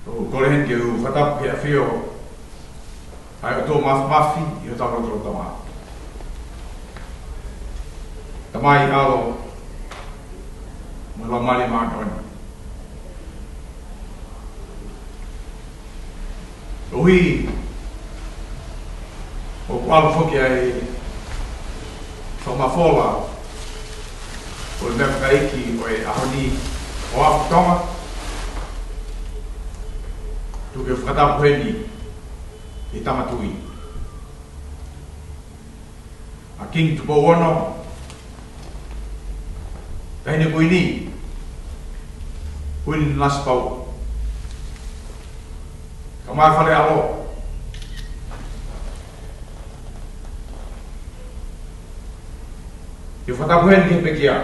o kolen ke u fatap ke afio ai to mafi eu tava no tama tamai alo malamali makon ui o qual foque ai fola o me kaiki o ahoni o aftonga tu ke fata peni e tamatui a king tu bono taine kuini kuin laspau kama fale alo e fata peni ke pekia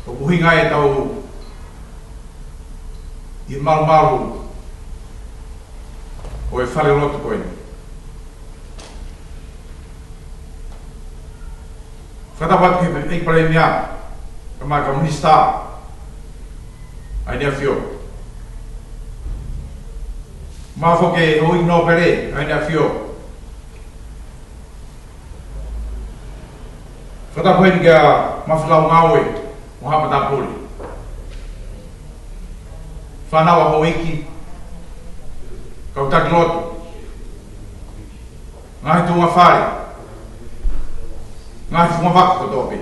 o buhinga e tau i malu o e fale loto koe. Whatapat ke e pare mea, ka mai komunista, ai nea fio. Mafo ke hoi no pere, ai nea fio. Whatapat ke mafilau ngawe, o hapa tapuri. Whanawa hoiki, kau taki loto. Ngahi tunga whare. Ngahi funga waka ko tope.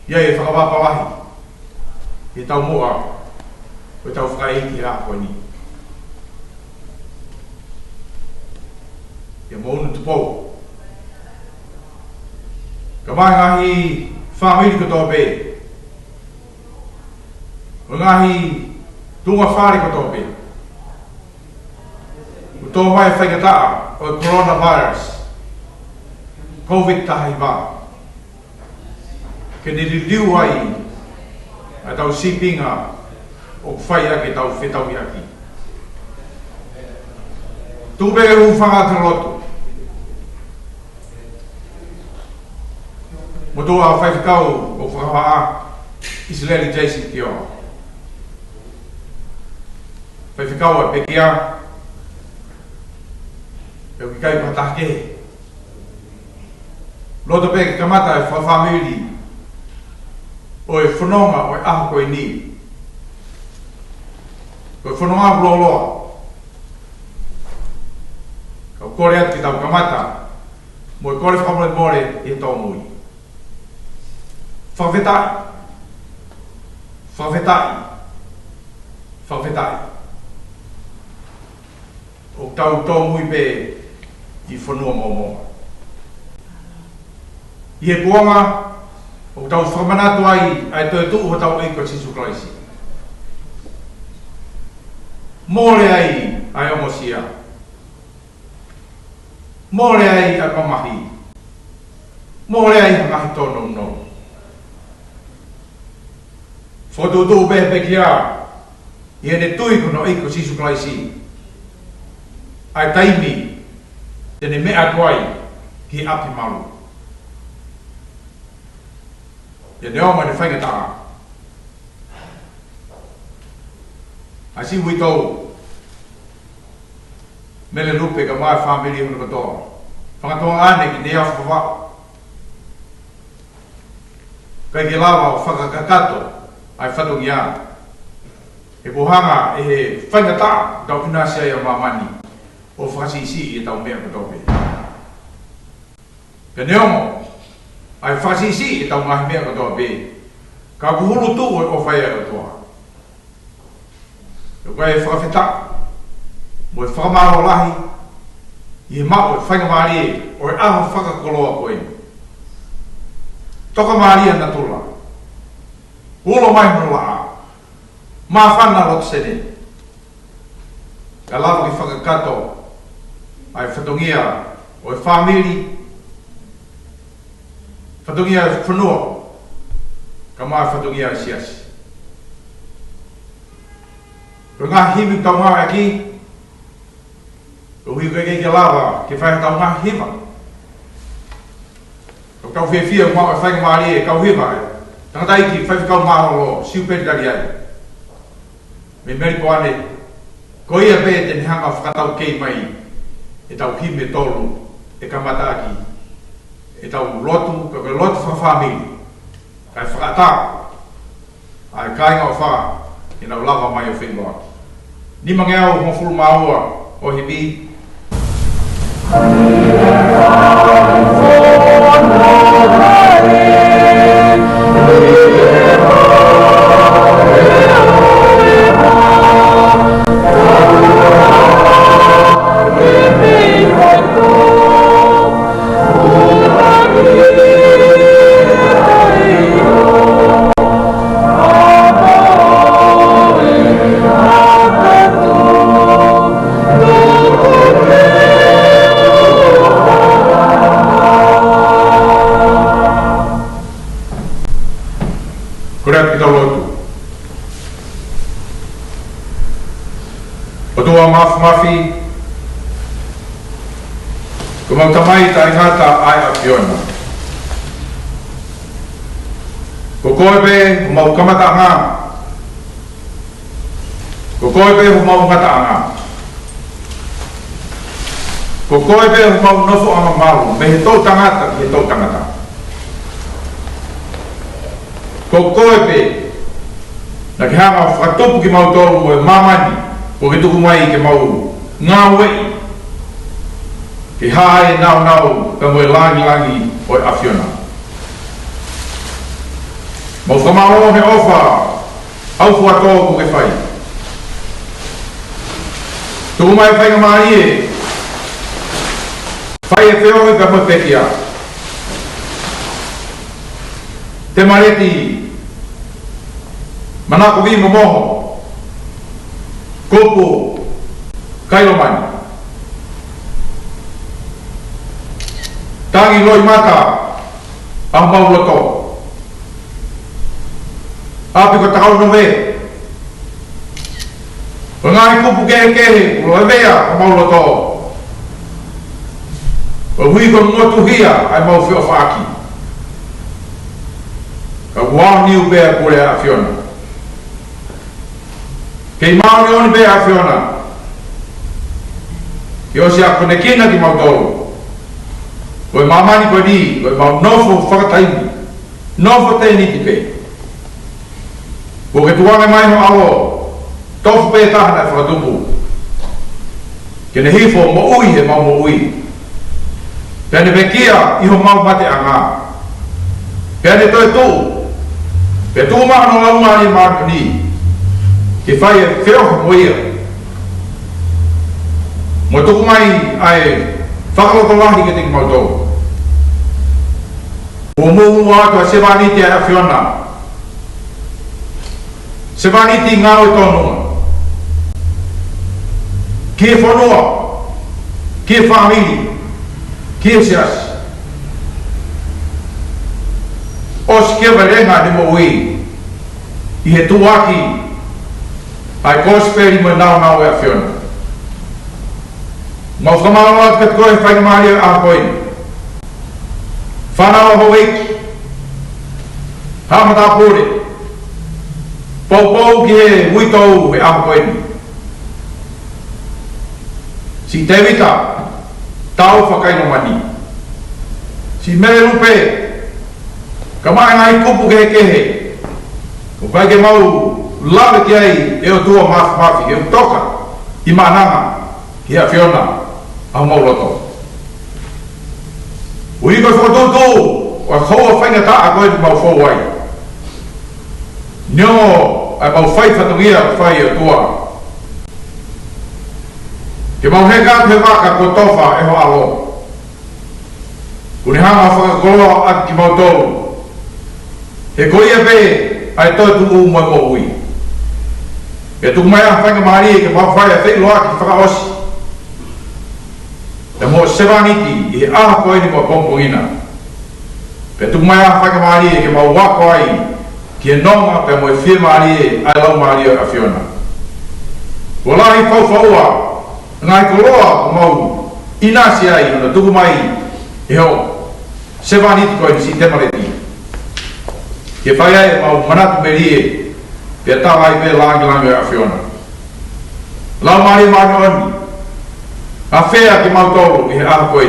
Ia e whakawapa wahi. E tau mua. Ko tau whakaiki rā koe ni. Ia maunu tupou. Ka mai ngahi whamiri ko tope. O ngahi tunga whare ko tope. O tō mai whaikataa o coronavirus. COVID tahi wā. Ke niri liu ai a tau sipinga o whai ake tau whetau i aki. Tūpeke hu whangata roto. Mo tō a whaikau o whakawaa Israeli Jason ki o. Whaikau a pekia e o ki kai patake. Loto peke kamata e whawhamiri o e whanonga o e aho koe ni. O e whanonga uloloa. Kau kore atu ki tau kamata mo e kore whamore more e tau mui. Whawhetai. Whawhetai. Whawhetai. O tau tau mui pe i whanua momo. I e puanga o tau whamanatu ai toi tuu o tau eiko Jesu Christ. Mōre ai omosia. Mōre ai a mamahi. Mōre ai a mahi tono no. Whotutu pepe kia i ene tui kono eiko Jesu Christ. Ai taimi tene mea tuai ki api malu. Ia neo mai ne whaingataa. Asi hui tau mele lupe ka mai whamiri huna katoa. Whangatoa ane ki nea whawao. Kai ke lawa o whakakakato ai whatungi ana. E pohanga e whaingataa tau inasia ia mamani o whakasisi i tau mea katope. Ka neomo ai whasisi e tau ngahi mea katoa pe. Ka kuhulu tu o whaia katoa. E koe e whakawheta. Mo e whakamaro lahi. I e mao e whaingamari o e aho whakakoloa koe. Toka maria na tula. Ulo mai mula a. Maa whana lot sene. Ka lawa ki whakakato. Ai whatongia o e whamiri. Whatungia e whanua, ka mai whatungia e siasi. Ko ngā himi tau ngā aki, ko hui koe ke lawa, ke whaia tau ngā hima. Ko kau whia whia ngā e whainga maari e kau hima e, Tangata iki fai kau mahalo super dari ai. Me meri poane. Ko ia pe te hanga whakatau kei mai. E tau ki me tolu e kamata aki. E tau lotu ka lotu fa family. Kai whakatau. Ai kai ngau wha e nau lava mai o whenua. Ni mangeau mo fulu maua o hibi. Kita lotu. O tua mafi kumau tamai ta ingata ai a Fiona. Ko koebe mau kamata nga. Ko koebe mau ngata nga. Ko koebe mau nofu ama malu me to tangata he to tangata. Ko koepe na ke hanga whakatopu ki mau tolu e mamani o ke tuku mai ke mau ngā wei ke hae nau ka moe langi o e Awhiona. Mau whamaro he ofa au fuatō ko ke whai. Tuku mai whainga mai e whai e whio ka moe pekia. Te mareti manako vi momoho kopo kailomani tangi loi mata ambau loto api ko takau no ve ngai kopo kere lo vea ambau loto o hui ko motu hia ai mau fio faki ka wao niu bea kore a Fiona. Kei mau ni oni bea a Fiona. Ki o si a kone kina ki mau tolu. Koe mamani koe ni, koe mau nofo whakataimi. Nofo te ni ki pe. Ko ke tuange mai no alo, tofu pe tahana e whakatupu. Kene hifo mo ui he mau mo ui. Pene vekia iho mau mate a ngā. Pene toi tuu. Pe tū maha no launga ni mātu ni, ke whai e whioha mo ia. Mo tuku mai ai whakaloto wahi ke teki mautou. O mūmu atu a sewaniti a Awhiona. Sewaniti ngā o tonua. Ke whanua, ke whamiri, ke siasi. Os ke varenga ni mo ui I he tuaki ai kosperi mo nau e Awhiona. Mau whamalawa kat koe whainga maria a koe. Whanau ho eiki. Hamata pore. Pou ki he uitou e a koe. Si te wita tau whakaino mani. Si mere lupe ka mai ngai kupu kehe. Ko kai ke mau lawe ki ai e o tua mafi e o toka I mananga ki a Fiona au mau loto. Ui ko whakatoto o a koua whainga ta a koe mau whauai. Nio ai mau whai whatungia whai o tua. Ke mau heka te waka ko tofa e ho alo. Kuni hanga whakakoloa at ki mau tolu. He koia pe ai toi tuku mo mo ui. Ke tuku mai a whainga maari ke mau whai a whai loa ki whakaosi. Te mo sewaniti I he aha koe ni mo pompongina. Pe tuku mai a whainga maari ke mau wako ai ki e nonga pe mo e whia maari ai lau maari o Awhiona. Ko lahi whauwhaua ngai koloa ko mau inasi ai hona tuku mai e ho sewaniti koe ni si te mareti. Ke whai ai mau manatu merie, pe tau ai pe langi a whiona. Lau mari maoni, a whea ki mau tolu i he aha koe.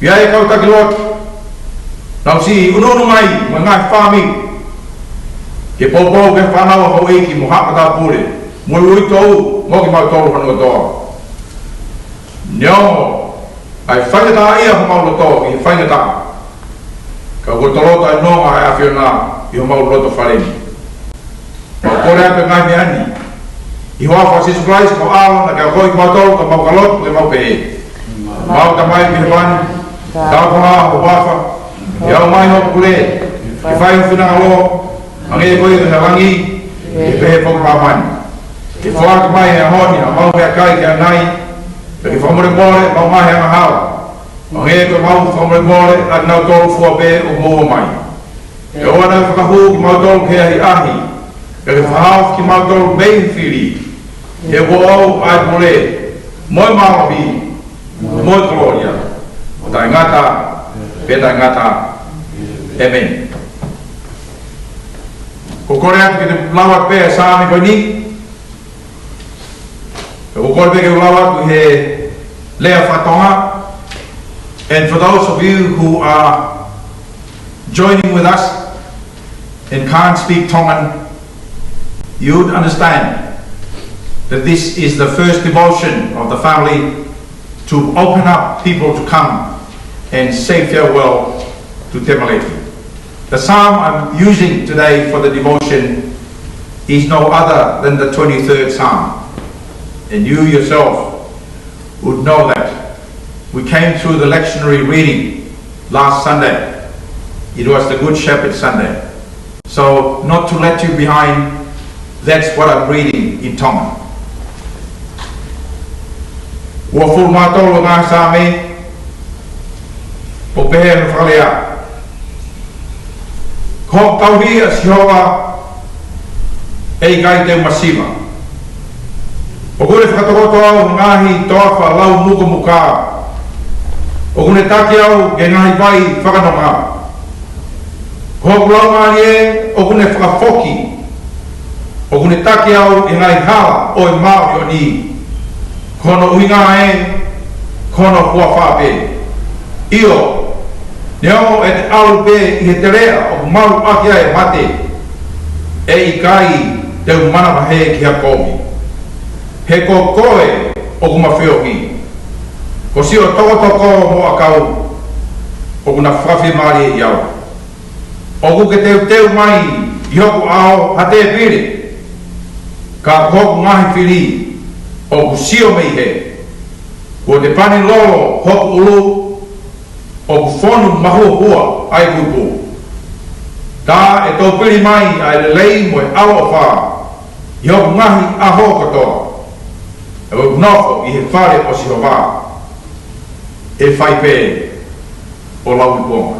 Ia e kau taki lot, nau si ununu mai, ma ngai whami, ke popo ke whanau hau eiki mo hapa tā pure, mo ui tau, mo ki mau tolu hanua toa. Niongo, ai whaingata ia ho mau loto i whaingata. Ka ua tolota e nonga ai a whiona i ho mau loto whareni. Ma kore ape ngai me ani, i hoa wha Sisu Christ mo awa na kia hoi mau tolu ka mau kalot le mau pehe. Mau tamai ki he wani, tau koha ho wafa, e au mai ho kule, i whai whina alo, ange e koe he rangi, e pehe whok pāmani. Ke whaaka mai e honi, a mau hea kai kia ngai, pe ke whamure more, mau mai hea mahau. Ange e koe mau whamure more, a nau tolu fua pe o mua mai. E oa nau whakahu ki mau tolu kea hi ahi, pe ke whahau ki mau tolu mei whiri, e wau ai mole, moi mawahi, moi gloria, o tai ngata, pe tai ngata, amen. Ko kore atu ki te lawa pe e saami koe ni, ko kore pe ke lawa atu he lea whatonga, and for those of you who are joining with us and can't speak Tongan, you would understand that this is the first devotion of the family to open up people to come and say farewell to Te Maleki. The psalm I'm using today for the devotion is no other than the 23rd Psalm. And you yourself would know that. We came through the lectionary reading last Sunday. It was the Good Shepherd Sunday. So not to let you behind, that's what I'm reading in Tongan. Ua fu mātolo ngā sāme, o pehe na whalea. Ko tauhi a sihoa, e gai te masiva. O kure whakatokoto au ngahi toafa lau muka muka. O kune taki au ge ngahi vai whakanonga. Ko kulau ngāni e, o kune whakafoki. O kune taki au e ngai hala o e mao o ni. Kono uinga e, kono hua whape. Io, neo e te alu pe i he te rea o maru akia e mate, e i kai te umana mahe ki ha komi. He ko koe o kuma whioki. Ko si o toko mo a kau, o kuna whawhi maari i au. O ku ke teu mai i hoku ao ha te pire, ka hoku ngahi whiri, o ku sio mei he, ko te pani lolo hoku ulu, o ku whonu mahua hua ai kupu. Tā e tō piri mai ai le lei mo e awa wha, i hoku ngahi a hoko toa, e o kunofo i he whare o si hova, e whai pē o lau i ponga.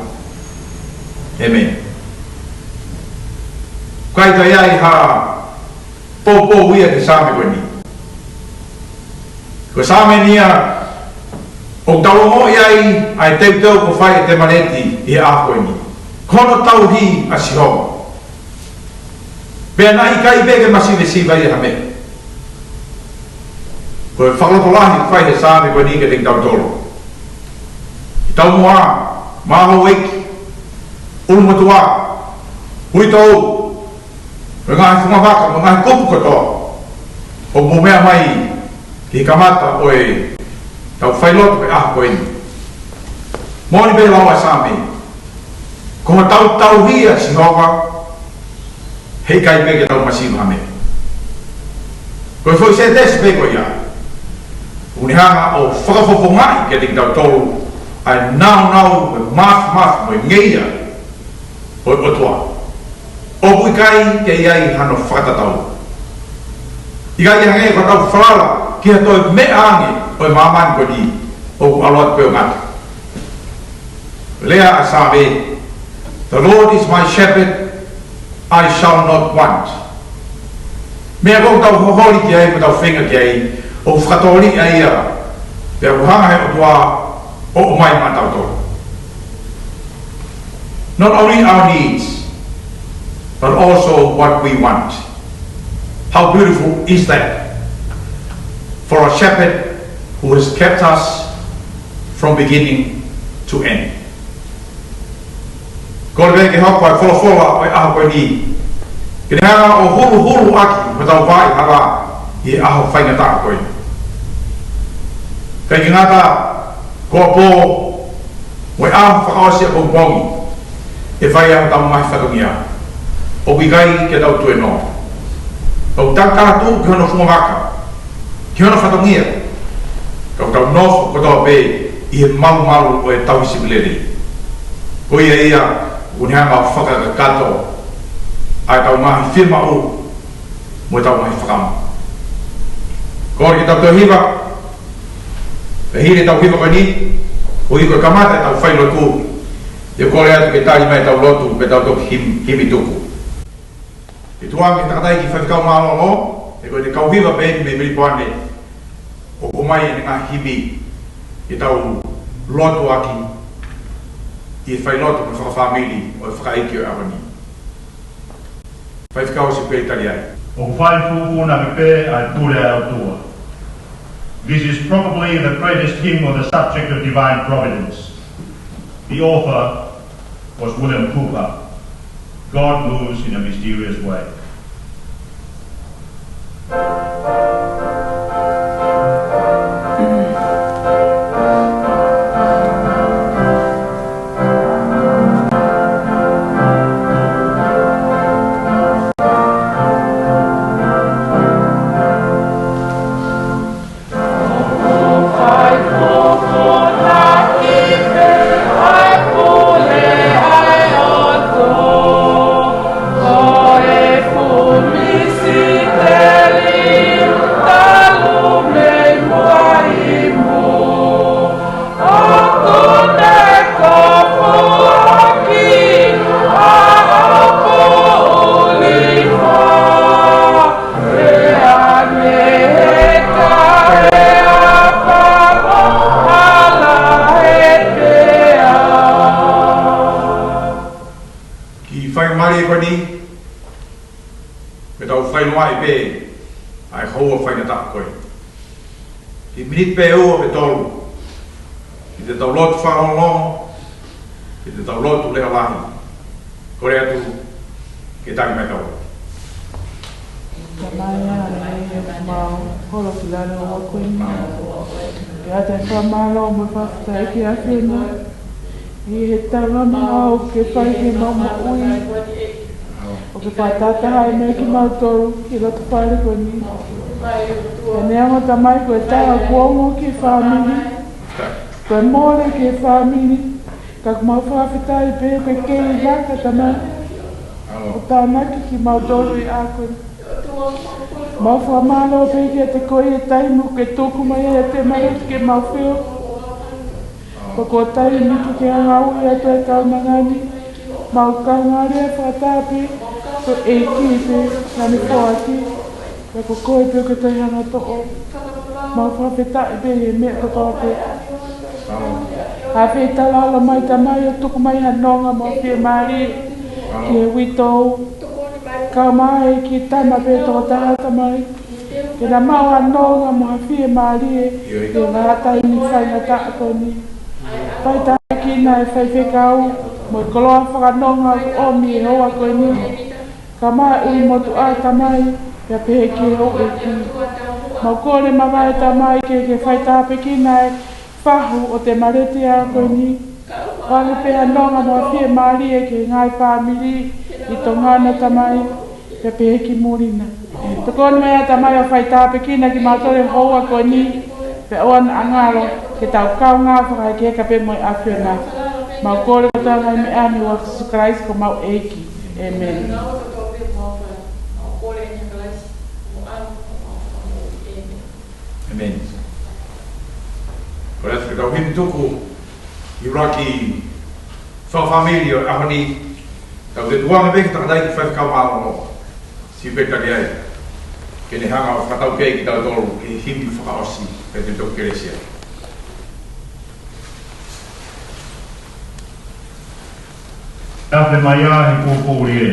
Amen. Kai tai ai ha pōpō uia te sāme koe ni. Ko sāme nia, o tauongo iai ai teuteu ko whai e te maneti i a koe ni. Kono tauhi a sihoa. Pea nahi kai peke masive siva i hame. Ko e whakalapolahi whai he sāme koe ni ke te tautolo. I tau moa, maho weki, ulumutua, huitou, o ngai whungawaka, o ngai kupu katoa, o mumea mai, ki kamata o e tau whailoto pe aha koe ni. Mōni pe lawa sāme. Ko ma tau hia si hova, hei kai peke tau masiva hame. Ko e fwoi se tesi pe koe ia. Unihanga o whakafofongai ke te tau tolu, ai nau, me mafu, me ngeia, o toa. O pui kai ke iai hano whakatatau. I kai hange ko tau whalala, ki ha toi me ange o e mamani ko ni o ku aloat peo ngata. Lea a sāme, the Lord is my shepherd, I shall not want. Mea kou tau hohori ki ai, ko tau whenga ki ai, o whakatori ai a, pea kuhanga he o tua o mai matau toro. Not only our needs, but also what we want. How beautiful is that for a shepherd who has kept us from beginning to end. Ko le ke hapa fola o a ko ni. Ke ha o hulu aki pa tau vai hara I aho whainga tā koe. Kei ki ngata ko pō wai aho whakaosi a pōngi e whai aho tau mai whakangia. O wikai ke tau tue no. Tau tākara tū ki hono whumawaka. Ki hono whakangia. Kau tau nofo ko tau pē I he malu o e tau sibileri. Ko ia unihanga o whakakato ai tau mahi whirma o mo tau mahi whakamu. Kori tau tau hiwa, e hiri tau hiwa kani, o hiko kamata e tau whailo tū, e kore atu ke tari mai tau lotu, pe tau tau himi tuku. E tuangi takatai ki whakikau malo no, e koe te kau hiwa pēni me miripoane, o kumai e ngā himi, e tau lotu aki, I whailotu me whakawhamili, o e whakaiki o awani. Whaikau si pēi tari ai. O whai pūpuna me pē ai ture au tua. This is probably the greatest hymn on the subject of divine providence. The author was William Cooper. God moves in a mysterious way. Minit pe o me tolu. I te tau lotu whahongongo, I te tau lotu lea lahi. Kore atu, ke tangi mai tau. Tamaya e mau holo ki lana o kuini. Ke ate whamalo me whafta e ki a whina. I he tangana au ke whai he mama ui. O ke whaitata hai me ki mau toru ki lotu whaere koni. E neango tamai koe taha kuongo ki whamiri. Koe mole ki whamiri. Ka kumau whawhitai pe koe kei waka tamai. O tānaki ki mau toru I a koe. Mau whamalo pe ki a te koe e taimu ke tōku mai e te marit ke mau whio. Ko ko taimu ki ke hau I a toi kaunangani. Mau kaungare e whatape. Ko e ki pe nani whoaki. Ka ko koe pe ke tai hana to'o. Mau whawhitai pe e mea katoa pe. A pe talala mai tamai o tuku mai hanonga mo pia mari. Ki e witou. Ka mai ki tama pe toko taha tamai. Ke na mau hanonga mo hawhi e mari e. Ke ngā tai ni whai na tāko ni. Whai taha ki na e whai whekau. Mo i koloa whakanonga o mi e hoa koe ni. Ka mai ui motu a tamai. Pea pehe ki ho e ki. Mau kore mawai tamai ke whai tāpe ki nai whahu o te marete a koe ni. Wange peha nonga mo a whie maari e ke ngai whamiri I tō ngana tamai. Pea pehe ki murina. Te kone mea tamai o whai tāpe ki na ki mātore hoa koe ni. Pea oan angaro ke tau kau ngā whakai ke ka pe moi a whiona. Mau kore o tāngai me ani o Jesus Christ ko mau eiki. Amen. Amen. Kore atu ke tau himi tuku I raki whawhamiri o ahoni tau te tuanga peke takatai ki whaikau malo no. Si pekari ai. Ke ne hanga o whakatau kei ki tau tolu ke himi whakaosi pe te toku keresia. Awhi mai ahi kōpōri e.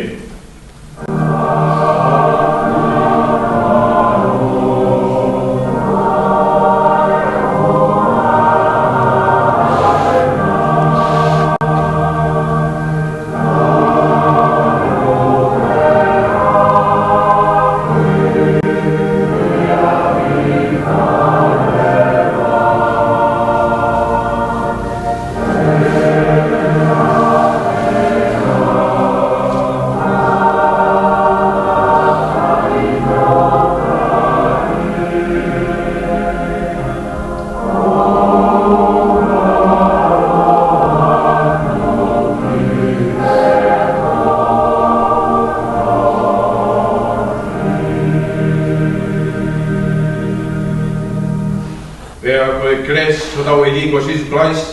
Kres, so tau e li ko Jesus Christ.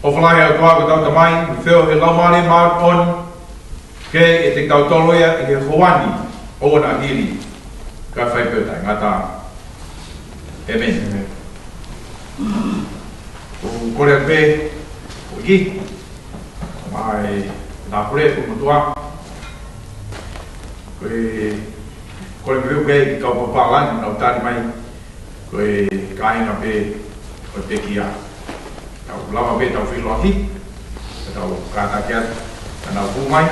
O whalai au toa ko tau tamai, mi whio he lau mare maut on, ke e te tau toloia i he hawani o na hiri. Ka whai pētai, ngata. Amen. O kore pē, o ki, mai nā kore o mutua. Kore pēu pē ki kau papalan, nau tari mai, koe kāinga pē, koe pē ki a. Tau lama pē tau whilo aki, tau kātakiat, nau pūmai,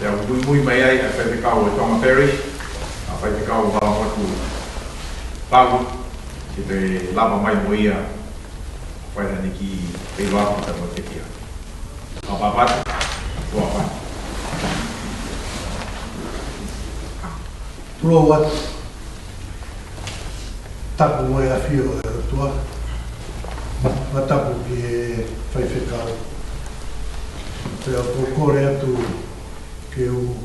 tau mui mai ai, a whai kau e Tonga Parish, a whai kau wala watu pāgu, ki te lama mai mo ia, whai rani ki whilo aki tau pē ki a. A pāpata, tua whai. Tua wat tapu mo e a whio e tua. Ma tapu ki e whaiwhekau. Pea kore atu ke u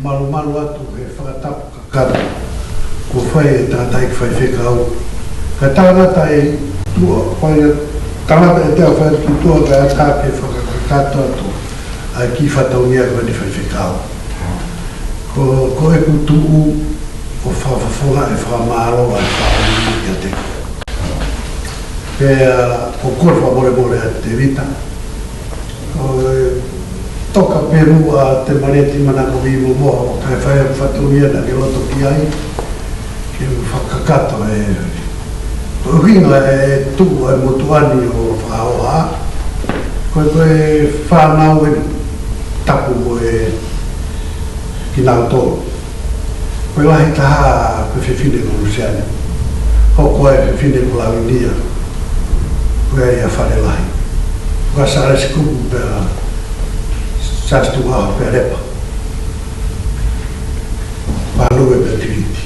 malu atu he whakatapu kakata. Ko whai e tātai ki whaiwhekau. Ka tāngata e tua, tāngata e teo whai ki tua ka ata ke whakakata atu. Ai ki whataungia kwa ni whaiwhekau. Ko e kutuu o whawhawhonga e whamaro ai whaongi ki a te. Pea o kore whamore a te rita. Toka peru a te mareti manako vivo moho, kai whai a whataunia na ke loto ki ai, ke whakakato e... Ringa e tu e motuani o whaoha, koe whanau e tapu mo e ki nau tolu. Koe lahi taha koe whiwhine ko Luciane. Hoko e whiwhine ko Lavinia. Koe ai a whare lahi. Koe sare se kupu pēra sastu aho pēra repa. Whanue pēra tiriti.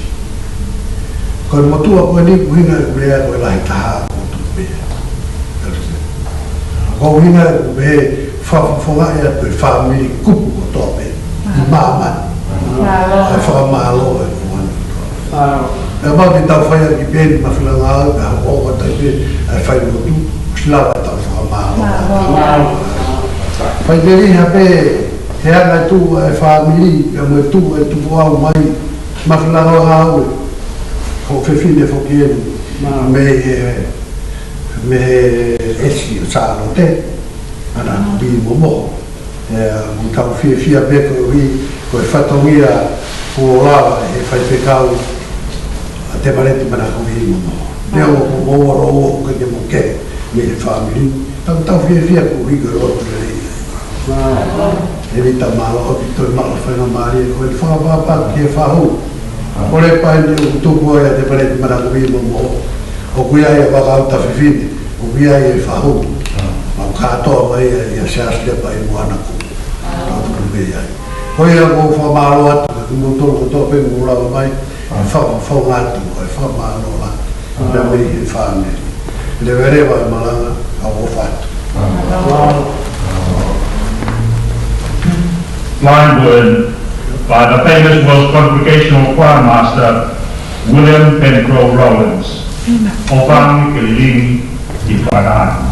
Koe motua koe ni kuhina e kulea koe lahi taha koe tu pēra. Koe hina e kupe whawhawhonga e koe whamiri kupu ko toa pēra. I māmani. Ai whakamalo e kumana. E mauti tau whaia ki pēni mawhilanga au, me hau oka tai pē, ai whai motu, silawa tau whakamalo. Whai te riha pē, he ana tū e whamiri, e moe tū e tupu au mai, mawhilanga au e, ko whiwhine whoki enu, me esi o sāno te, ana bi momo. Mu tau fia pē koe hui, koe whatongia o lawa e whaipekau a te mareti mana koe mo. Nea o ko mōra o koe te moke me he whamiri. Tau fia koe hui koe roto le rei. E rita mālo o ki toi mala whainga maari e koe whakapapa ki e whahu. Kore pai ni o tuku ai a te mareti mana koe mo. O kui ai a whakauta whiwhine, o kui ai e whahu. Ma katoa mai e a seaslepa i moana ko. Tau tuku ai. Hoi a mo whamaro atu, ka kumo tolo ko tope mo urawa mai, e whawhawha atu, e whamaro la, na mei he whame. Le verewa e malanga, a o whatu. Line word by the famous World Congregational Choir Master William Pencrow Rollins. O whangi ke liringi i whanai.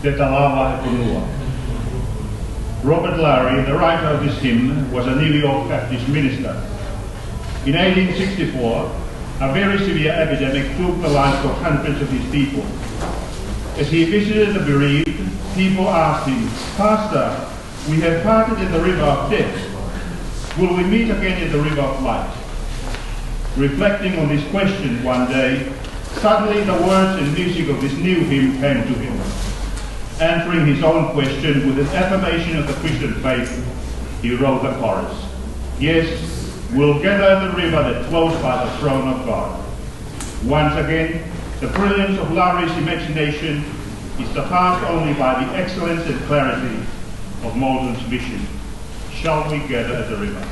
Te Talava e Punua. Robert Lowry, the writer of this hymn, was a New York Baptist minister. In 1864, a very severe epidemic took the lives of hundreds of his people. As he visited the bereaved, people asked him, "Pastor, we have parted in the river of death. Will we meet again in the river of light?" Reflecting on this question one day, suddenly the words and music of this new hymn came to him. Answering his own question with an affirmation of the Christian faith, he wrote the chorus. Yes, we'll gather at the river that flows by the throne of God. Once again, the brilliance of Lowry's imagination is surpassed only by the excellence and clarity of Malden's vision. Shall we gather at the river?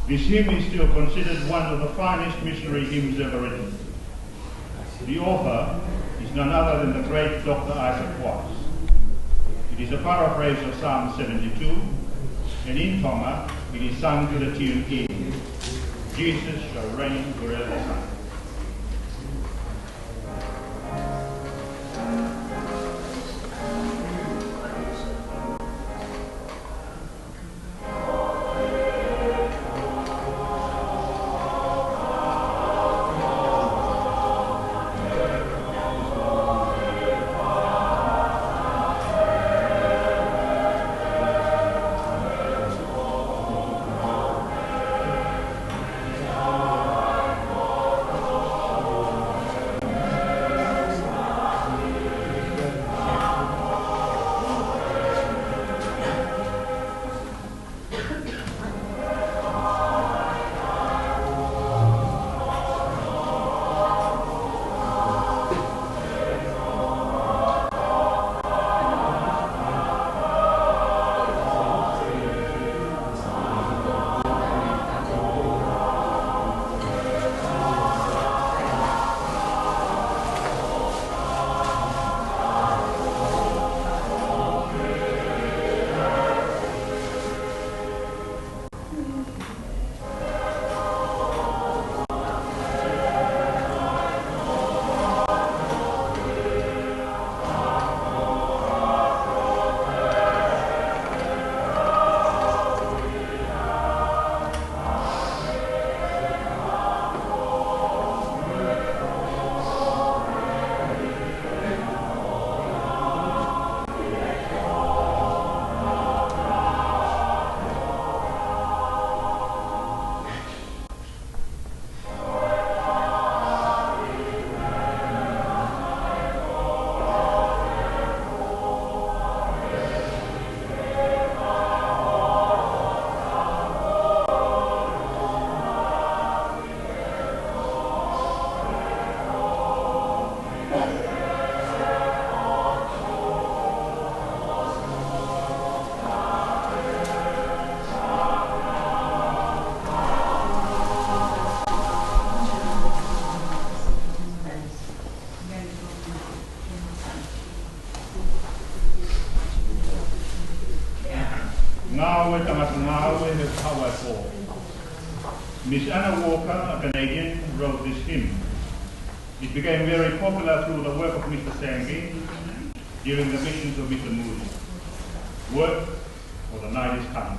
This hymn is still considered one of the finest missionary hymns ever written. The author is none other than the great Dr. Isaac Watts. It is a paraphrase of Psalm 72, and in Tonga it is sung to the tune in Jesus shall reign wherever sun. Ngāwe tangata ngāwe he Hawaii Paul. Miss Anna Walker, a Canadian, wrote this hymn. It became very popular through the work of Mr. Sangi during the missions of Mr. Moody. Work for the night is coming.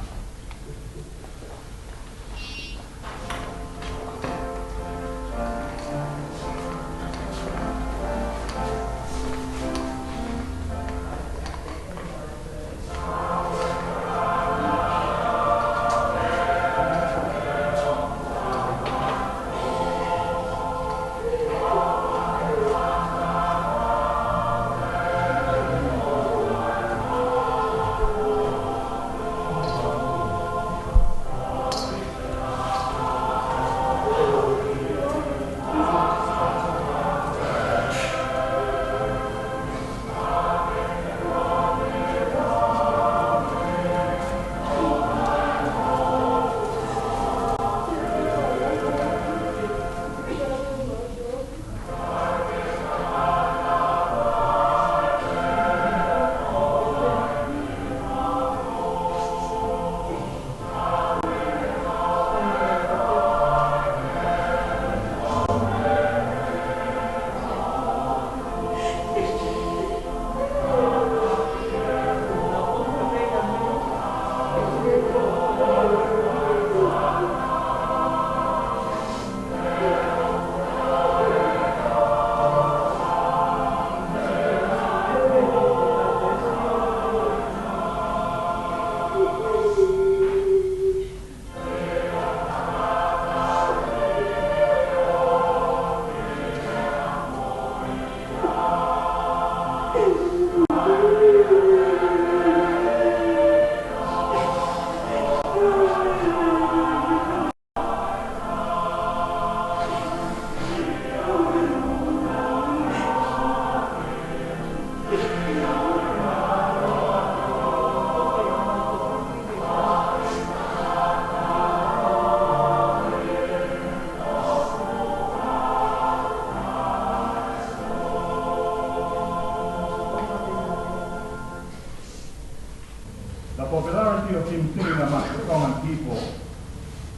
The popularity of him singing among the common people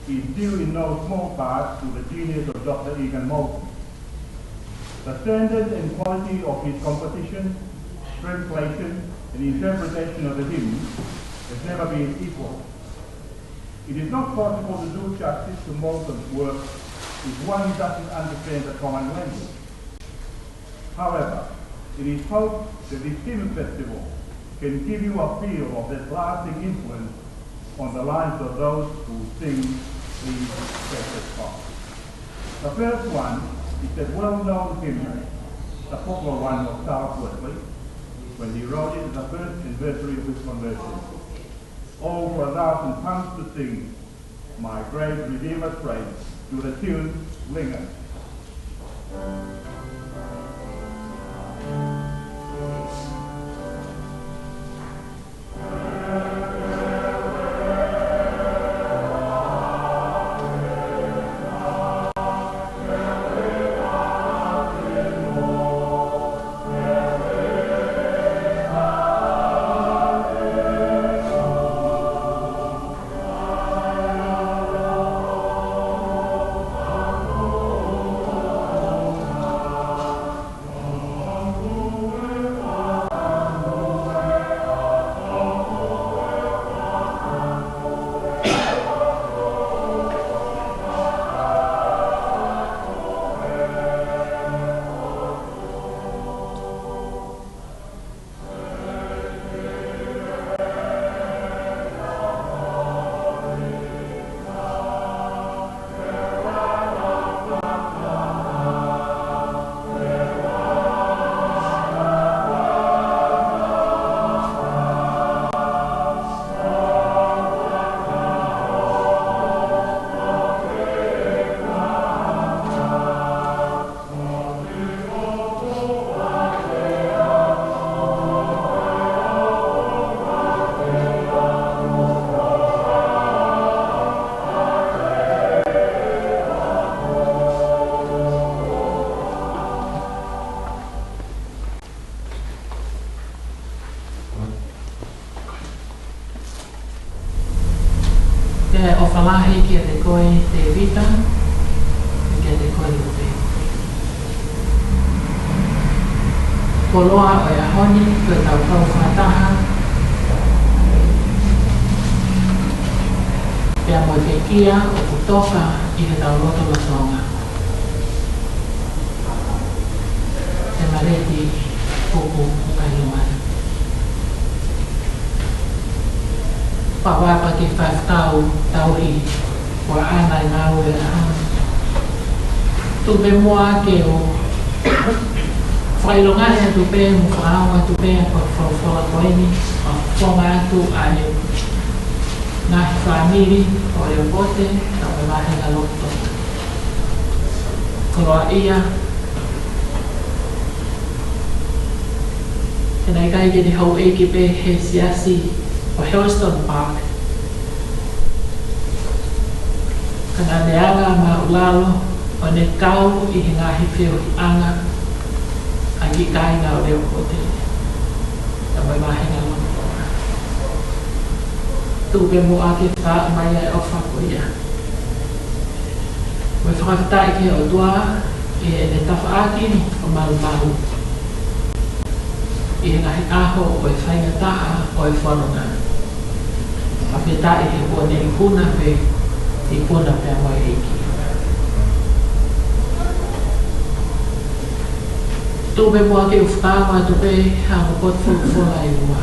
is due in no small part to the genius of Dr. Egan Moulton. The standard and quality of his composition, translation, and interpretation of the hymns has never been equal. It is not possible to do justice to Moulton's work if one doesn't understand the common language. However, it is hoped that this hymn festival can give you a feel of that lasting influence on the lives of those who sing these precious songs. The first one is that well-known hymn, the popular one of Charles Wesley, when he wrote it at the first anniversary of his conversion. Oh, for 1,000 tongues to sing, my great Redeemer's praise, to the tune, Linger. e o whalahi ki te koe te vita, ki te koe lupe. Ko loa o ia honi, koe tau tau whataha, pia mo te kia o kutoka i he tau roto la songa. Te mareti pupu kahiumana. Pawapa ki whaaftau tauhi wa ana i ngā ue ahana. Tu be moa ke o whailonga e tu pe mu whaaunga tu pe a whawhala koeni a whonga atu a e ngahi whaamiri o e pote a o e mahinga loto. Koroa ia tēnei kai ke te hau e ki pe he siasi o Hillston Park. Kana neanga ma ulalo o ne kau i he ngahi whio hi anga a ki kai ngā o reo kote. Ta mai mahinga loto. Tūpe mo ake wha mai ai o whako ia. Mai whakatai ke o tua e ne tawha aki o maru maru. I he ngahi aho o e whainga taha o e whanonga. A whetai he kua ne i puna pe i puna pe a mai eiki. Tūpe mua ke uwhāma tu pe hanga pot whula i mua.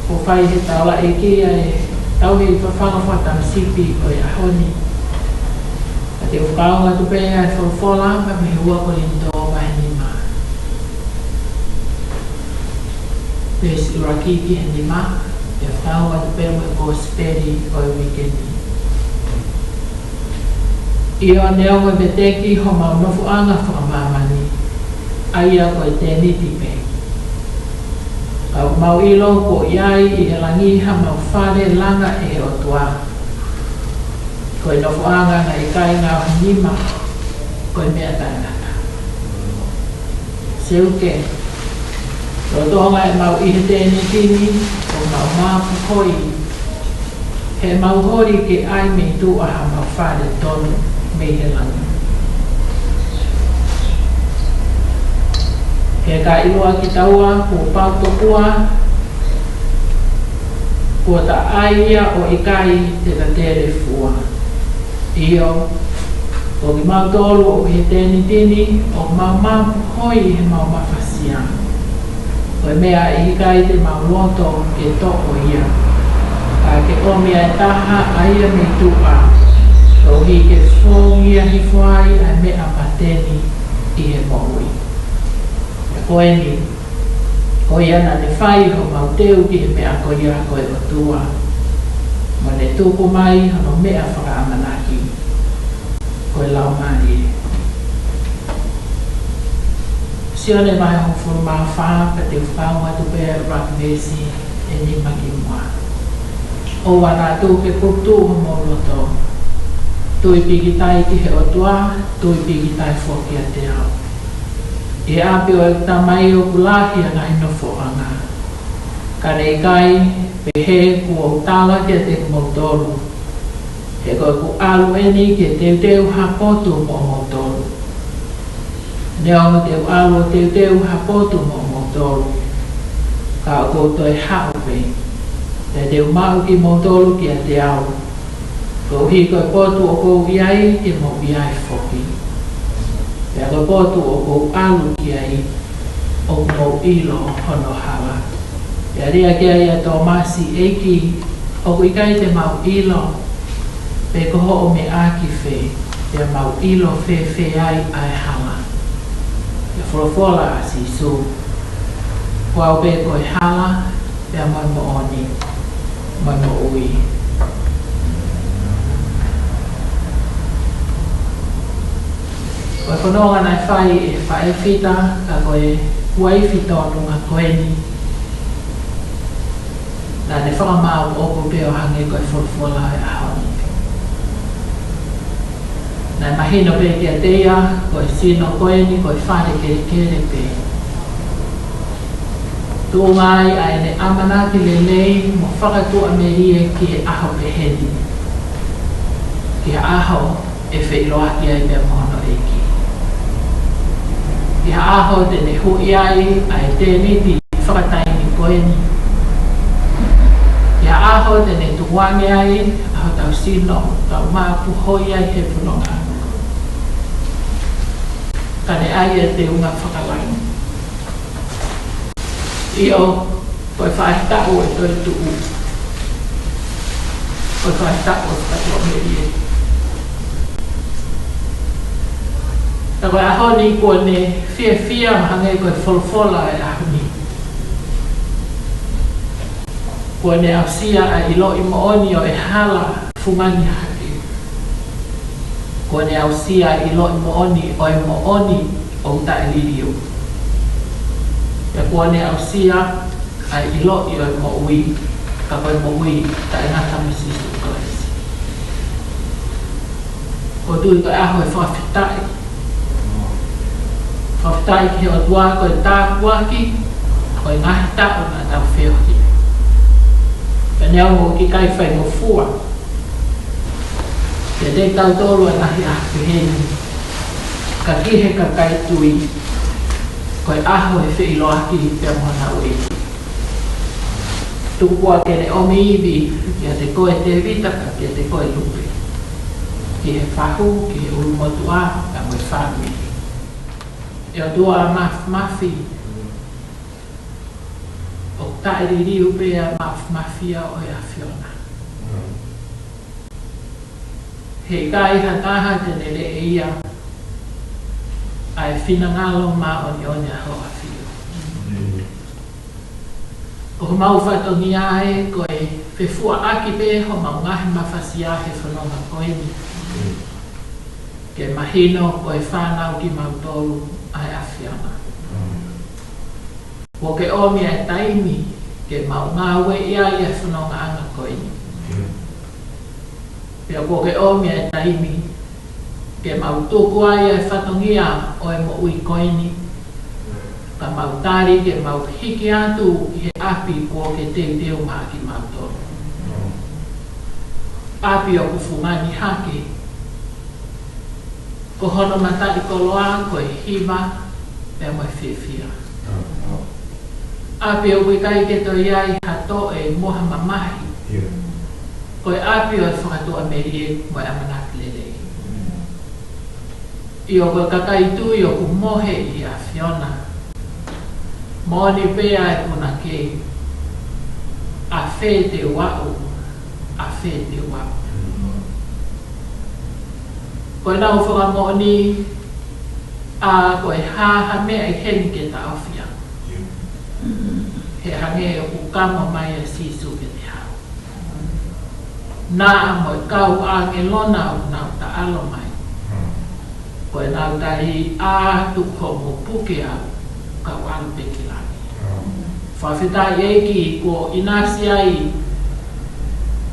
Ko whai he taula eiki e tau he whawhanga whatam sipi o i ahoni. A te uwhāma tu pe e whawhola me me hua ko lindo Pes uraki ki he nima, e whau atu pēmwe ko speri o i wikendi. I o neo me beteki ho mau nofu anga whakamamani, aia ko e tēni tipe. Au mau ilo ko iai i he langi ha mau whare langa e o tua. Ko e nofu anga na i kai ngā nima, ko e mea tainaka. Seuke, Rotonga e mau i he tēne tini o mau māpu hoi. He mau hori ke ai me tu aha mau whare tonu me he langa. He ka iloa ki taua ko pautopua. Ko ta aia o ikai te ta tere fua. Io, o ki mau tolu o he tēne tini o mau māpu hoi he mau mawhasia. Koe mea i hikai te mauloto ke toko ia. Ka ke omia e taha aia me tua. Rohi ke whongia hi whai ai mea pateni i he moui. E koe ni, koe ana ne whai ho mau teu ki he mea koe ia koe o tua. Mo ne tuku mai hono mea whakaamanaki. Koe lau mai e. Sione mai ho forma fa pe te whaunga tu pe rakvesi e ni maki mua. O wana tu ke kutu ho moloto. Tui piki tai ki he otua, tui piki tai whoki a te au. E api o e tamai o kulahi a ngai no whoanga. Ka rei kai pe he ku o tala ki a te kumotoru. He koe ku alu eni ki te teu hapotu mo motoru. Neo teu alo teu hapotu mo motoru. Ka o koutou e haupe. Te teu mau ki motoru ki a te au. Ko hi koe potu o kou iai te mo iai whoki. Te koe potu o kou alu ki ai o mo ilo hono hawa. Te rea kia ia tō masi eiki o ikai te mau ilo. Pe koho o me aki whe. Te mau ilo whe ai ai hala. Te wholofola a si su. Kua o pe koe hala, pia mai mo oni, mai mo ui. Koe whanonga nai whai e whae whita, ka koe huai whita o nunga koeni. Nā ne whakamau oku peo hange koe wholofola e ahoni. Nai mahino pe kia teia, koe sino koeni, koe whare kere kere pe. Tō ngai ai ne amanaki le nei mo whakatu amerie ki he aho peheni. Ki he aho e whiloaki ai me mohono eiki. Ki he aho te ne hui ai te niti whakataini koeni. Ki he aho te ne tuwange ai aho tau sino tau maapu hoi ai he whanonga. Kane ai e te unga whakalaini. Io poi fai tau e toi tuu. Poi fai tau e tau merie. Ta koe ahoni ko ne fia mahangai koe folfola e ahoni. Ko ne ausia a ilo i mooni o e hala fumani hake. Ko ne ausia a ilo i mooni o e mooni o uta e lirio. Pe kuane ausia ai ilo i o mo ui ka koe mo ui ta e ngata misisu kalesi. O tui koe aho e whawhitai. Whawhitai ki o tua koe tāpuaki koe ngahi tau na tau whiohi. Pe neo mo ki kai whai mo fua. Te te tau tolu a nahi ahpi heni. Ka kihe ka kai tui. Koe aho e whiloaki pia mohana ui. Tukua ke ne omi iwi kia te koe te vitaka kia te koe lupi. Ki he whahu, ki he ulumotua, ka moe whami. E o tua mafi. O tairi riu pia mafia o e a Fiona. He kai hataha tene le e ia. Ai fina ngalo ma o ni a hoa fio. O ho mau whatongi ae koe whewhua aki pe ho mau ngahi mawhasi ahe whanonga koeni. Ke mahino koe whanau ki mau tolu ai awhiana. Ko ke omi ai taimi ke mau ngawe ia i a whanonga anga koeni. Pea ko ke omi ai taimi ke mau tōku ai e whatongia o e mo ui koini. Ka mau tari ke mau hiki atu i he api ko ke te teo maa ki mau tōru. Api o kufungani hake. Ko hono matai koloa ko e hiva e mo e whiwhia. Api o wikai ke to iai hato e moha mamahi. Ko e api o e whakatoa merie mo e amanaki lelei. I o koe kakaitu i o ku mohe i a Fiona. Moni pea e kuna ke. A whē te wau. A whē te wau. Koe nau whakamoni. A koe haha mea i heni ke ta awhia. He hange o ku kama mai a sisu ke te hau. Nā mo i kau a nge lona o nau ta alo mai. Koe nau tahi a tuko mo puke au ka walu pekilani. Whawhitai eiki ko inasi ai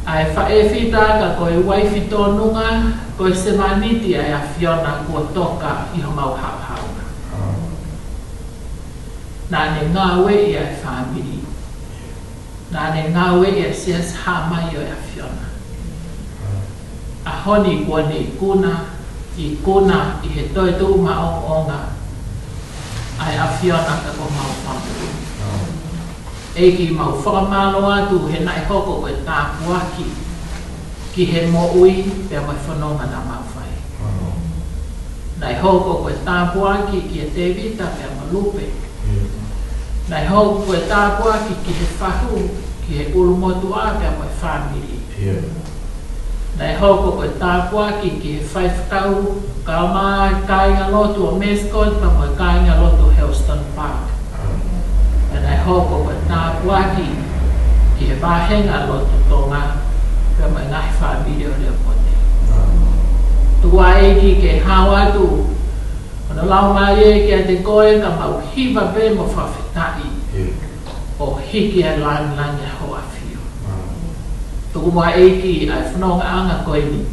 ai whaewhita ka koe waifi tōnunga koe semaniti ai a Fiona ko toka i ho mau hau-hauna. Nā ne ngāwe i ai whāmiri. Nā ne ngāwe i ai sias hāmai o ai a Fiona. A honi kua ne kuna I kona i he toi tū maonga ai a Fiona ka ko mau whamu. Eiki mau whakamalo atu he nai hoko koe tāpuaki ki he mo ui pia mai whanonga na mau whai. Nai hoko koe tāpuaki ki he te vita pia ma lupe. Nai hoko koe tāpuaki ki he whahu ki he ulumotu a pia mai whamiri. Nai hoko koe tāpuaki ki he whaifkau ka mai kāinga lotu o Mescott pa mai kāinga lotu Helston Park. Nai hoko koe tāpuaki ki he wāhenga lotu tonga pa mai ngahi whāmiri o leo pote. Tua eiki ke hau atu ona lau mai e ki a te koe ka mau hiva pe mo whawhetai o hiki a langi hoa whio. Tuku mua eiki ai whanonga anga koe ni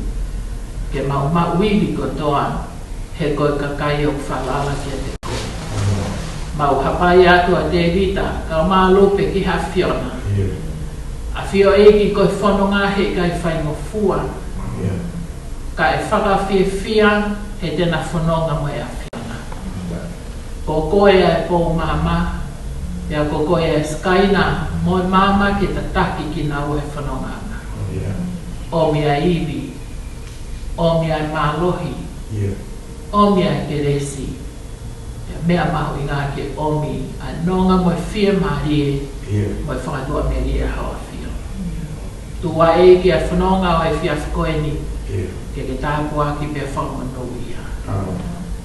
ke mau mauiwi ko toa he koe kakai o whalala ki a te koe. mau hapai atu a te vita ka malo pe ki ha fiona a fio e ki ko fononga he kai fai no fua ka e whaka fia he tena fononga mo e a fiona ko koe e po mama ia ko koe e skaina mo mama ki ta taki ki na o e fononga o mia iwi o mia malohi o mia keresi mea mahu i ngā ke omi a nonga mo e fia marie mo e whakatua mea lia hawa fia. Tua e ki a whanonga o e fia whikoeni ke tāpua ki pia whakamanu ia.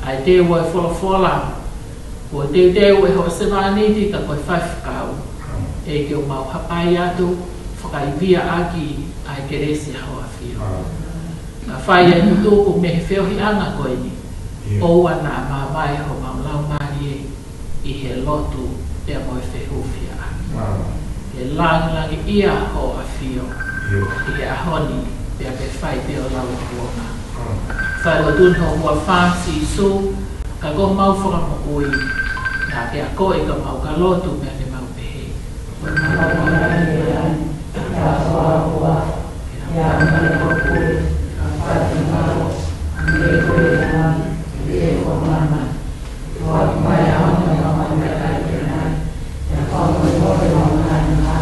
Ai te ua e wholafola o te teo e ho sewaniti ka koe whaiwhakau e ke o mau hapai atu whakaivia aki ai ke resi hawa fia. Ka whai e nutuku me he whiohi anga koe ni. O ana mamai ho mamlau mari I he lotu e mo e whehufia. He langi ia ho a fio. I he ahoni pe a pe whai pe o lau kuonga. Whai o dun ho hua whāsi su ka go mau whakamo ui. Nā pe a koe ka mau ka lotu me a te mau pehe. Mau mara ia, ka hoa hua, ia mai ko ui, ka whati mau, me koe nani. Ko mama, ko mai ana mama me ai nai, e ko mo mo mo nai na,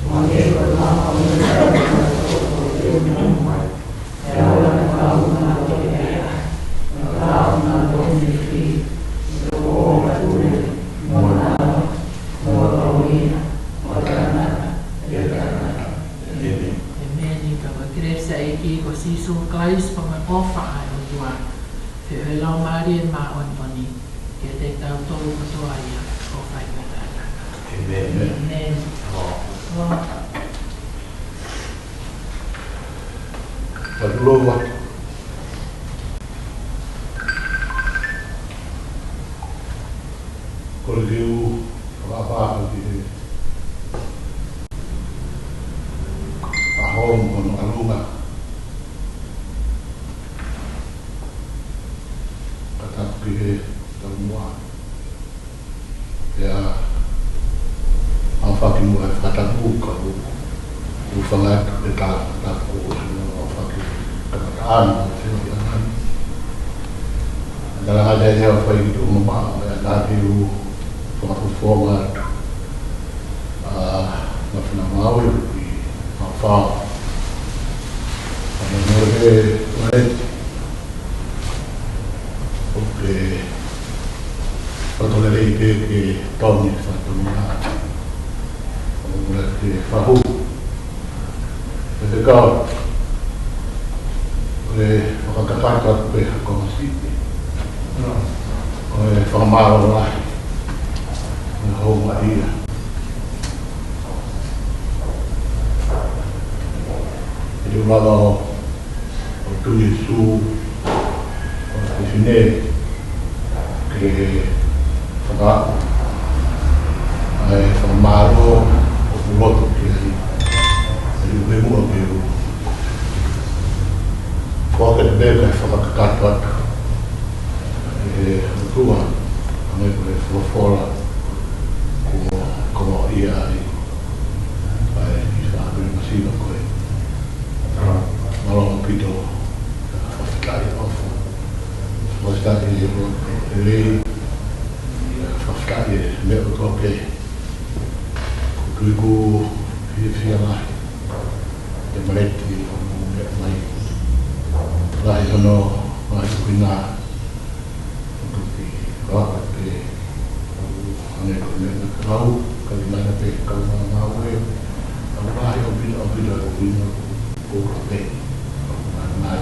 mo e ko mama mo e ko mo e ora ka una ko e ka una ko ni fi, ko ka tu mo na mo ko ni mo ka na e ka na e meni ka va cresa e ki ko si so clais pa ma ofa ai o tua. Te he lau maari e maa oni ke te tau tolu katoa ia o whai kata. Amen. Amen. Pagloa. Ko riu whakapāka ki he ahom kono alunga. Ki he tau mua. Ia a whaki mua e whatapu ka u whangat e tāku o sino a whaki kamataan o sino ki anani. Nara hada e hea whai ki te umama e nāti u whakapufonga na whina maui i a whao. Ana nore he mareti porque quando le lei che torni fatto una che fa hu e go e ho capito per come si e fa male là ho Maria e un lado tu Gesù Fine che fa male o vuoto che il bevuto che qualche beve fa cacca e tua a me per fuori come ia sa per massimo poi ma l'ho capito fa was dat in je lei van Skyje met oké kuku via de maletti mai lai sono mai quina tutti va che ane con rau calimana pe calma maue allora io vino poco te mai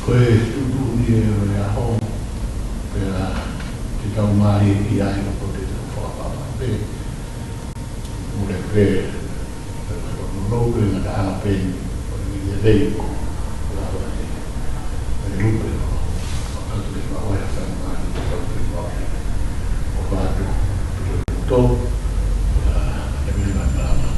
Koe tutu ni e a hong pera te tau mai I ai no pote te whakapapa pe mure pe no pe na ka ana pe ni rei ko la wa te lupe o tu le wa ya sa ma ni te tau te wa o va tu to e mi na ma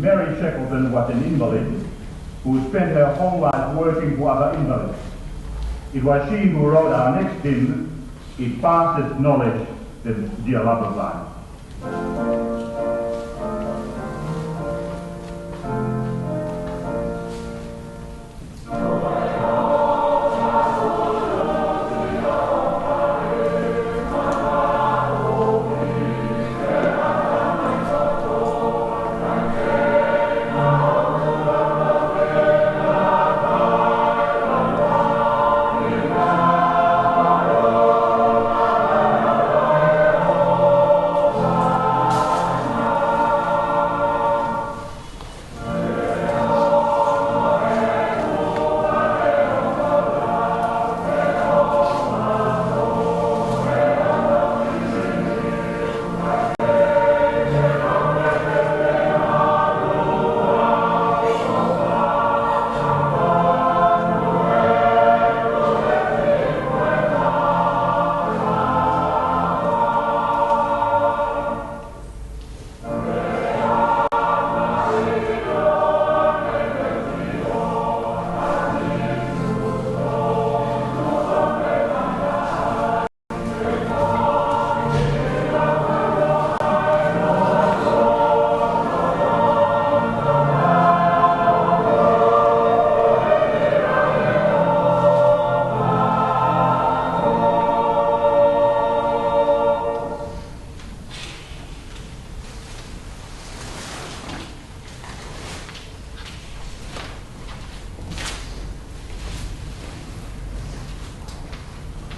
Mary Shackleton was an invalid who spent her whole life working for other invalids. It was she who wrote our next hymn, It Passeth Knowledge, the dear love of life.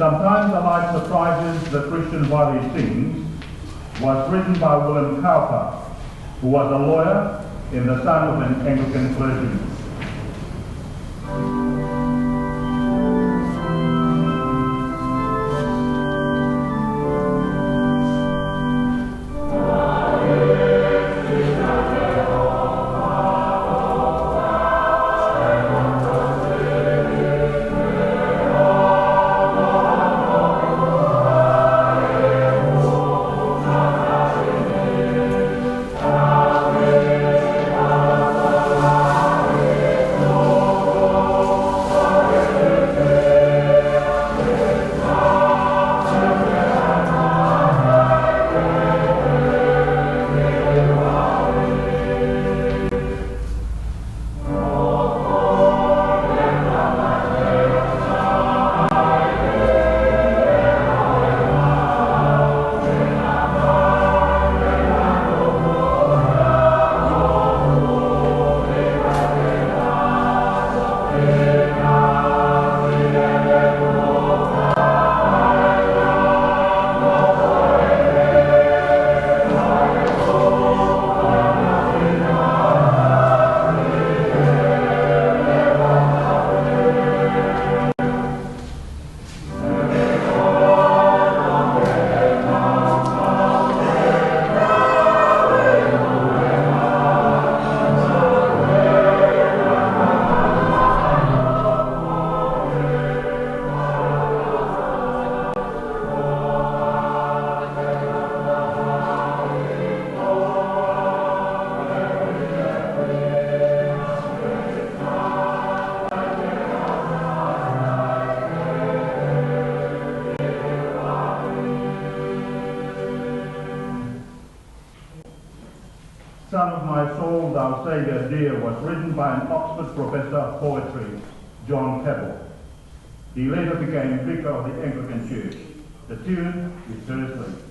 Sometimes the Light Surprises the Christian while he sings was written by Willem Cowper, who was a lawyer and the son of an Anglican clergyman. Son of My Soul, Thou Saviour Dear was written by an Oxford professor of poetry, John Keble. He later became vicar of the Anglican Church. The tune is Thursday.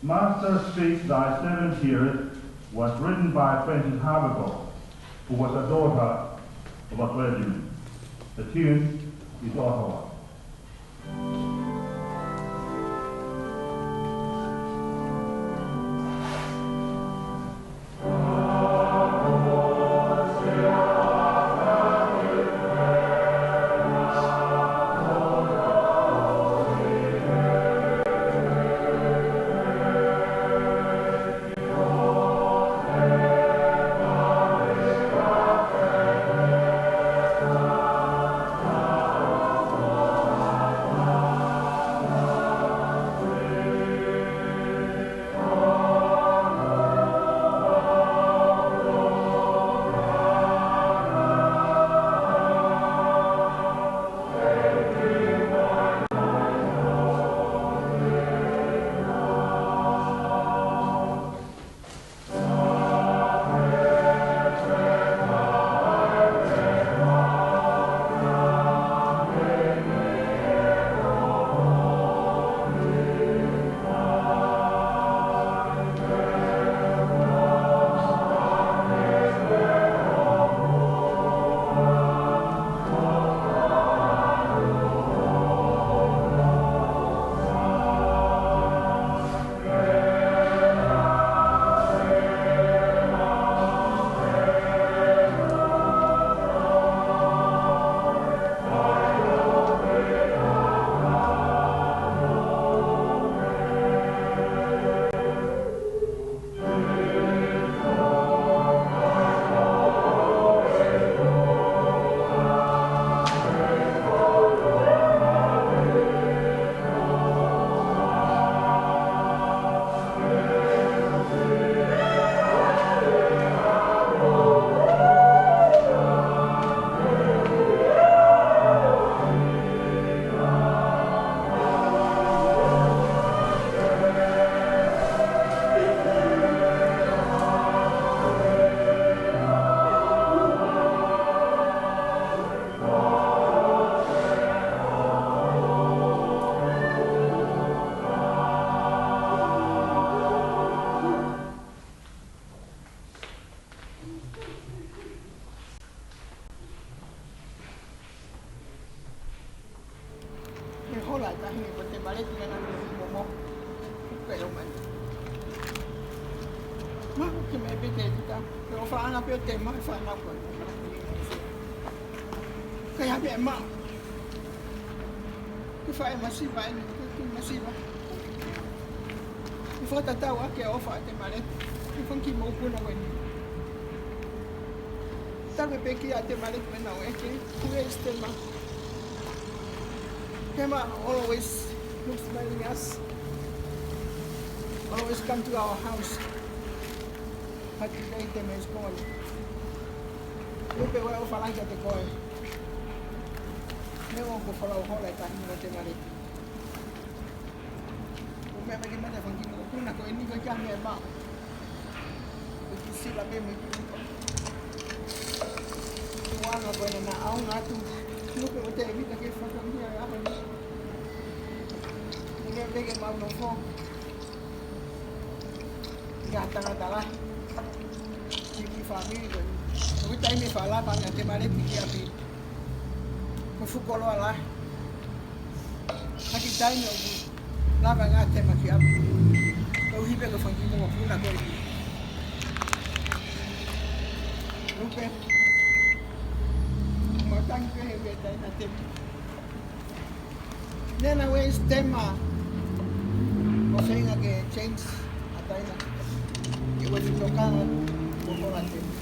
Master Speak Thy Servant Heareth was written by Frances Havergal, who was a daughter of a clergyman. The tune is Ottawa. Tema always looks smiling us, always come to our house, but today Tema is gone. Lupe wa o falanga te koe. Me o ko fala o hola e tahi mo Tema re. O me me ki mane fangi mo kuna ko eni ko kia me ba. O ki sila be me ki ko. Wanga ko na au ngatu. Lupe o te evita ke whakamia e apa ni. Nge vege mau no fo. Nga tangata la. Ki famili ko. O tai me fala pa nga te mare piki api. Ko fukolo ala. Haki tai no bu. Lava nga te maki api. O hibe ko fangi mo puna ko. Lupe. Thank you very much. Nena wes tema. O sea que change ataina. Que wes tocar como la tema.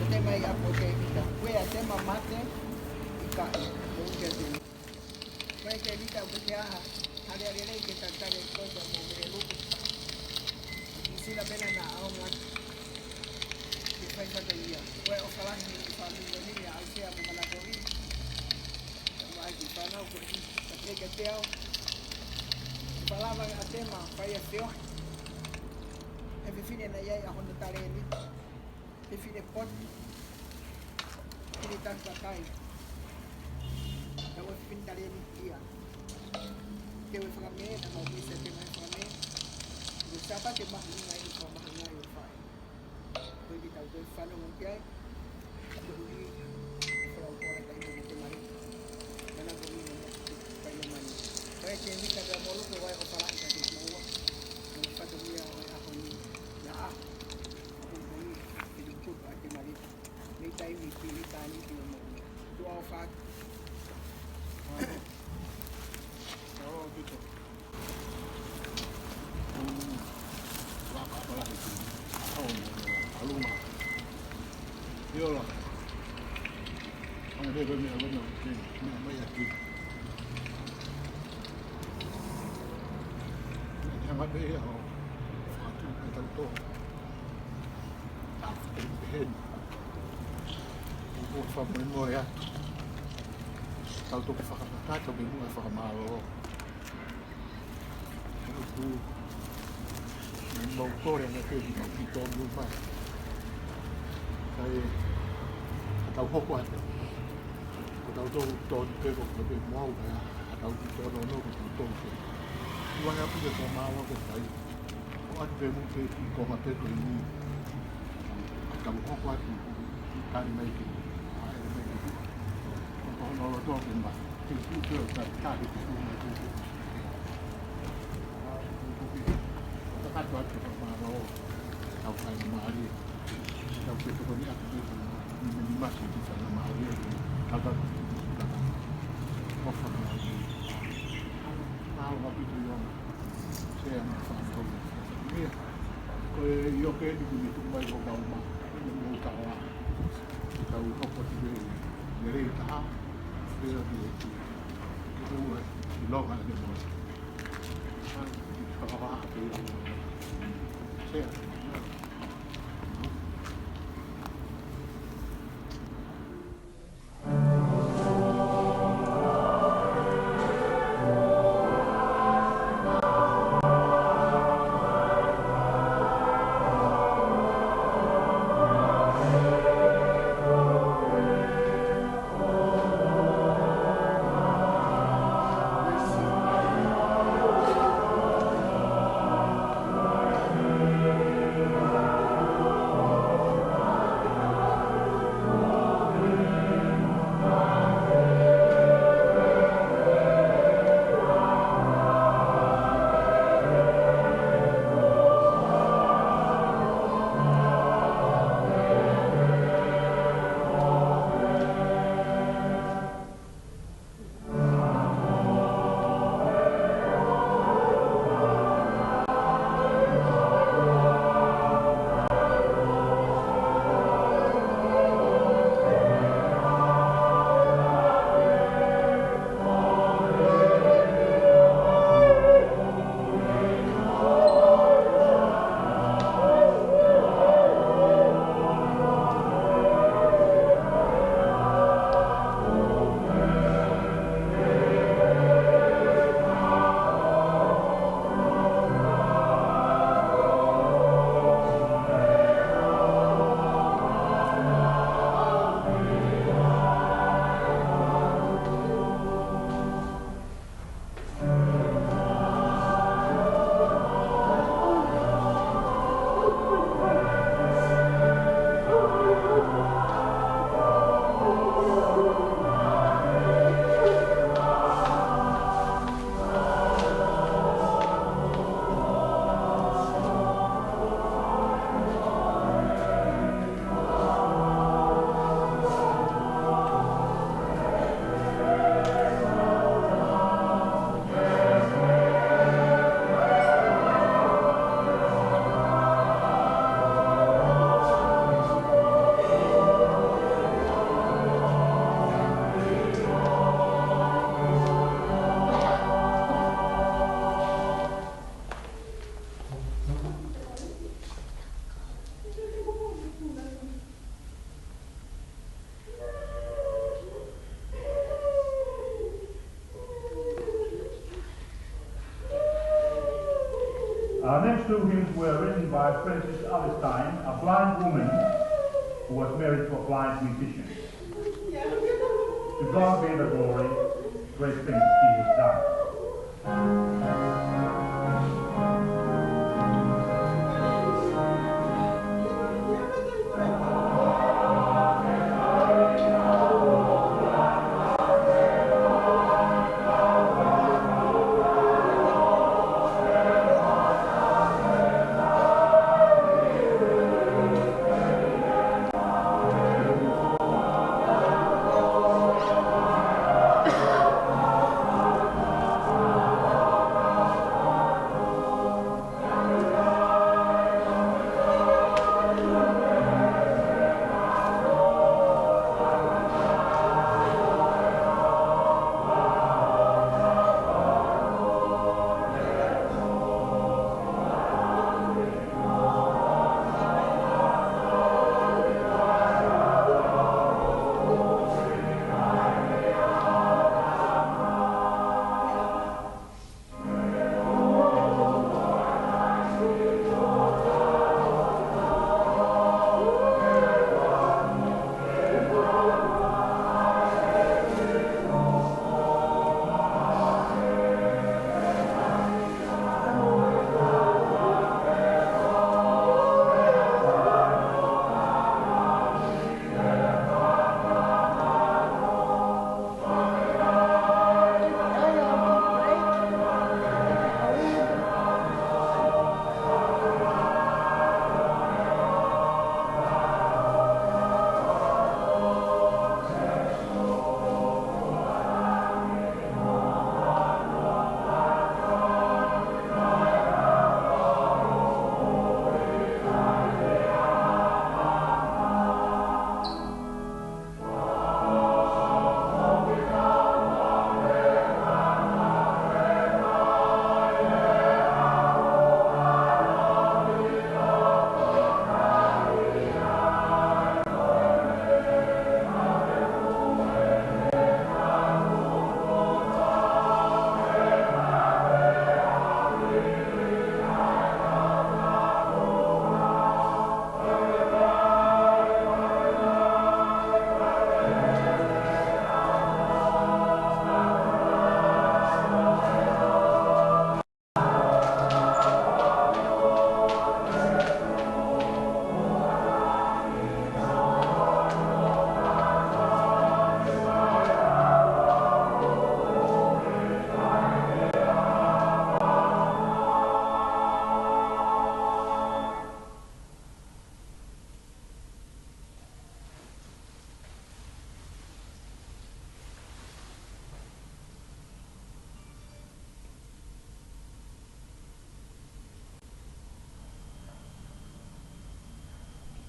El tema ya porque kita. We a tema mate y ca. O que tiene. We que evita o que haga. Ale que tratar de cosas como el lujo. Y si la pena na aún defesa del día. Pues ojalá mi familia niña al sea como la COVID. Vai que para o que que teu. Falava a tema vai teu. E fine na ia a onde tá ele. E fine pot. Ele tá cai. Eu fine tá ele ia. Que eu falei na não disse que não falei. dapat yung mahingay yung fine. Kung di tayo doon fano mong piyay, doon from pora tayo mo dito mali. Managong yun kayo man. Kaya hindi ka gamolo ko kaya ko parang ka dito mawa. Nung patuloy ako ni Yaa. Ako ni pinigpog at yung mali. May tayo pilitan ni yung mo. To our fact. Oo, dito. Wala pala ito. Aluma. Yola. Ang bebe niya ba na may aki. Ang bebe ako. Ato ito to. After head. Ang fa memoria. Salto pa kakakato mo ay fakamaro. Ito may motor na kayo dito lupa. Kaya ataw ko kwato. Ataw to pero sabi mo kaya ataw dito no ko. Iwan nga po sa mawa ko tayo. Kung at mo kayo ko mate ko ni ataw ko kwato. Kaya may kin. Kung ano to ba? Ito sa tabi ko mo. Takatwa ko pamaro. Ataw kayo mahali. Ataw ko ni at mas hindi sa mahali. Ataw ko pamaro. Tahu apa itu yang saya mahu ini. Kalau yo ke di sini tu baik kau mah, mau tahu apa tu dari tahu dia itu long ada mau. Kalau apa itu saya Our next two hymns were written by Frances Alistine, a blind woman who was married to a blind musician. To God be the glory, great things He has done.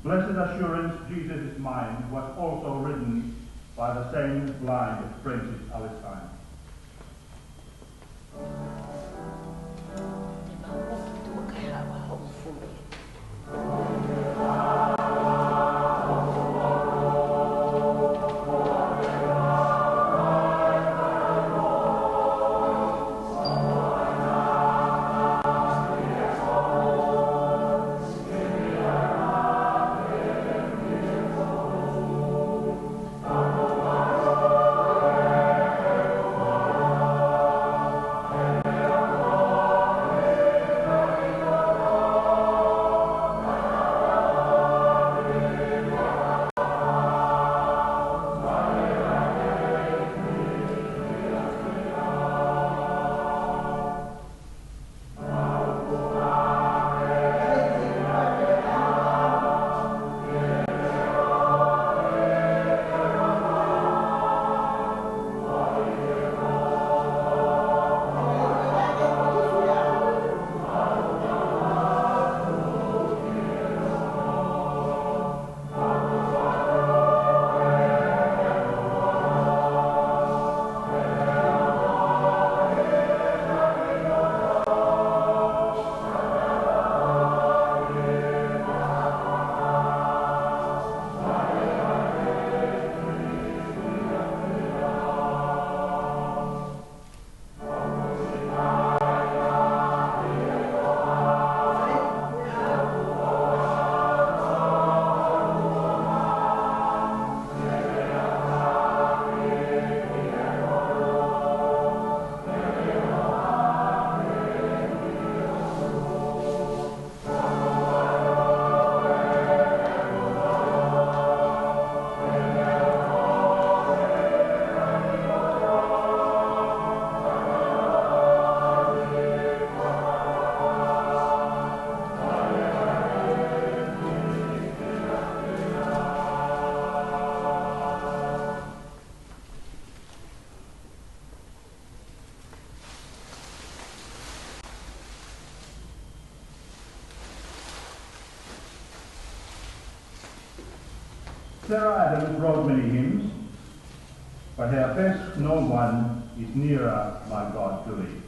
Blessed Assurance, Jesus is Mine was also written by the same blind Francis Alexander. Sarah Adams wrote many hymns, but her best known one is Nearer, My God, to Thee.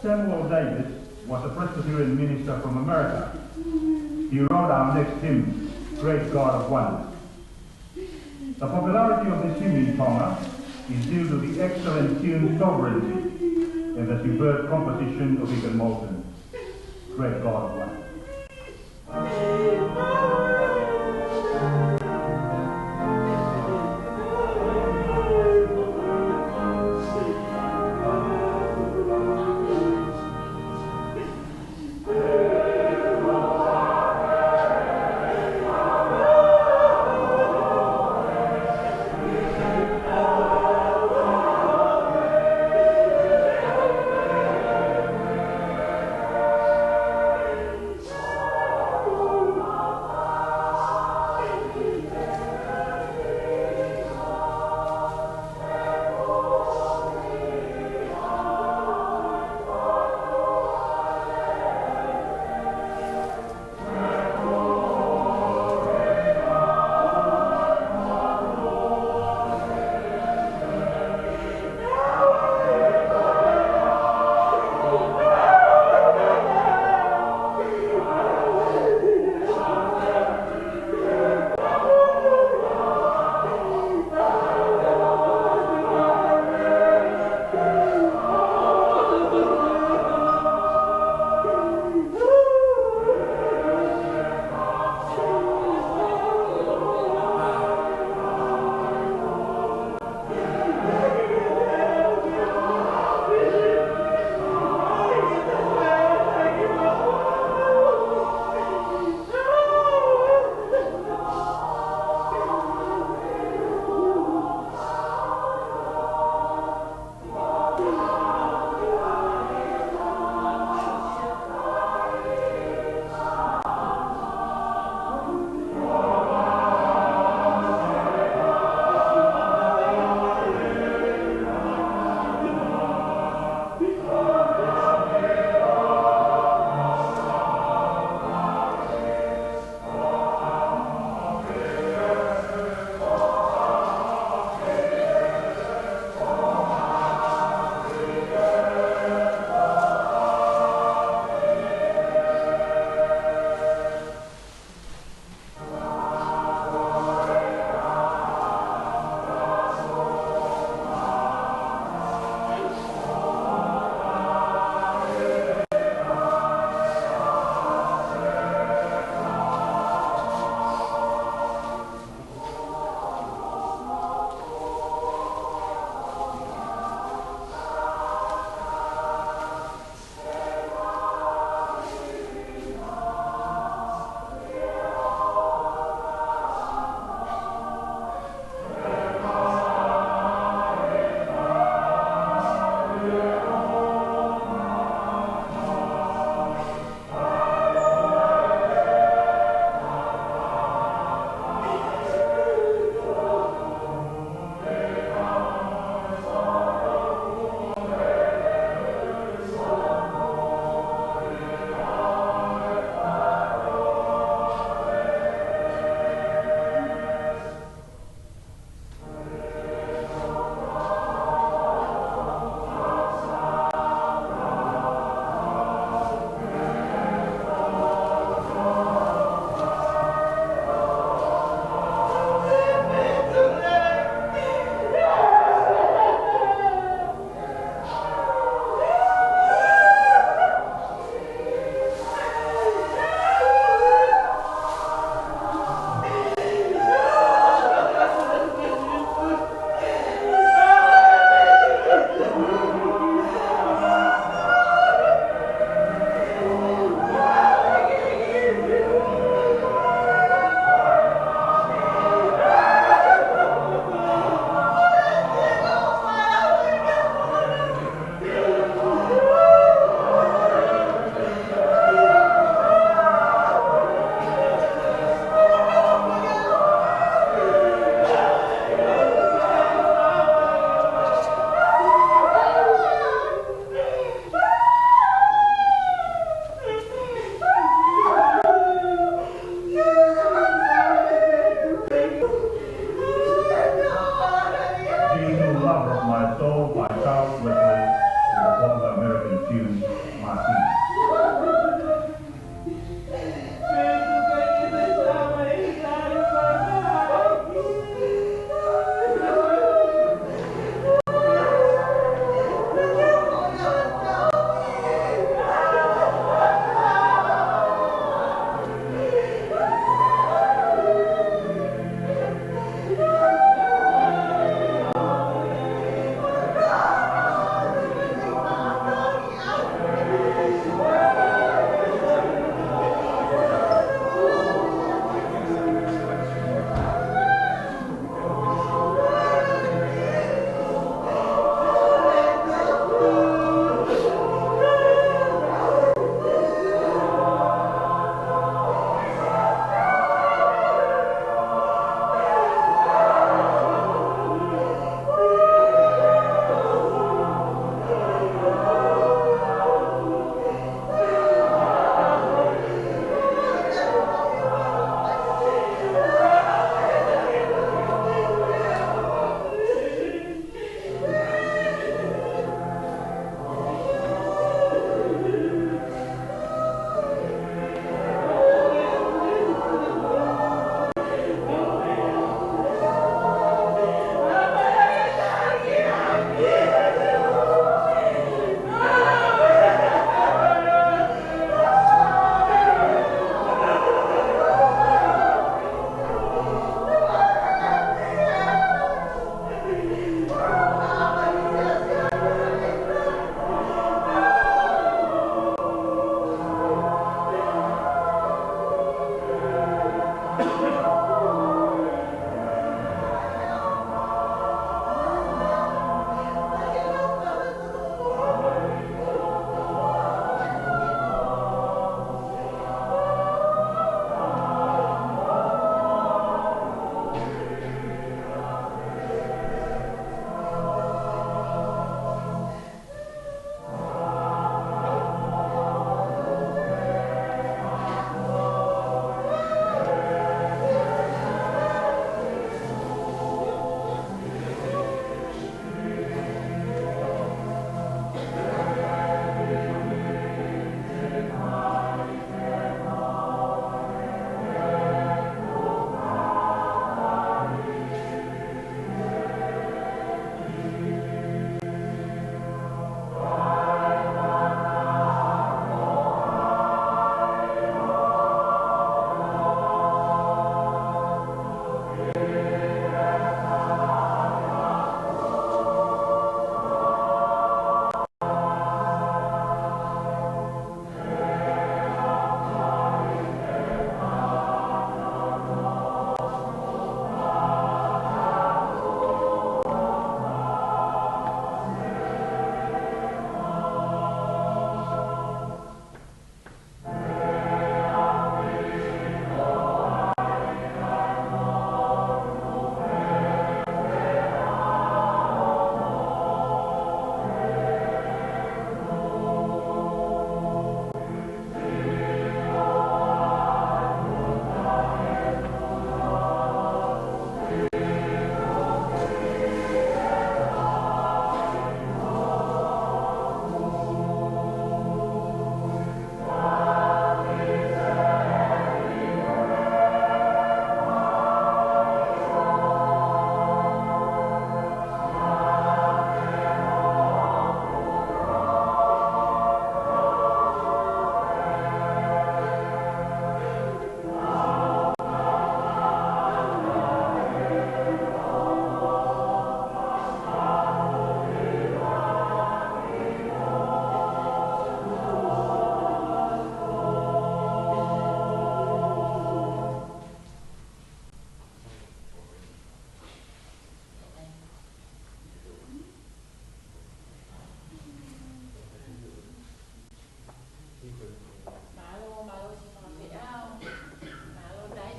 Samuel Davis was a Presbyterian minister from America. He wrote our next hymn, Great God of Wonders. The popularity of this hymn in Tonga is due to the excellent tune Sovereignty and the superb composition of Egan Moulton, Great God of Wonders.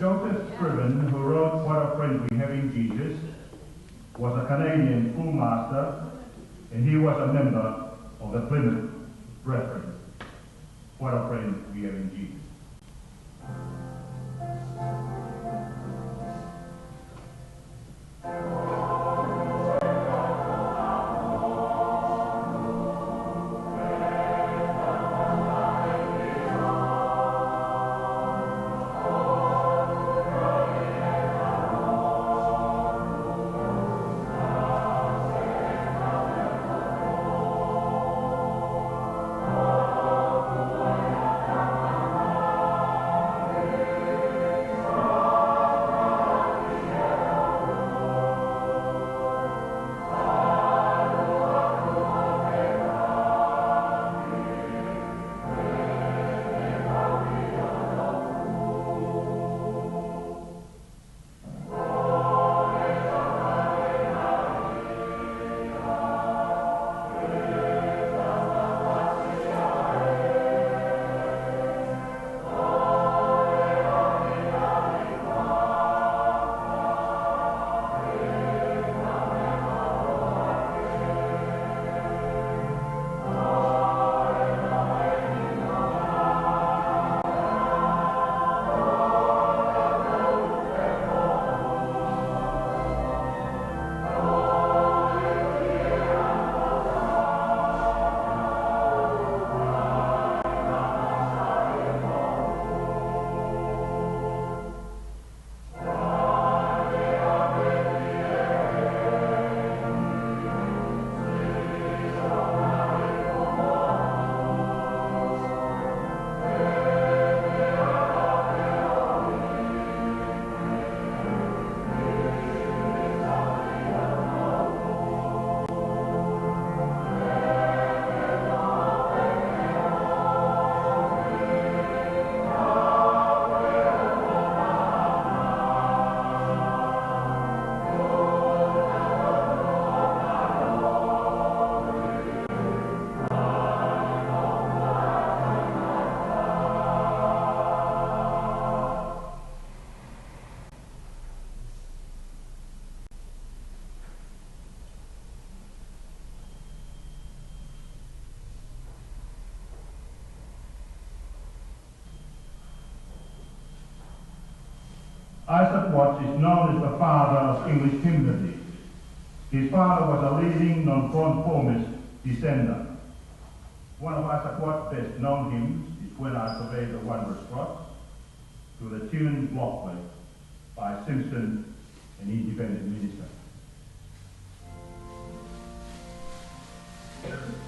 Joseph Scriven, who wrote What a Friend We Have in Jesus, was a Canadian schoolmaster, and he was a member of the Plymouth Brethren. What a friend we have in Jesus. Isaac Watts is known as the father of English hymnody. His father was a leading nonconformist dissenter. One of Isaac Watts' best known hymns is When I Survey the Wondrous Cross, to the tune Blockly by Simpson, an independent minister. Oh,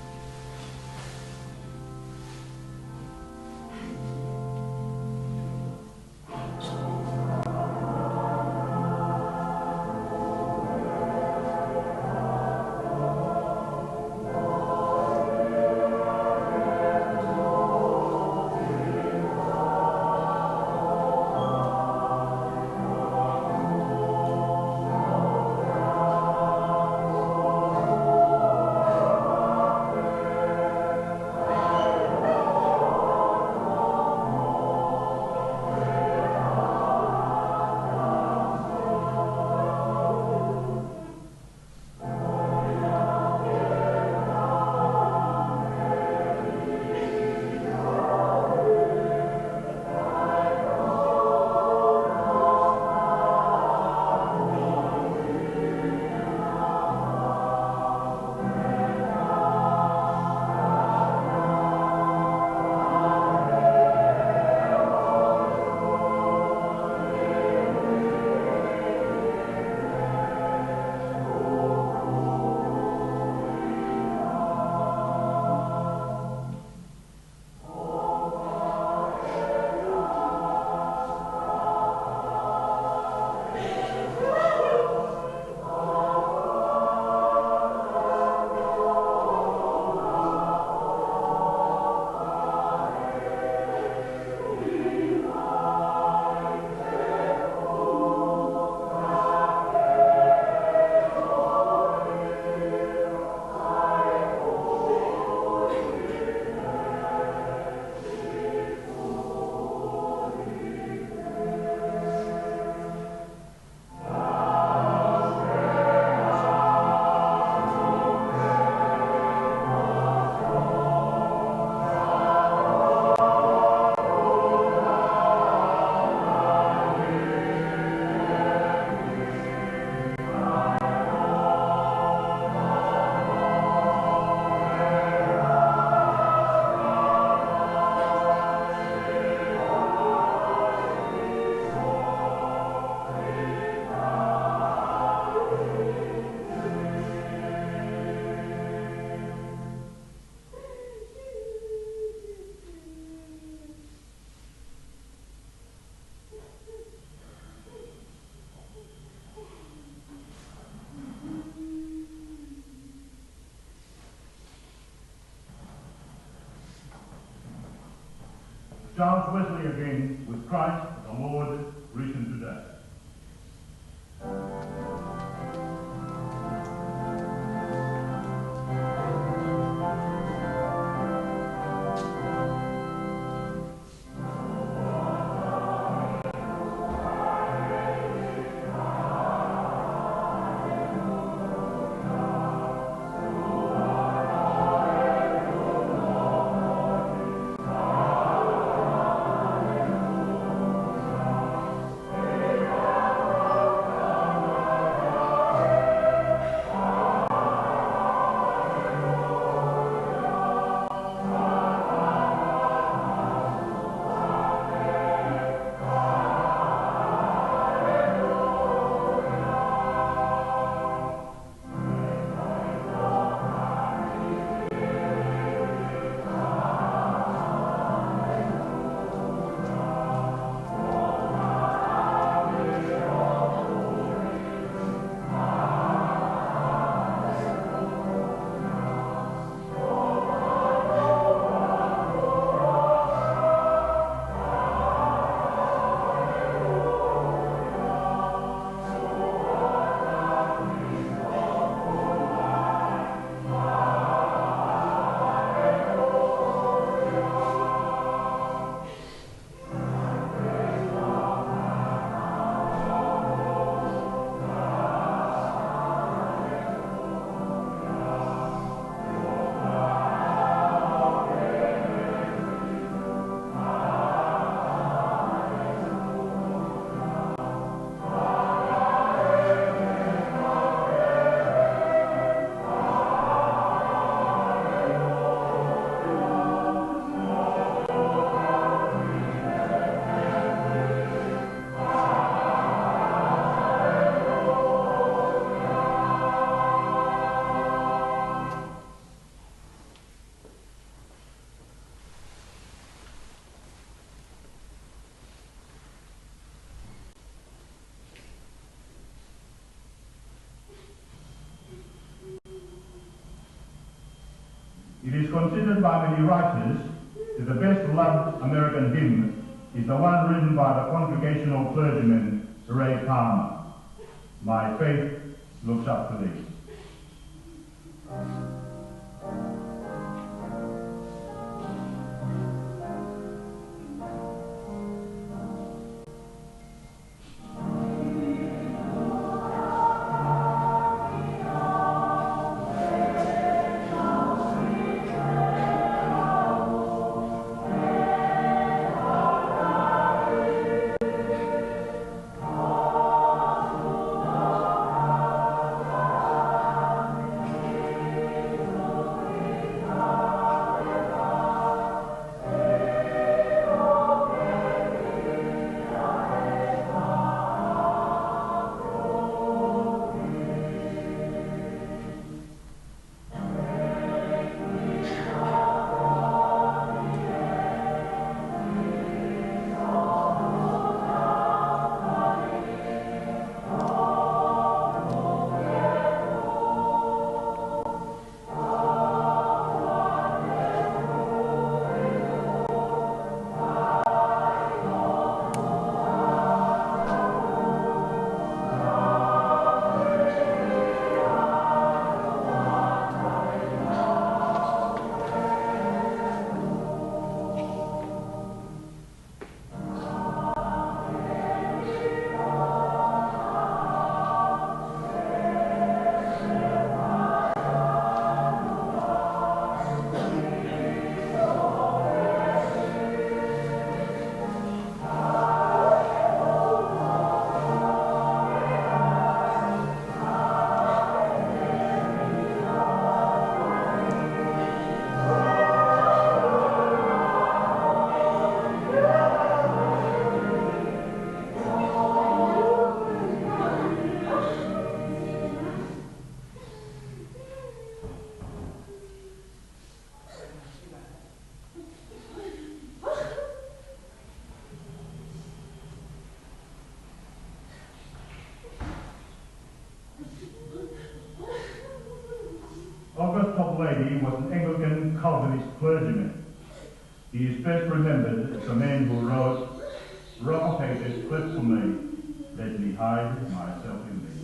Charles Wesley again, with Christ the Lord risen today. It is considered by many writers that the best loved American hymn is the one written by the Congregational clergyman Ray Palmer. My faith looks up to thee. August Toplady was an Anglican Calvinist clergyman. He is best remembered as the man is clipped for me, let me hide myself in thee.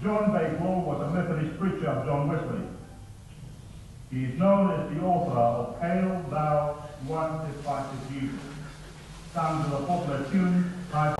John Bakewell was a Methodist preacher of John Wesley. He is known as the author of Hail Thou One Despises Jesus, sung to the popular tune titled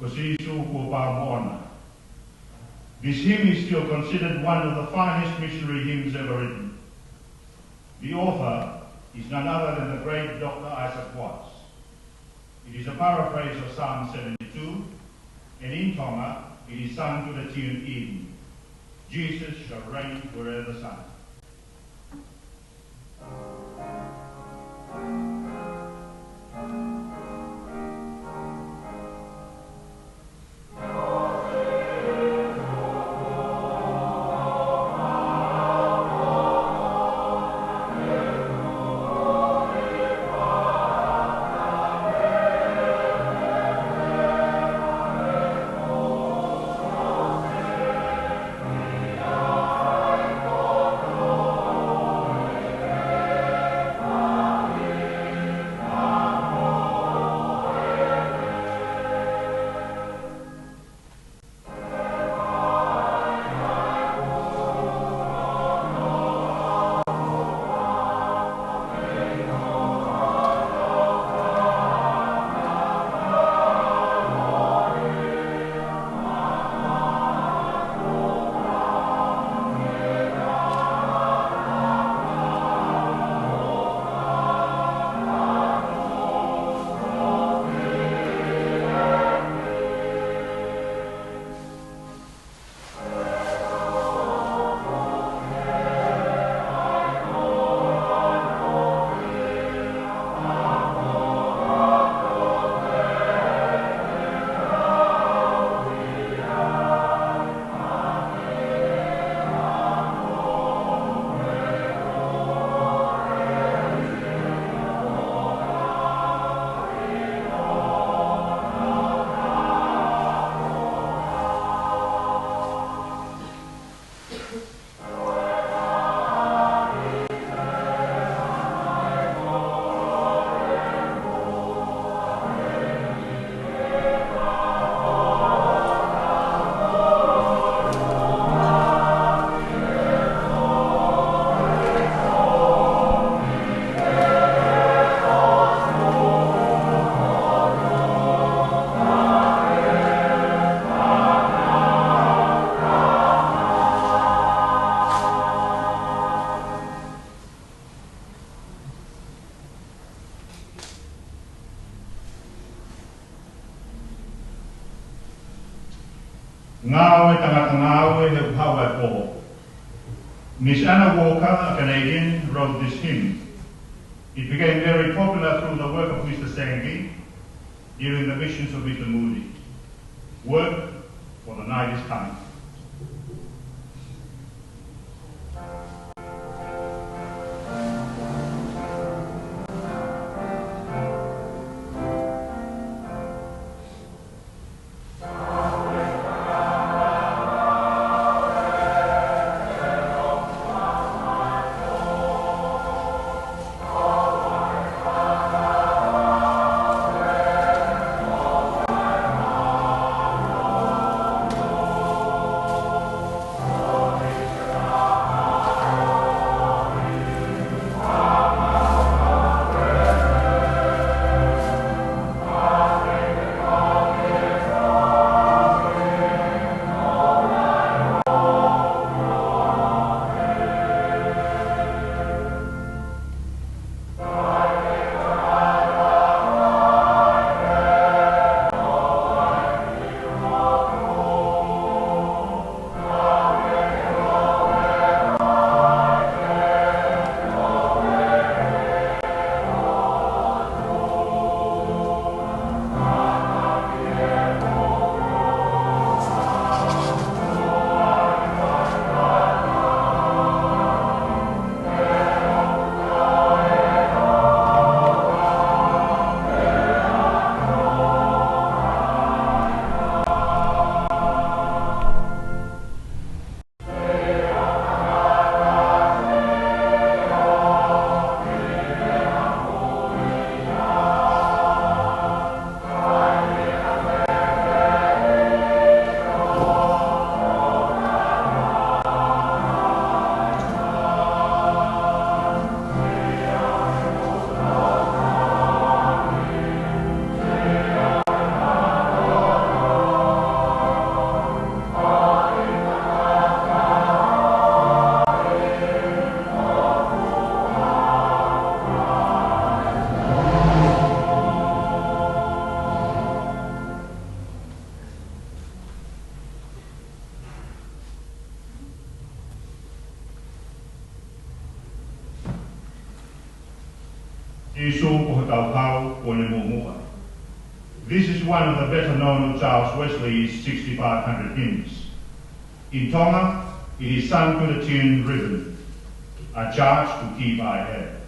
ko si isu ko pāmoana. This hymn is still considered one of the finest missionary hymns ever written. The author is none other than the great Dr. Isaac Watts. It is a paraphrase of Psalm 72, and in Tonga it is sung to the tune Eden. Jesus shall reign wherever the sun. Ngāwe tangata ngāwe he uhawa e poho. Miss Anna Walker, a Canadian, wrote this hymn. It became very popular through the work of Mr. Sengi during the missions of Mr. Moody. Work for the night is coming. This is one of the better known of Charles Wesley's 6500 hymns. In Tonga, it is sung to the tune Ribbon, a charge to keep I have.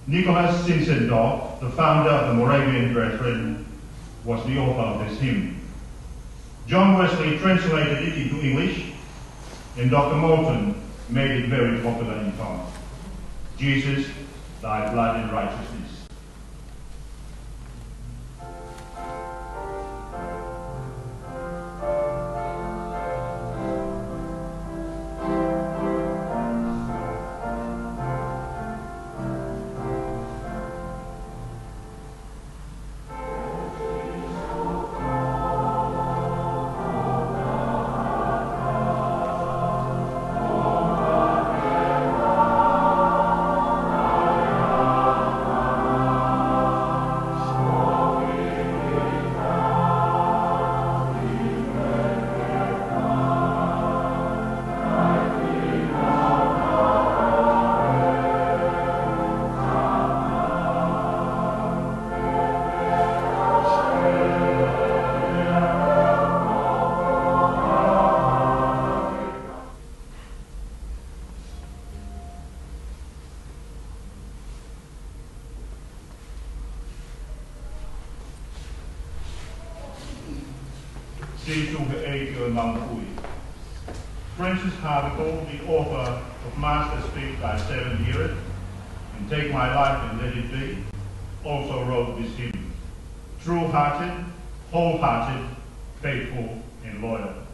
Nicholas Zinzendorf, the founder of the Moravian Brethren, was the author of this hymn. John Wesley translated it into English, and Dr. Moulton made it very popular in Tonga. Jesus, thy blood and righteousness. Francis Harticle, the author of Master Speak Thy Servant Heareth, and Take My Life and Let It Be, also wrote this hymn. True-hearted, wholehearted, faithful, and loyal.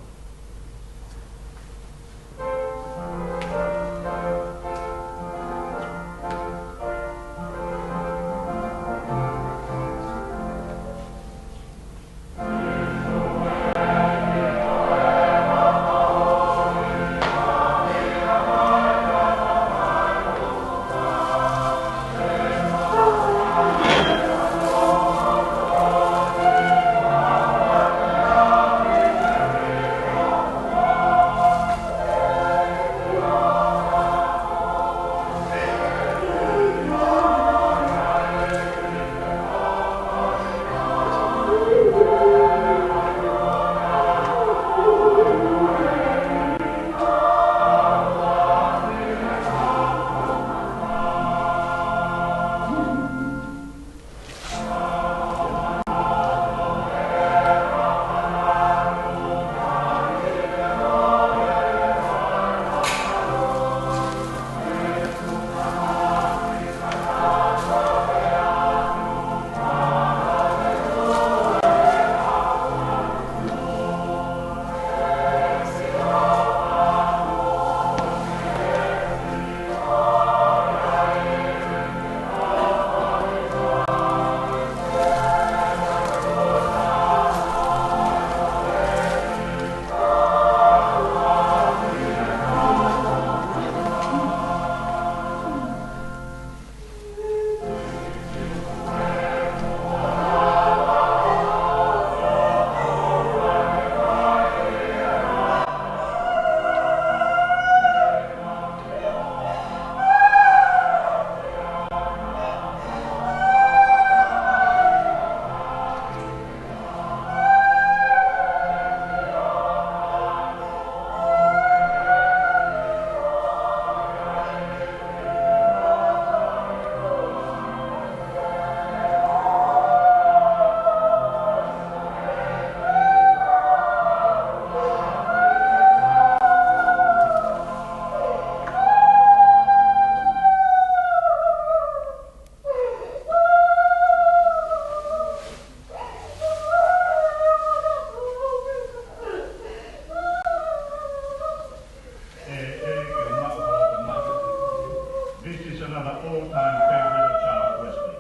another all-time favourite of Charles Wesley.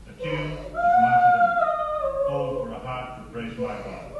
The tune is Martyrdom. Oh, for a heart to praise my God.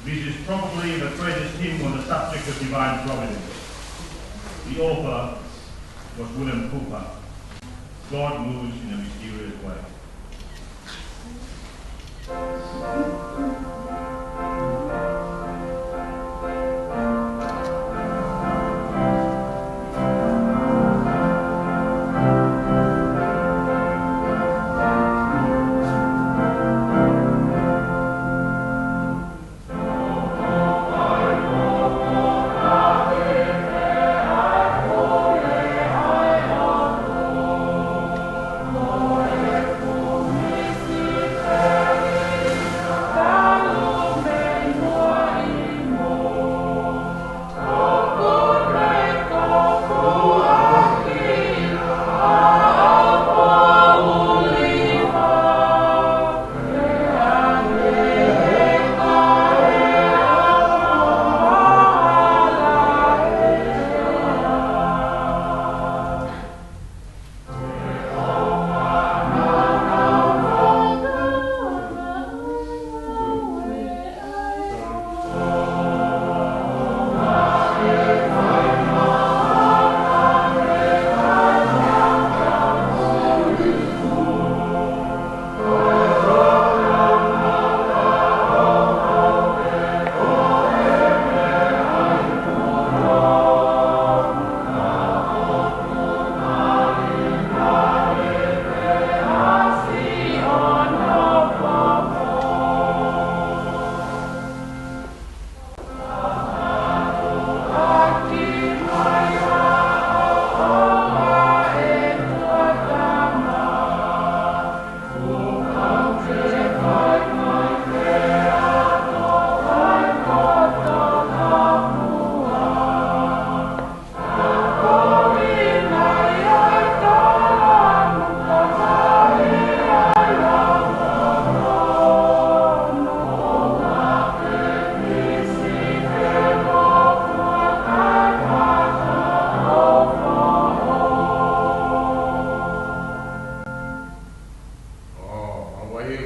This is probably the greatest hymn on the subject of divine providence. The author was William Cooper. God moves in a mysterious way.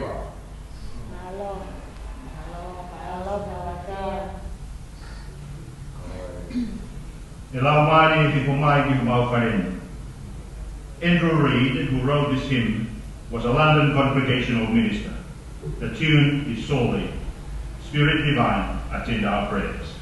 Oiva. E lau mani te pomai ki mau wharenga. Andrew Reid, who wrote this hymn, was a London Congregational minister. The tune is solely, Spirit Divine, attend our prayers.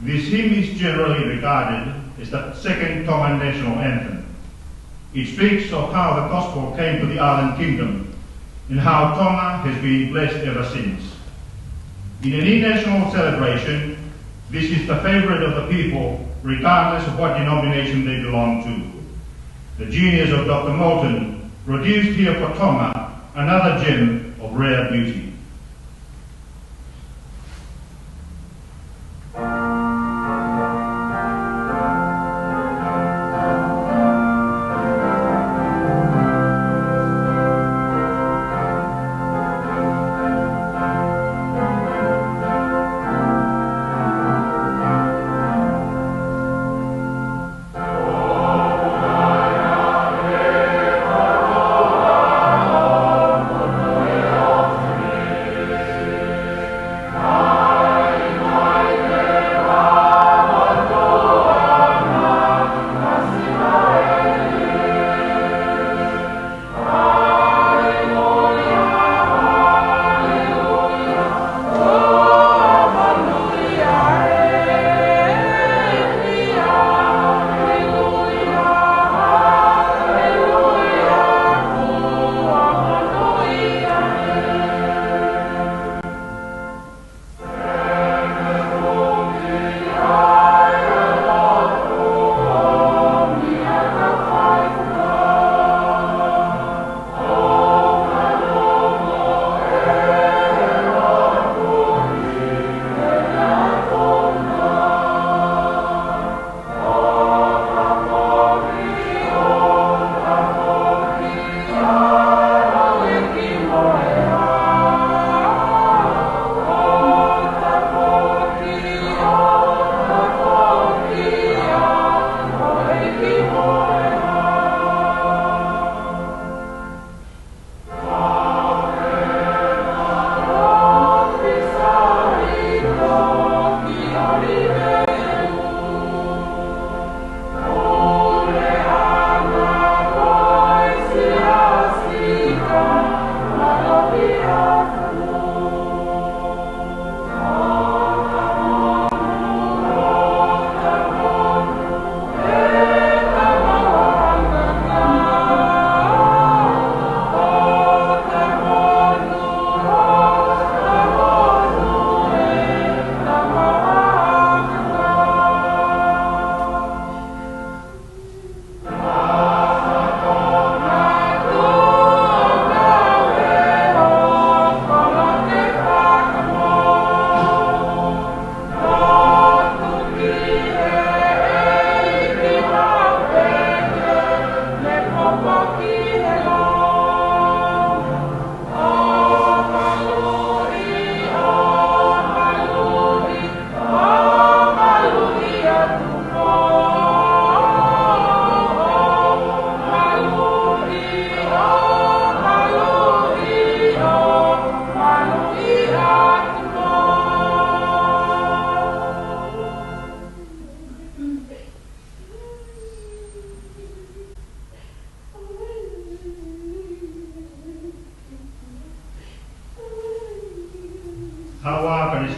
This hymn is generally regarded as the second Tongan national anthem. It speaks of how the gospel came to the island kingdom and how Tonga has been blessed ever since. In any national celebration, this is the favorite of the people, regardless of what denomination they belong to. The genius of Dr. Moulton produced here for Tonga another gem of rare beauty.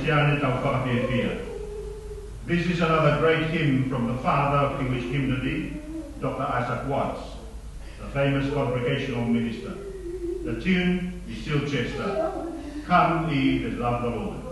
Christiane tau whakawhiawhia. This is another great hymn from the father of English hymnody, Dr. Isaac Watts, the famous congregational minister. The tune is Silchester, Come Ye That Love the Lord.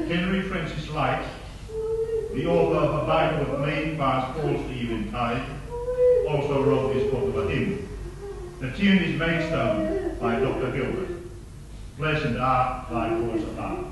Henry Francis Light, the author of A Bible of Main Past Falls to Eventide, also wrote this popular hymn. The tune is Maidstone by Dr. Gilbert. Pleasant art thy course apart.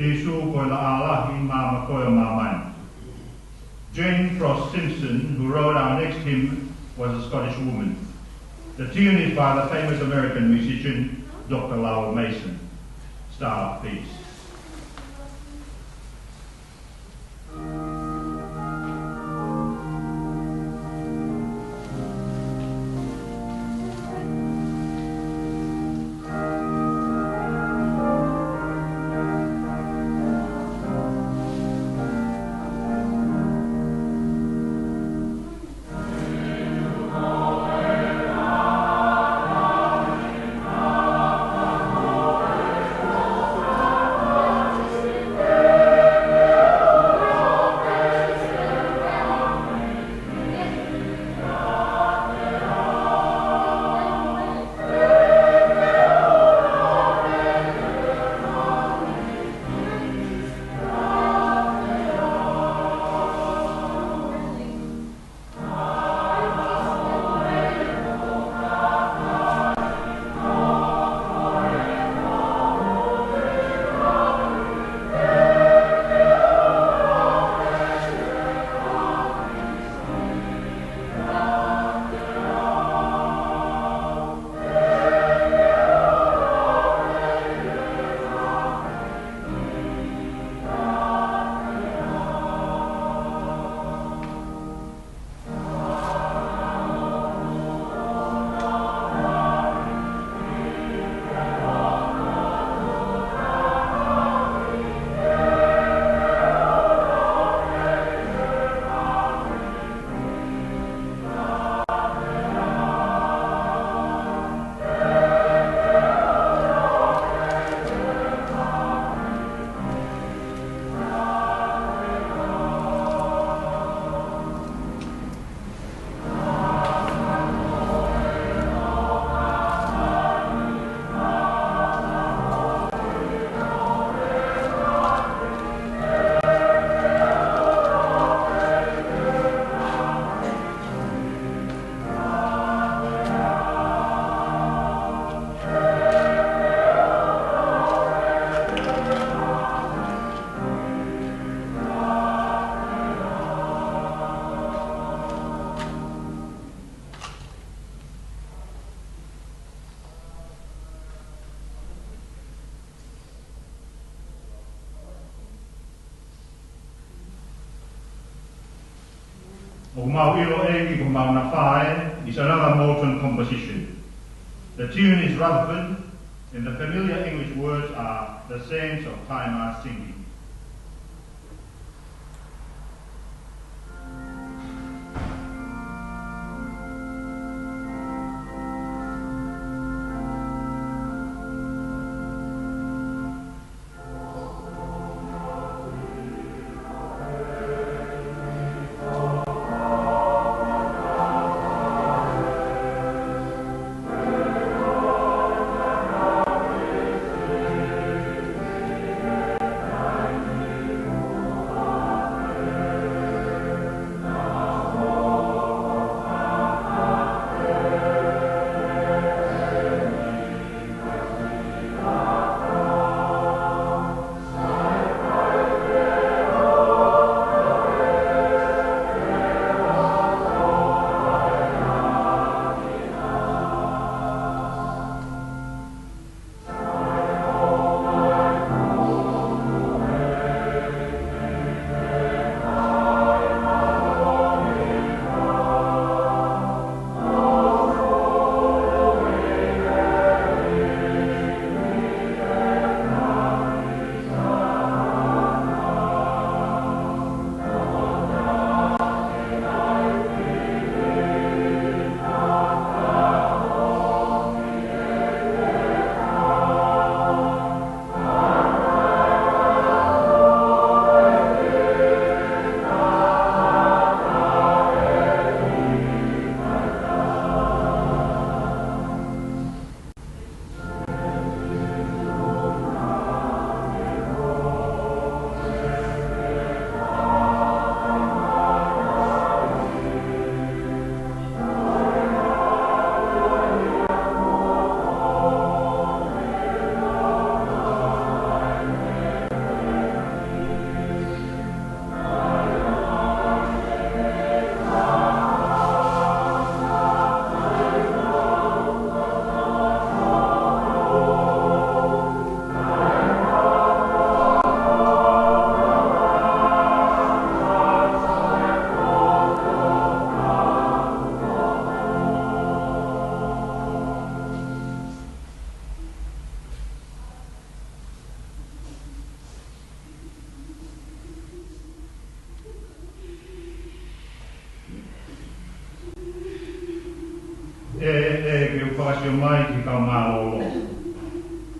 Tisu koila ala imama koila mamain. Jane Frost Simpson, who wrote our next hymn, was a Scottish woman. The tune is by the famous American musician, Dr. Lowell Mason, Star of Peace. O Mauilo Egi ko Mauna Whae is another Moulton composition. The tune is Rutherford, and the familiar English words are the saints of time are singing.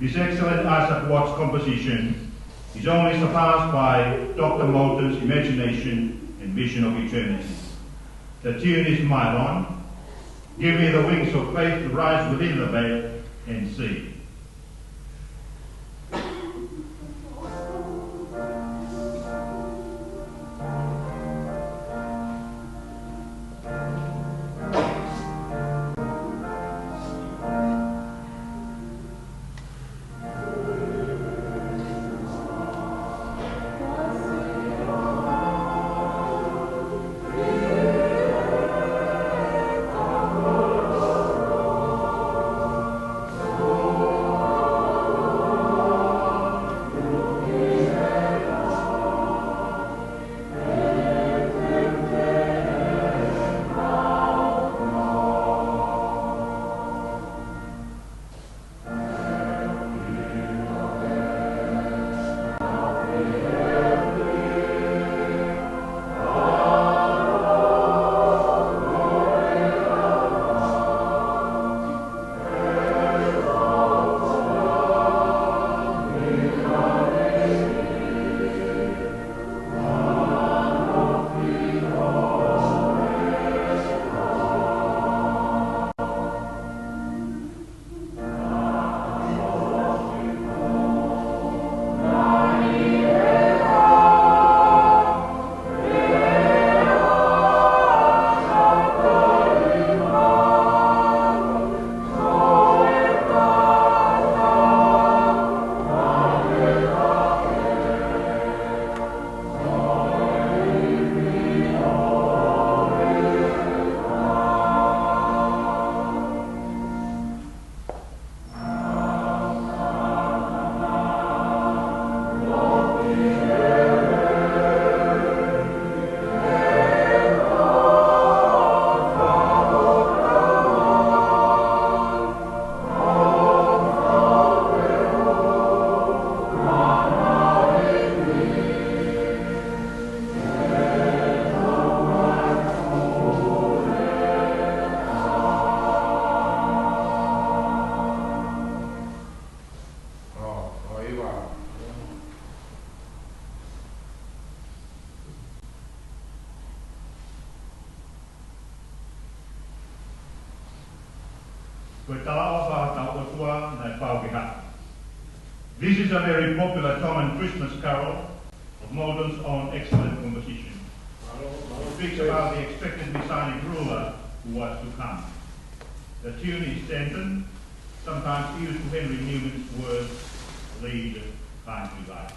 This excellent Isaac Watts composition is only surpassed by Dr. Moulton's imagination and vision of eternity. The tune is Myron. Give me the wings of faith to rise within the veil and see. This is a very popular common Christmas carol of Moulton's own excellent composition. It speaks about the expected Messianic ruler who was to come. The tune is Stanton, sometimes used to Henry Newman's words, lead a kindly life.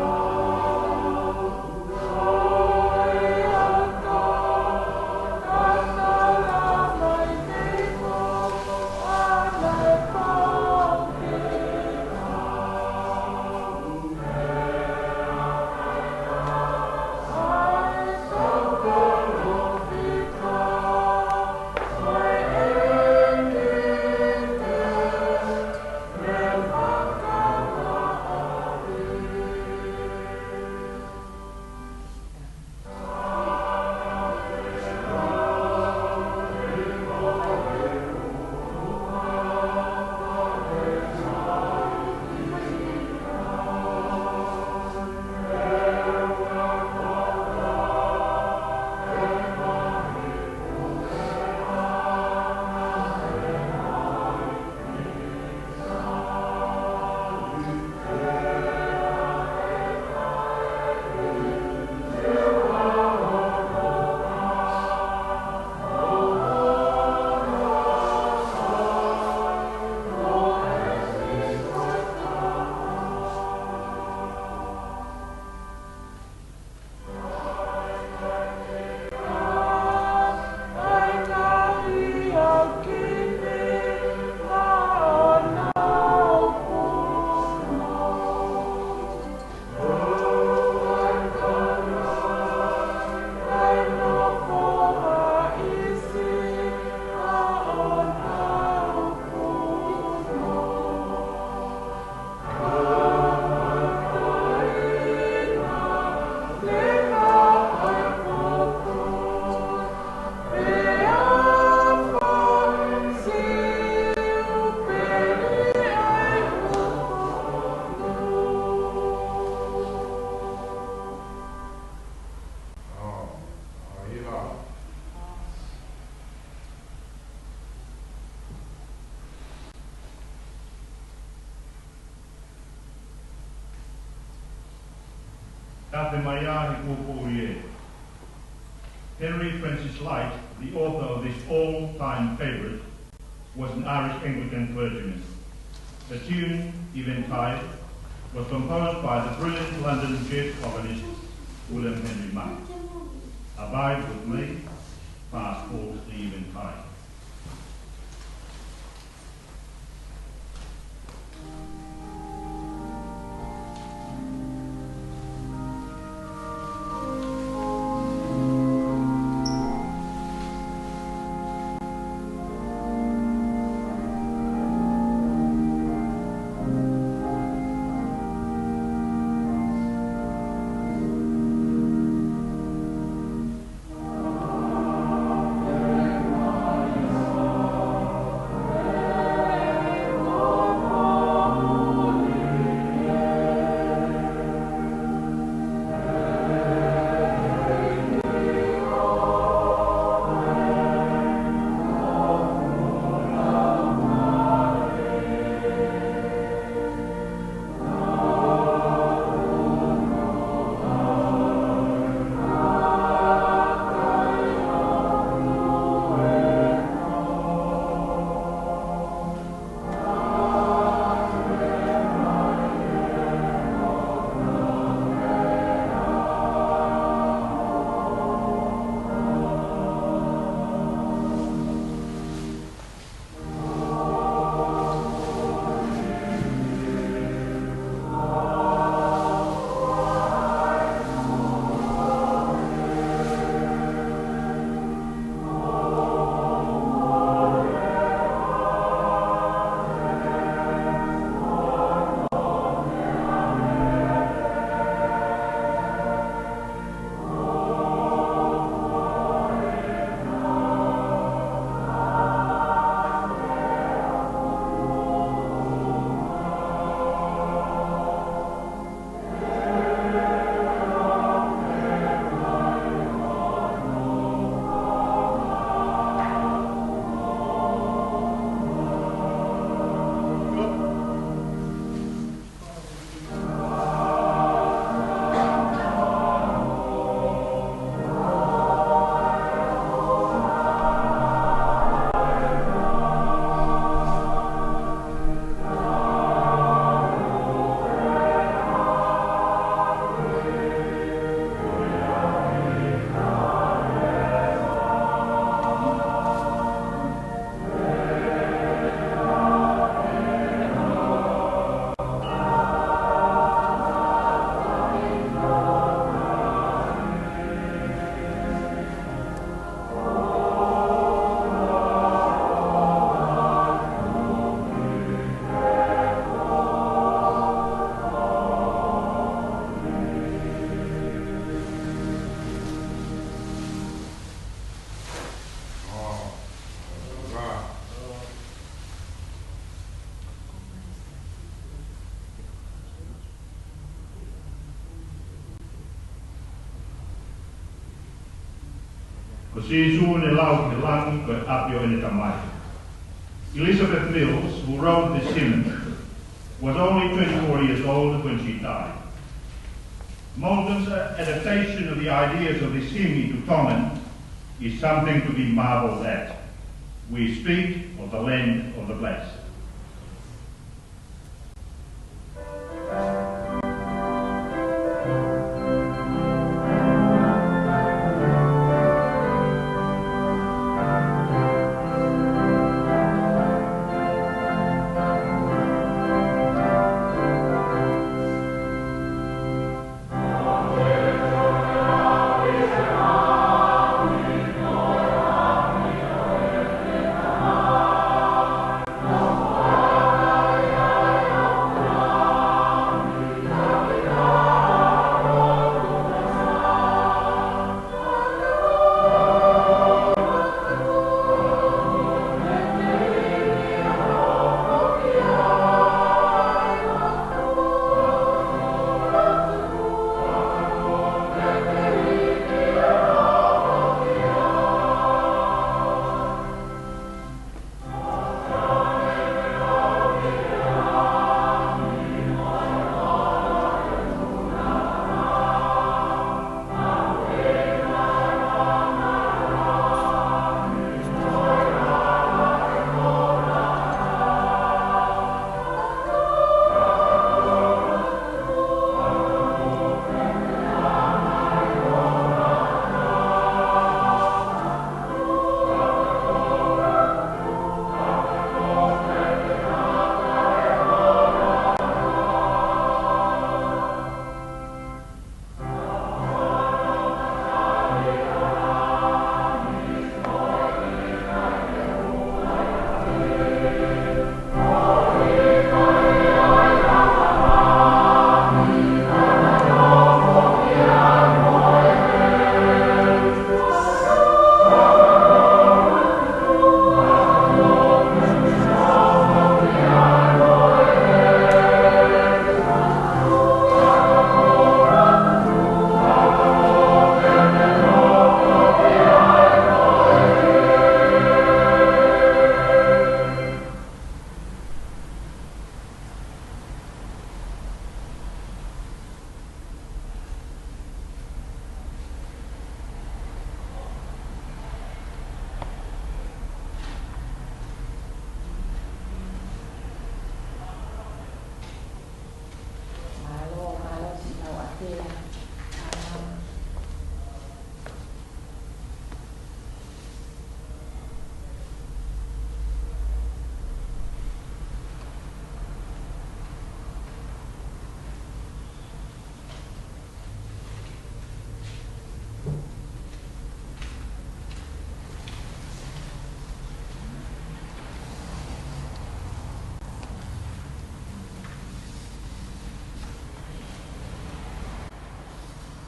Oh, Kate Maiahi Kupurie. Henry Francis Light, the author of this all-time favourite, was an Irish Anglican clergyman. The tune, Eventide, was composed by the brilliant London jazz organist William Henry Monk. Abide with me, fast falls the eventide. Così suune laut lang per apio in tamai. Elizabeth Mills, who wrote this hymn, was only 24 years old when she died. Moulton's adaptation of the ideas of this hymn into Tommen is something to be marveled at. We speak of the land of the blessed. Oh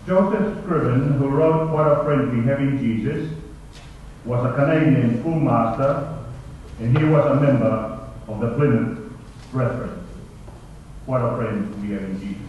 Joseph Scriven, who wrote What a Friend We Have in Jesus, was a Canadian schoolmaster, and he was a member of the Plymouth Brethren. What a friend we have in Jesus.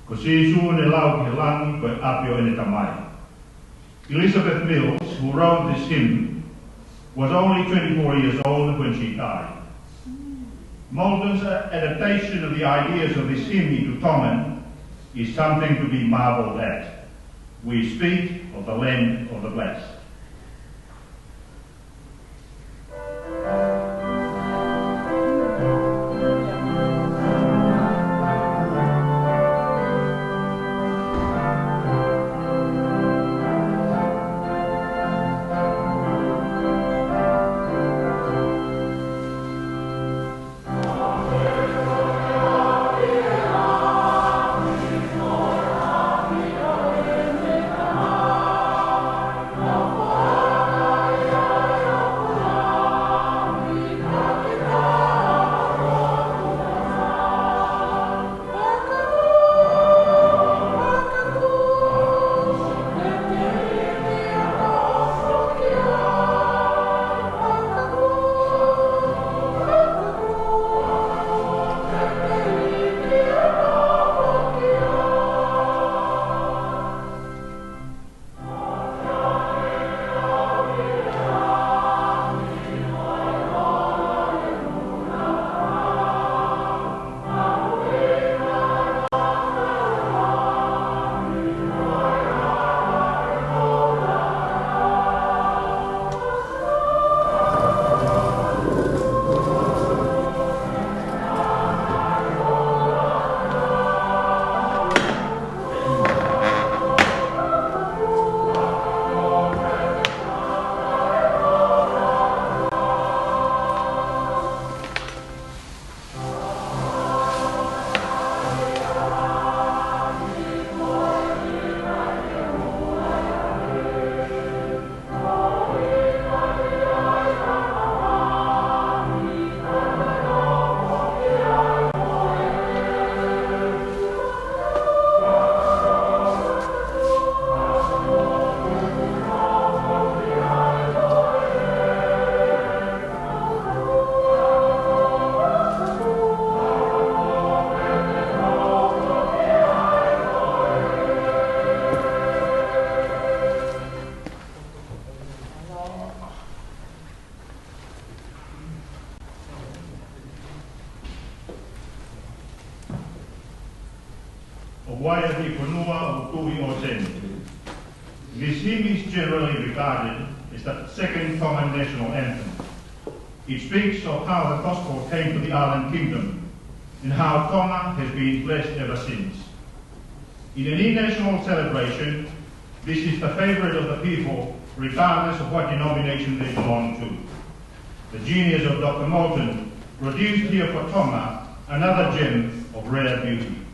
Ko siisuun e lau ki langi koe apio ene tamai. Elizabeth Mills, who wrote this hymn, was only 24 years old when she died. Malden's adaptation of the ideas of this hymn into Tongan is something to be marveled at. We speak of the land of the blessed. Oh, Waiahi Konua o Tui o Teni. This hymn is generally regarded as the second Tongan national anthem. It speaks of how the gospel came to the island kingdom and how Tonga has been blessed ever since. In any national celebration, this is the favorite of the people, regardless of what denomination they belong to. The genius of Dr. Moulton produced here for Tonga another gem of rare beauty.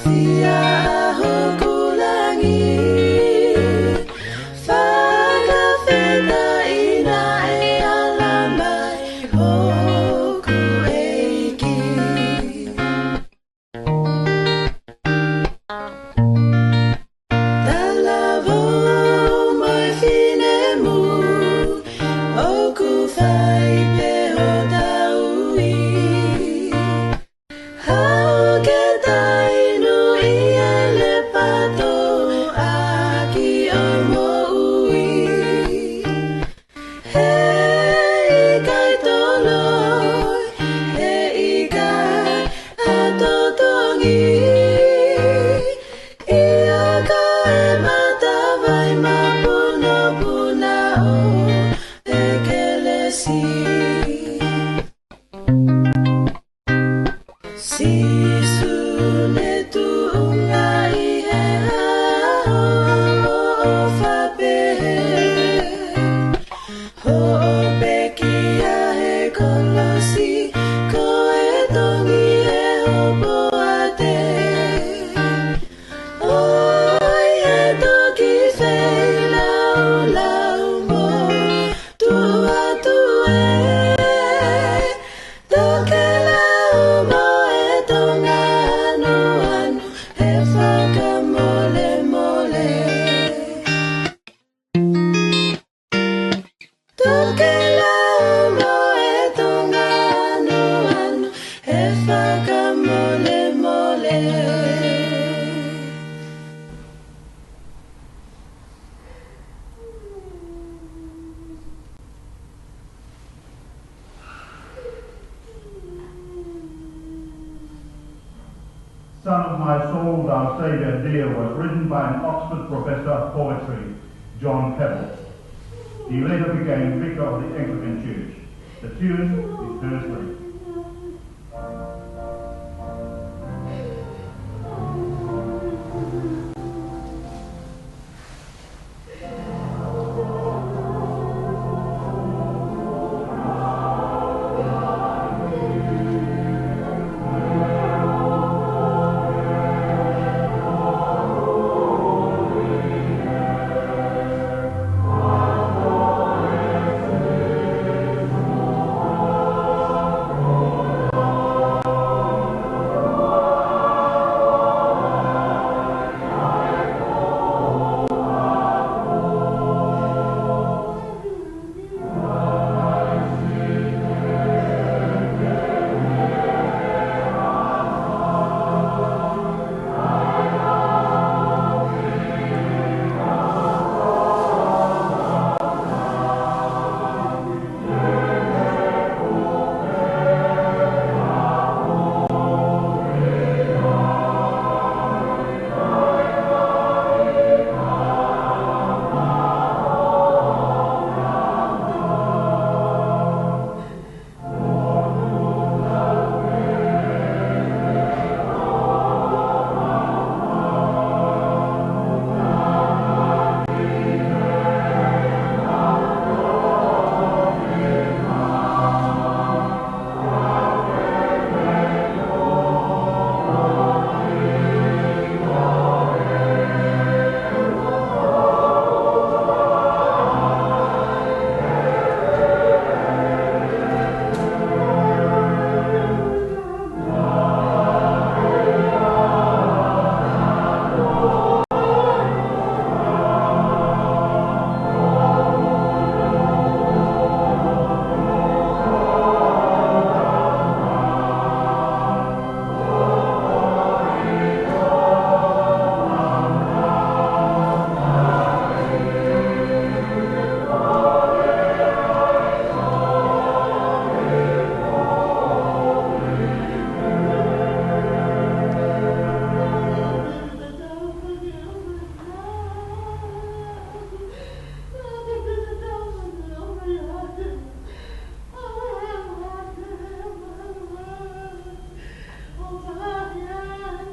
Sia ho kulangi Son of My Soul, Thou Saviour Dear was written by an Oxford professor of poetry, John Pebble. He later became vicar of the Anglican Church. The tune is Hursley.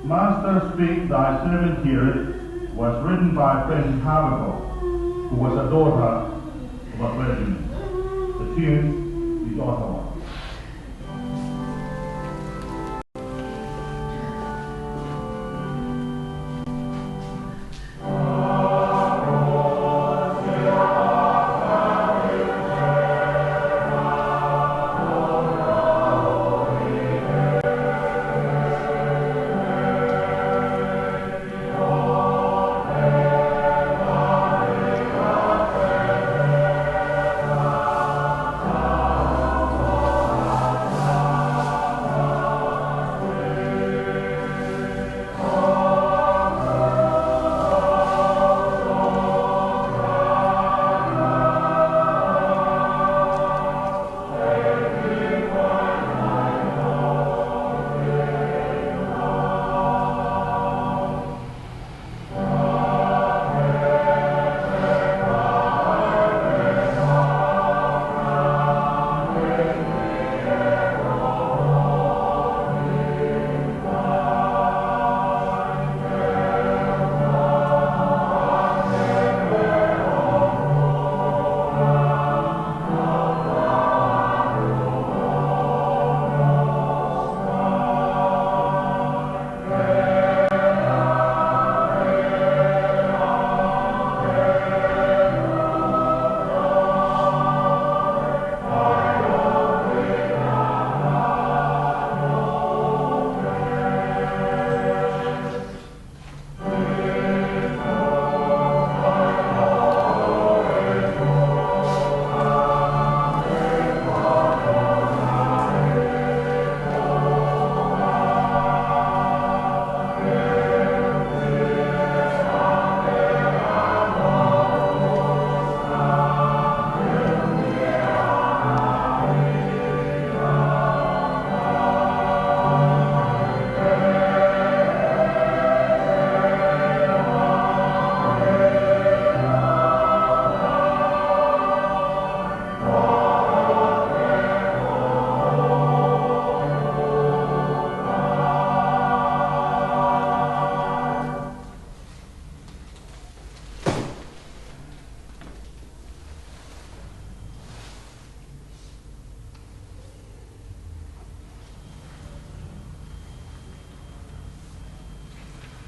Master, Speak, Thy Servant Heareth was written by Frances Havergal, who was a daughter of a clergyman. The tune is Ottawa.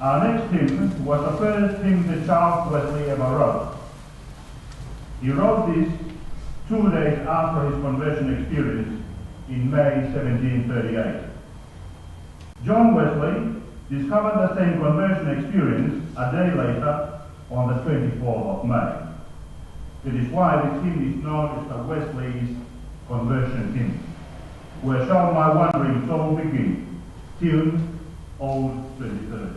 Our next hymn was the first hymn that Charles Wesley ever wrote. He wrote this 2 days after his conversion experience in May 1738. John Wesley discovered the same conversion experience a day later on the 24th of May. It is why this hymn is known as the Wesley's Conversion Hymn. Where shall my wandering soul begin? Tune, Old 23rd.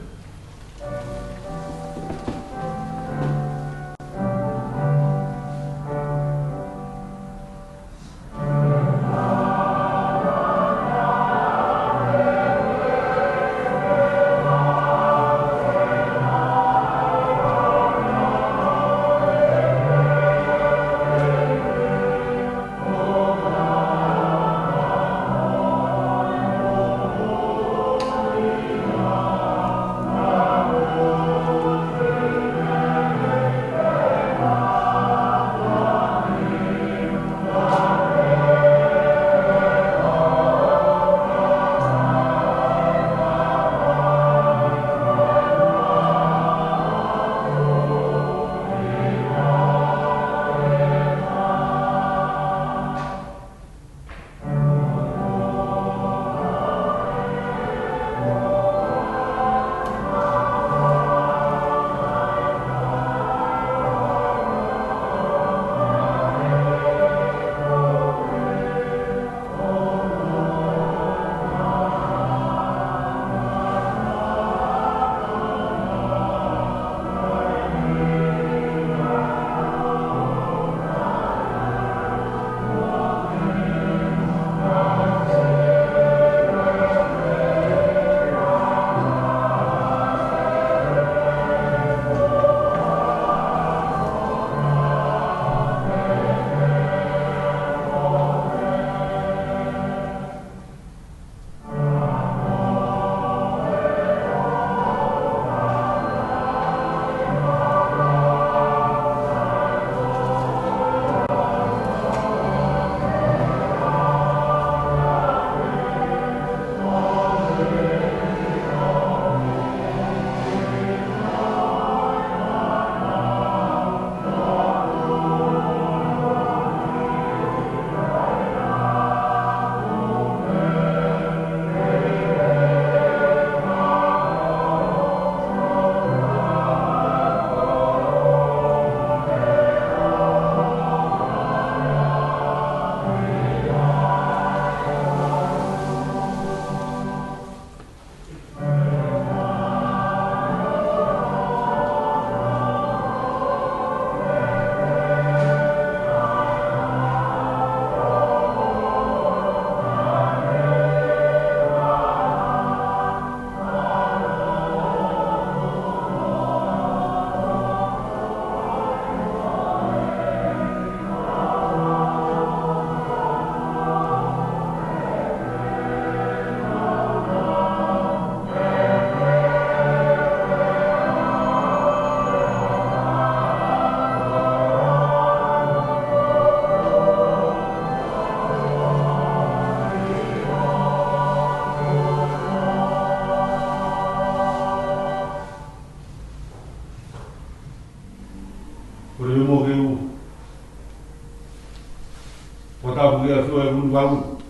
Wangu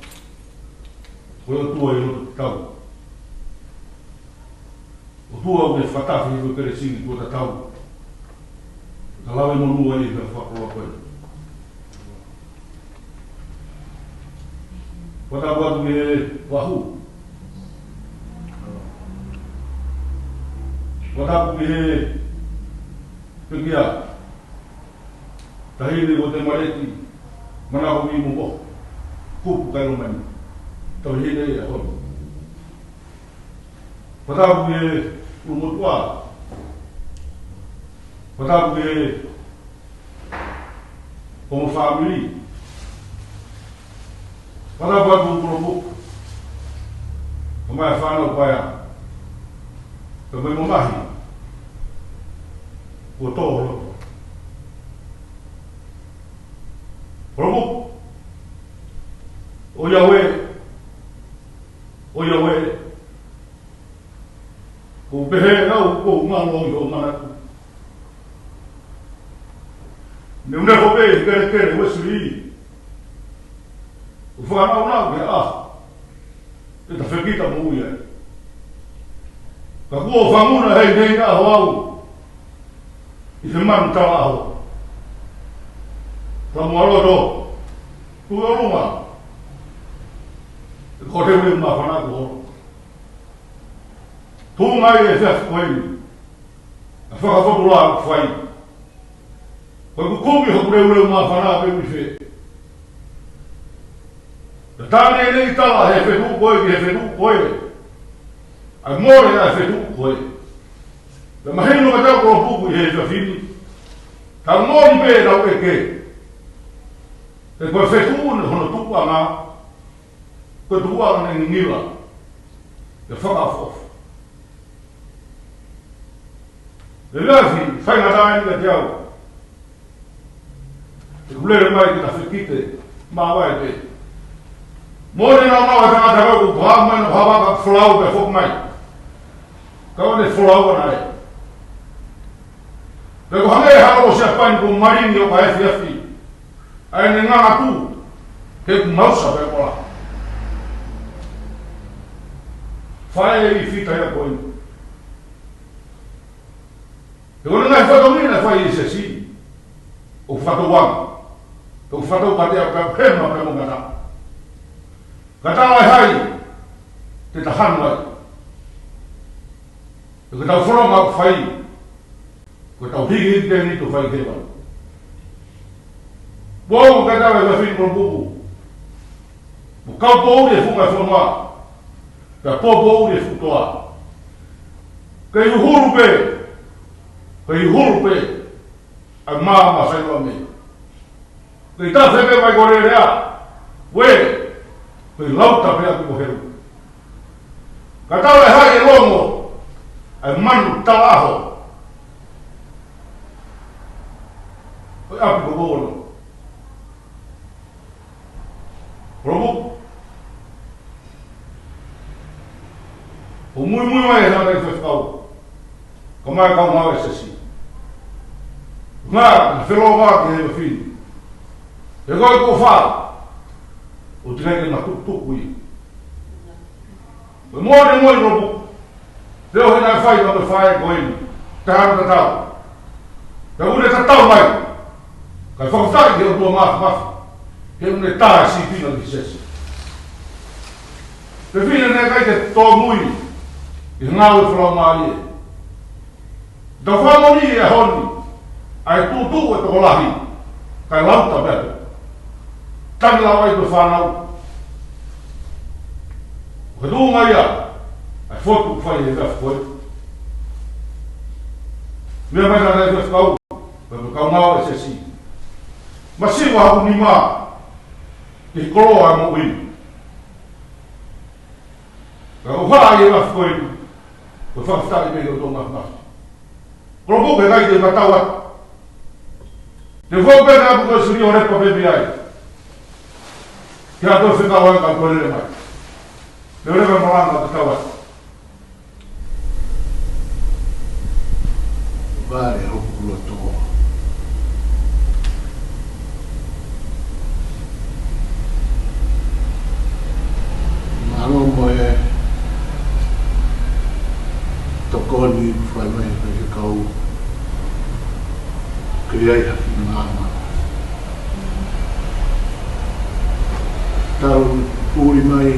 kwa tua yo tau o tua o fata fi ko kere singi ko tau kalawe mo nu wali ka fa ko ko ta ba me wahu ko ta me pegia tahini ko te mareti mana ko mi mo kupu kano mani tau hene e honu patapu e umotua patapu e como family patapu e kukurobu kamaya whanau paya kamay mamahi ko toho robu O Yahweh, ko behe au Nune hope kere wesri. Ufana una ke a. Te fekita muia. Ka ko famuna hei na hoau. I te man tala ho. Ka moalo do. Tu oruma. Ko te uri ma fana ko. Tu mai e fef koe. A whakawhapura ku whai. Koe ku kumi hoku reu ma whanā pe ui whe. Na tāne nei tala he whetu koe ki he whetu koe. A mōre a whetu koe. Na mahenu ka tau kora puku i he whawhini. Ka mōri pē rau e ke. Te koe whetu une hono tupa ngā. Koe tupa ngā ni ngira. Te whakafofu. Le lafi, whai ngata ni ka te au. Te kulere mai ki ta whekite, mā wai te. Mōre nā mawa tanga te kau ku pāmai no hawa ka whulau pe whok mai. Ka wane whulau ana e. Te ko hange haro se paini ku marini o ka efi efi. Ai ne nganga tū, ke ku mausa pe kola. Whae i whita ia koe. Te kone ngai whatomina whai i se si. O whatowang. O whatau pate a ka pēma pe mongata. Ka tāwai hai. Te tahanwai. Te ka tau whoronga ku whai. Ko tau higi te ni tu whai kewa. Wau ka tāwai whawhini kong pupu. Mo kaupo uri e whunga whonua. Ka popo uri e whutoa. Ka i uhuru pe. Kei huru pe, a māma whainua me. Kei tā wheke mai kore rea, we, kei lauta pe aku moheru. Ka tawe hai e longo, a manu talaho. Kei api ko bono. Robu. O mui mai e hana i whekau. Ko mai kau mau e sesi. Ngā, whiro ngā ki hewa whini. E koe ko whā. O te neke na tuku i. O mōre moi robu. Reo he nai whai ka me whae ko eni. Te hana ta tau. Te une ta tau mai. Kai whakataki ki o tua mafi mafi. He une tāi si whina ki sesi. Te whina ne kai te tō mui. I ngāwe whrau mā i e. Da whamoni e honi, ai tūtū e toko lahi, kai lauta beto. Tangi lau ai tu whanau. Ka tūnga ia, ai whotu whai e whef koe. Mea mai nā rei whef kau, ka kau ngau e se si. Ma siwa haku ni mā, ki koroa e mo ui. Ka uwhaa e whef koe, ka whakataki me o tō mafi. Kolo ke kai te matawa. Te whaupe na apu koe suri o repa pepe ai. Ki a toi whika wai ka kore mai. Te repa maranga te tawa. Vale, hoku loto. Malo mo e tokoni whai mai ke kau kriai haki ngāma. Tau pūri mai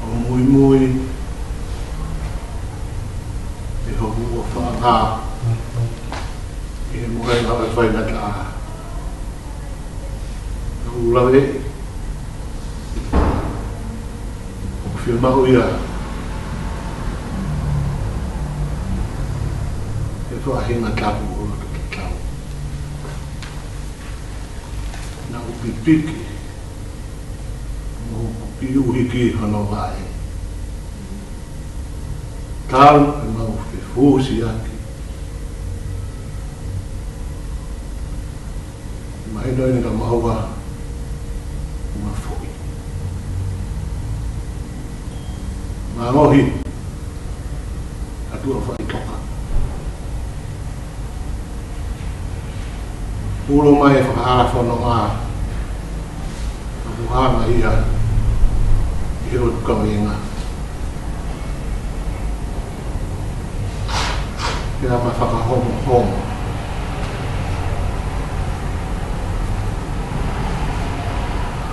o mui mui e hoku o whaanga e muhai hawa whai nata a. Ulawe Whia mau ia e whahinga tapu o ki tau. Nā upi piki mo ki uhiki hano vai. Tau e mau whi fūsi aki. Mai noi ni ka maua ua fui. Mā mohi, atua whai toka. Ulo mai whakahafono ngā. Apuhanga ia. I o kawenga. Ia ma whakahomo.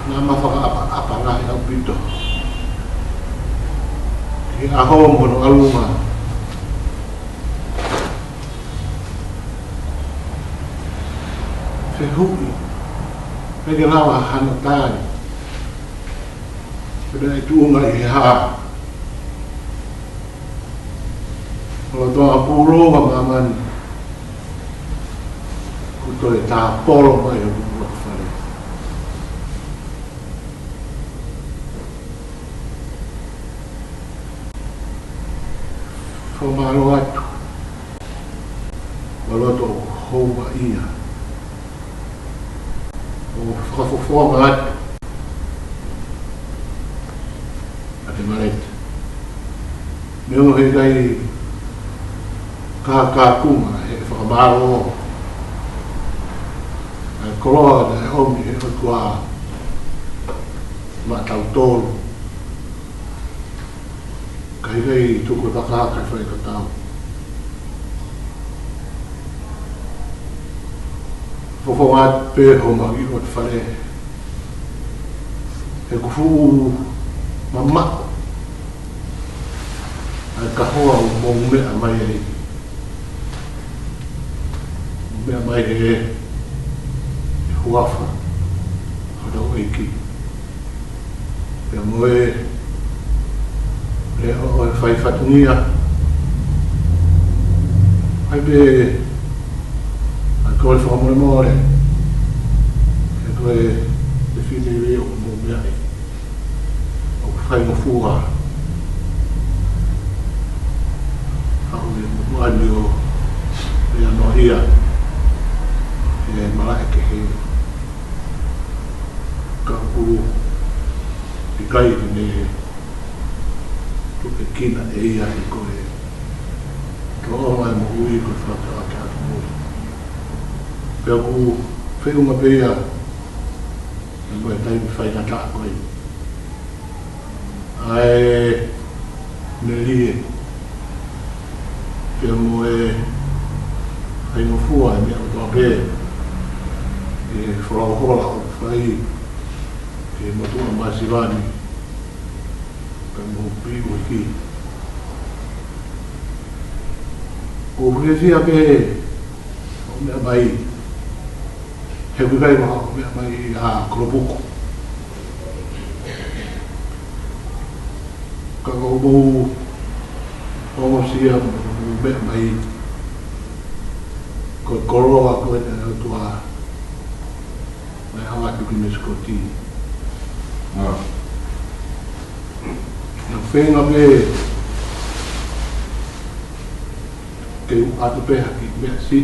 Nā ma whakaapa ngahi au pito. Ki a homo no alunga. Se hui. Pege lawa hana tāi. Pega i tuunga i haa. Ola toa pūroa mamani. Kuto e tā polo mai o kua whare. Whamaro atu. Waloto o houwa ia. O whakafofonga atu. Ate marete. Meo he kai kākunga he whakamaro. Ai koroa na he omi he kua matau tōru. Kai rei tuku takaka whai katau. Whawhonga pēho magi o te whare. He kufu mamako. Ai ka hoa o mō mea mai rei. Mea mai rei e huafa. Hara o eiki. Pea moe le o e whai whatungia. Ai be ai koe whakamore more. E koe te whine reo mō mea e. O whai mawhua. Hau e mwani o e anoa ia. E malaike he. Ka uru i kai ne tuke kina e ia i koe. Ka o mai mo ui koe whaka ake atu mōri. Pea ku whiunga pēia e koe taimi whaina tā koe. Ai ne rie. Pea mo e whainga fua e mea o tō pē. E whalahola o whai e matua masivani. Ka mo piu e ki. O whiawhia pē o mea mai. He wikai maha o mea mai a koropuku. Ka ngau o sia o mea mai. Ko koroa koe te autua. Mai hawa tuki me skoti. Na whenga me ke atu peha ki mea si.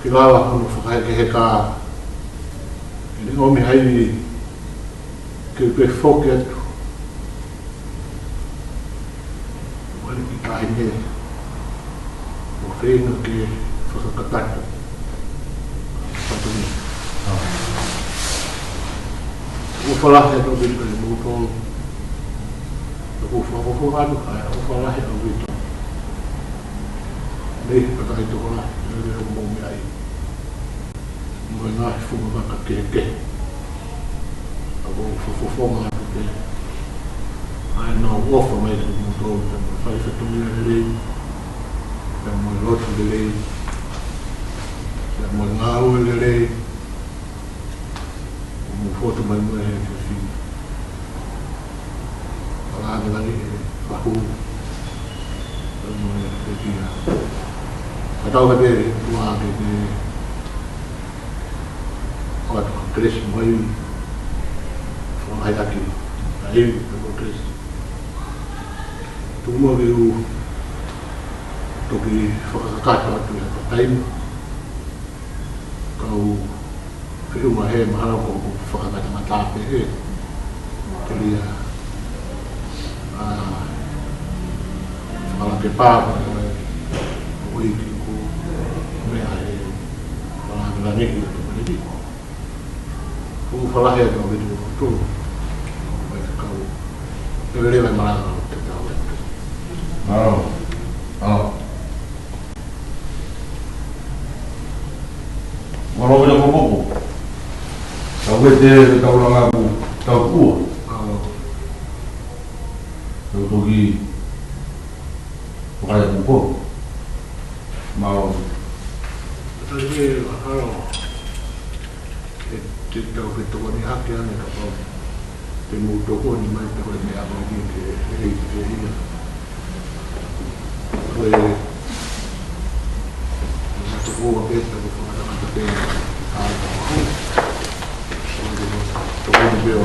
Ki lawa hono whakahe ke he kā. E ne omi haini ke pe whoke atu. Wale ki kahi me. O whenga ke whakakataka. Whatuni. O whalahe no vito e mūtonu. O whakakatu kai o whalahe no vito. Nei, pata i toko lahi, e reo mōmi ai. Moi ngahi whunga waka ke. A o whawhonga atu ke. Ai nā wofa mai te mūtonu, te moi whai whatumia e rei. Te moi rotu e rei. Te moi ngāu e rei. Mo foto mai mo e fi. Ala de lari e fahu. Mo e dia. Atau ka be tua ke te o cres mai. Fo ai aki. Ai o cres. Tu mo ve o toki whakakata atu e ka taimi. Kau whiunga he mahara ko whakakata matape e. Te ria whakalake pāpa o iti ko mea he ni ki ni fu fala he ko be tu ba ka ko le le mala no te ta oh Walau punya popo, kau bete kau orang aku, kau kuat, kau pergi, bukan ada popo, mau. Tadi kalau kita betul ni hak yang kita tahu, temu toko ni mana kita boleh apa lagi ini, boleh. Toko apa kita boleh ada macam tu, toko ni dia,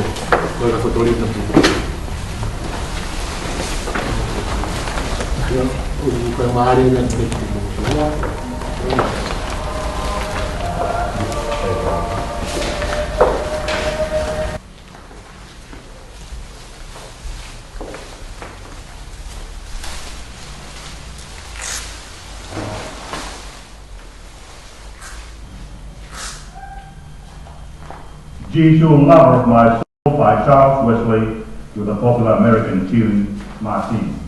kalau foto ni tu, ya, bukan mahal yang semua. Jishul Lover of My Soul by Charles Wesley to the popular American tune Martine.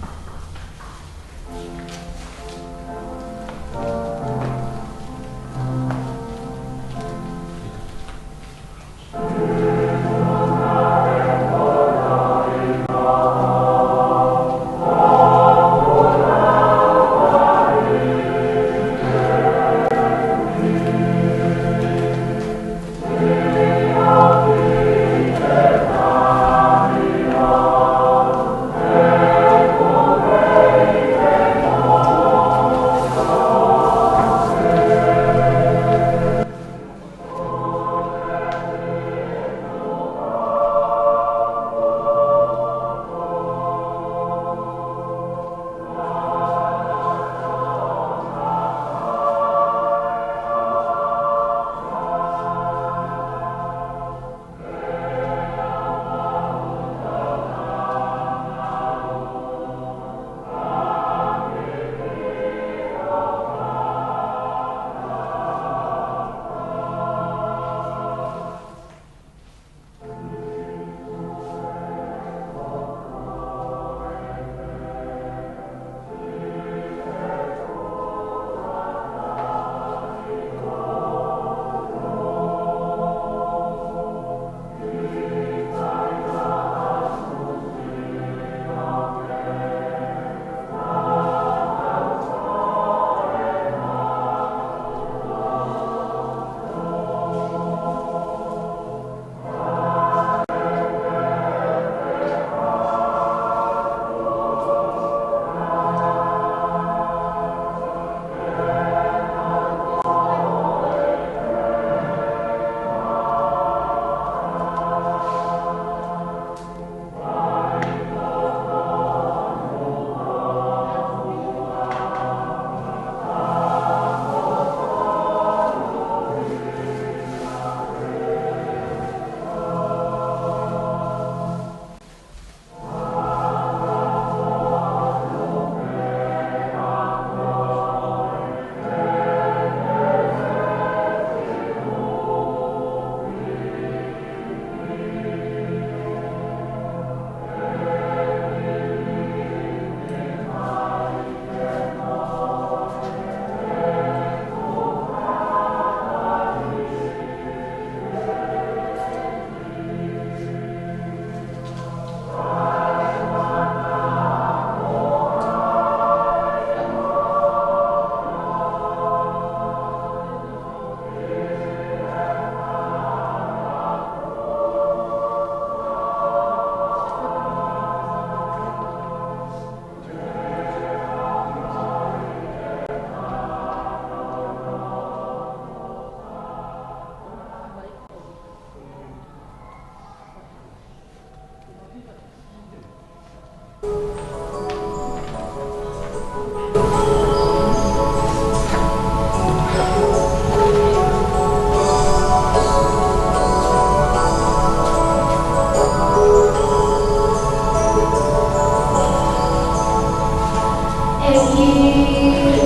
Eki,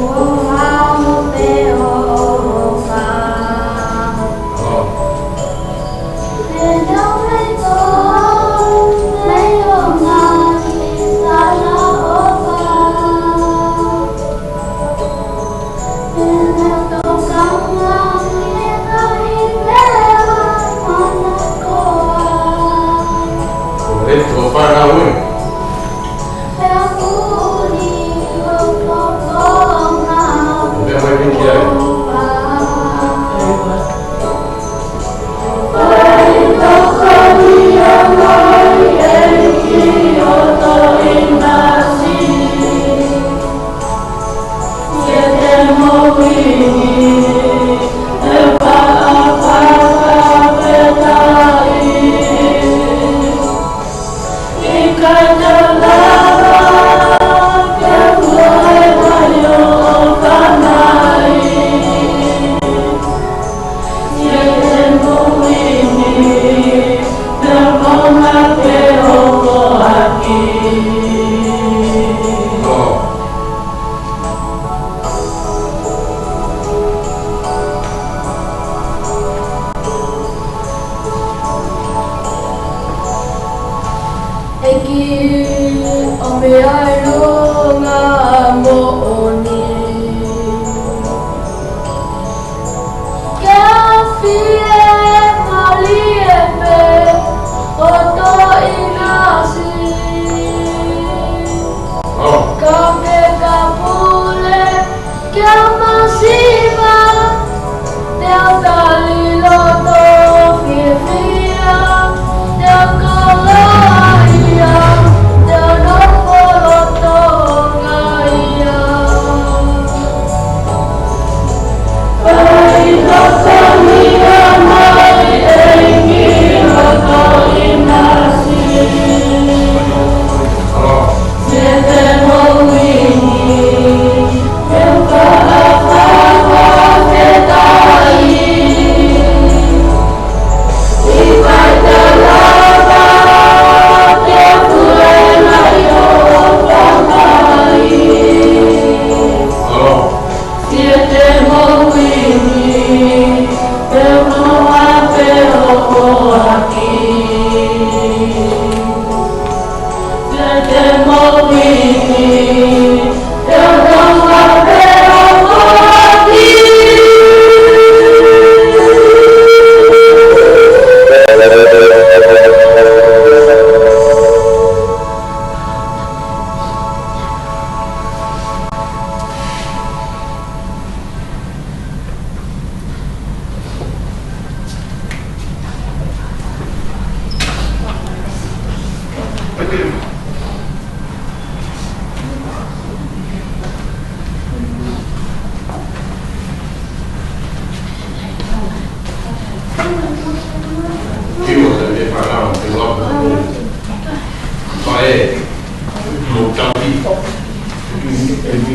o hau te o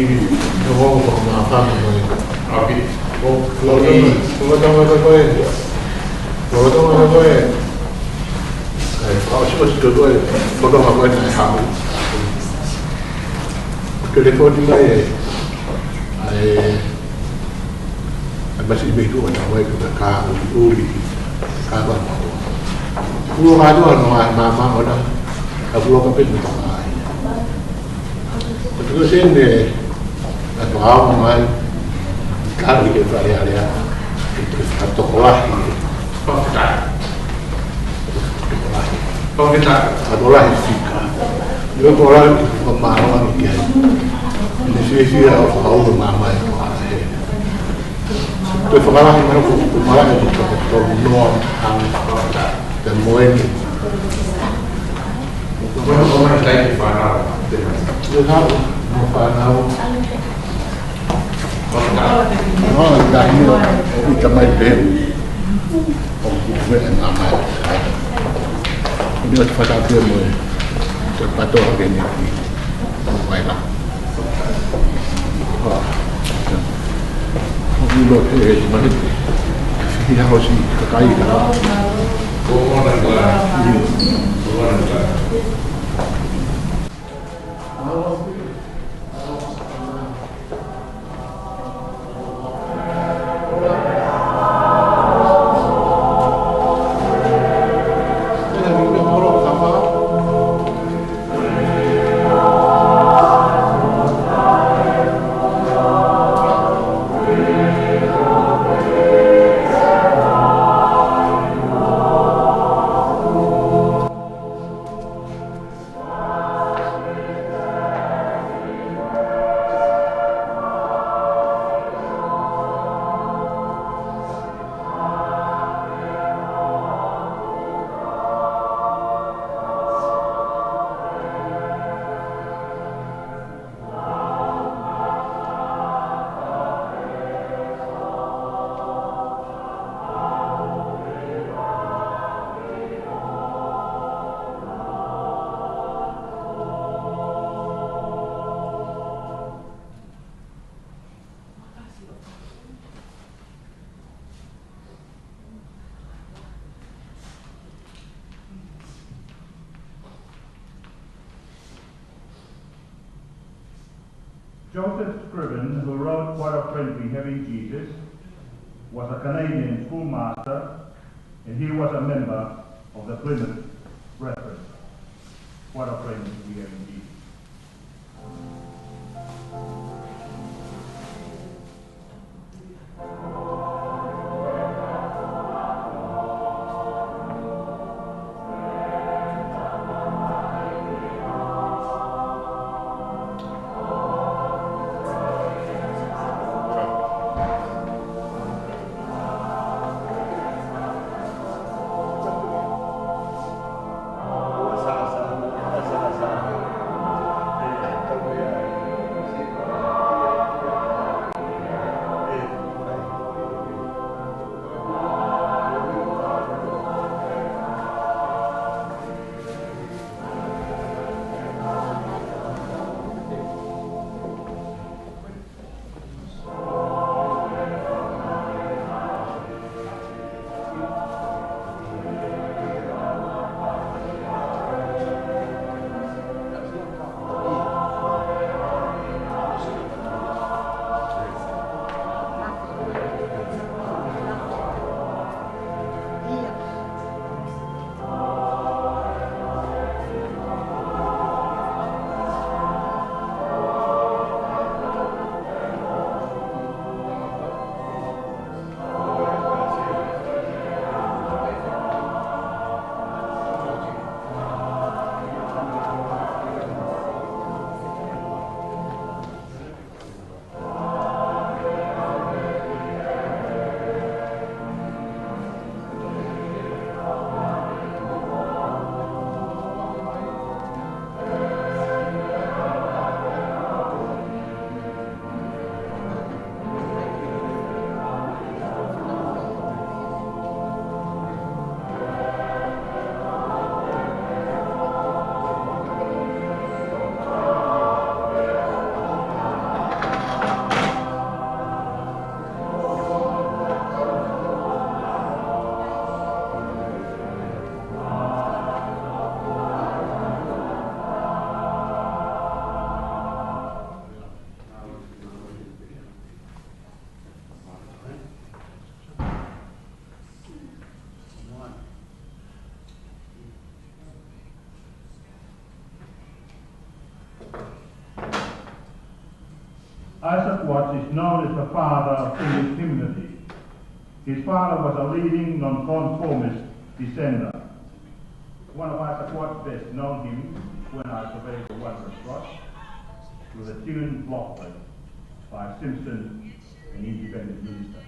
no vamos a comer fama, Api. lo telefoni mai masih begitu macam baik ke kah uli kah apa pulau ada orang mama orang pulau kapit macam lain terus ini atau awam mai kali ke area terus atau kolah Adalah fisika. Yo kolah pemahaman dia. Ini sih tahu mama itu ada. Terus sekarang mana kemarin itu terbunuh dan moen. Orang lain panau. Dia tahu panau. Oh, dah ini itu macam bel. Oh, bukan mama. Ini adalah pasal dia mulai terpatuh hari ini baiklah. Mulut mana ini harus dikaji lah. Joseph Scriven, who wrote What a Friend We Have in Jesus, was a Canadian schoolmaster, and he was a member of the Plymouth Brethren. What a friend we have in Jesus. Isaac Watts is known as the father of English hymnody. His father was a leading nonconformist dissenter. One of Isaac Watts' best known hymns, When I Survey the Wondrous Cross, was a tune blocklet by Simpson, an independent minister.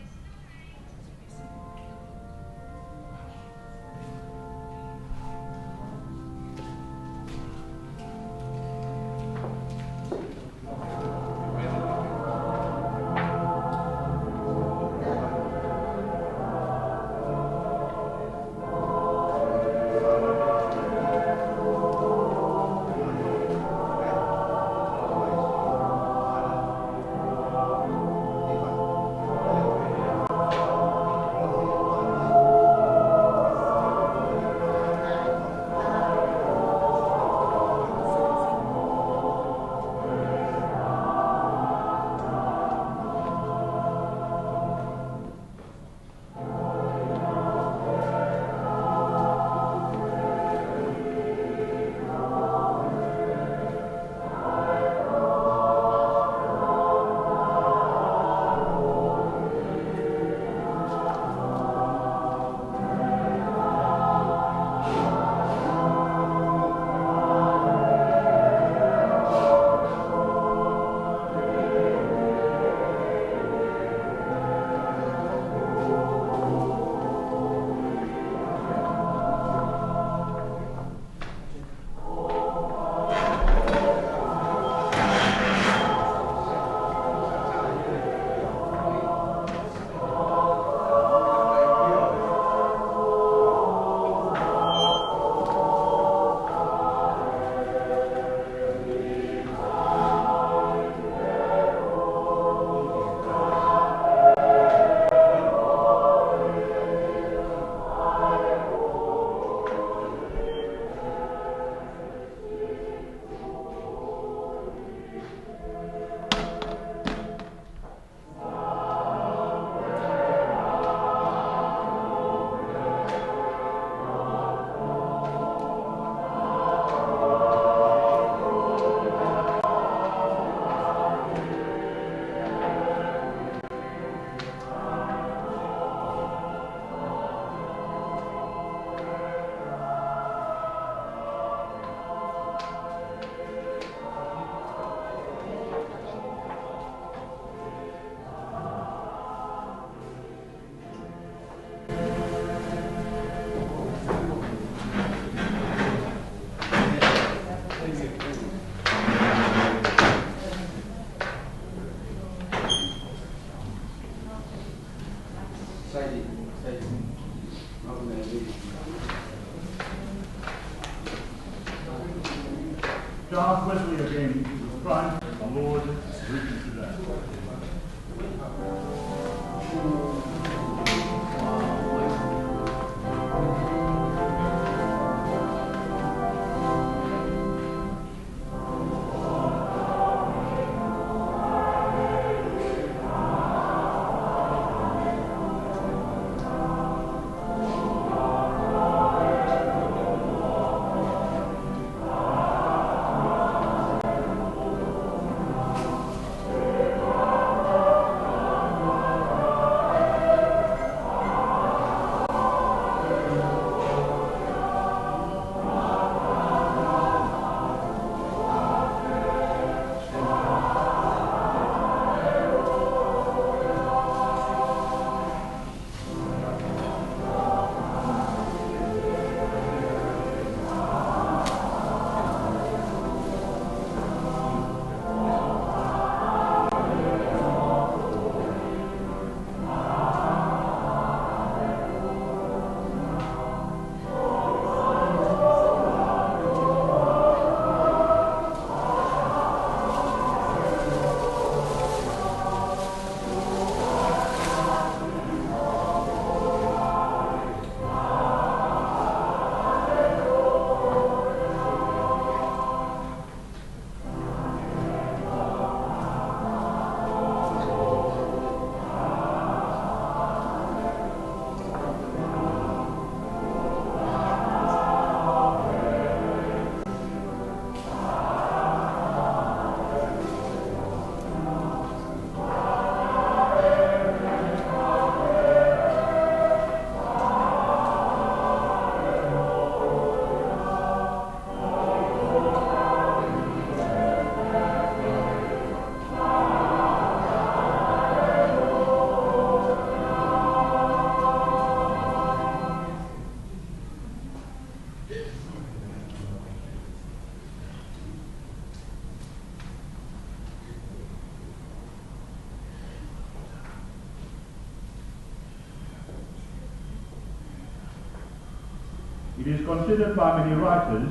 is considered by many writers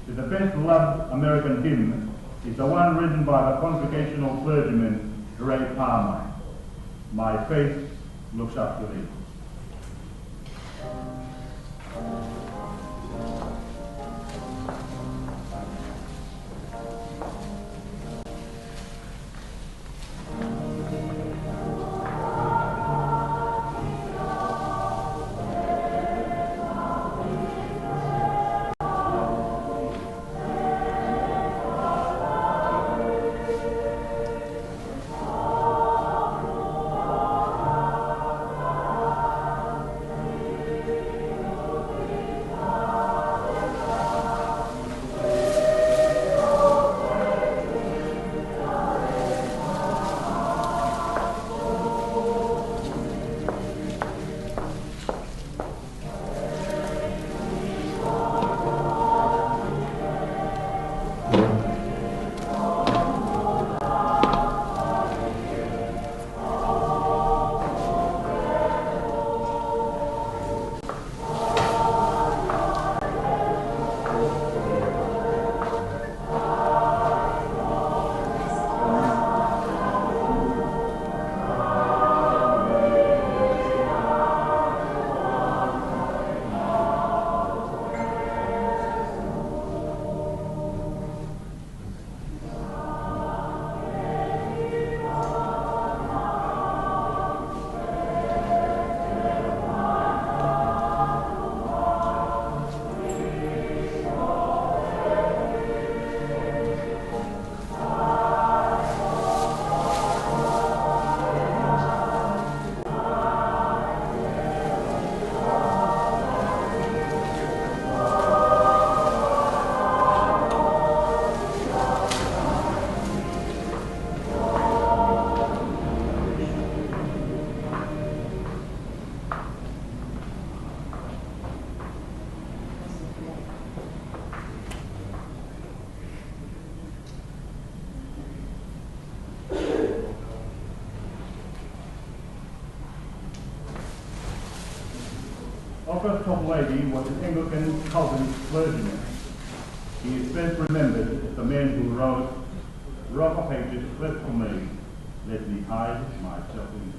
that the best-loved American hymn is the one written by the Congregational clergyman Ray Palmer, "My Faith Looks Up to Thee." Our first top lady was an Anglican Calvinist clergyman. He is best remembered as the man who wrote, "Rock of Ages, fled from me, let me hide myself in thee."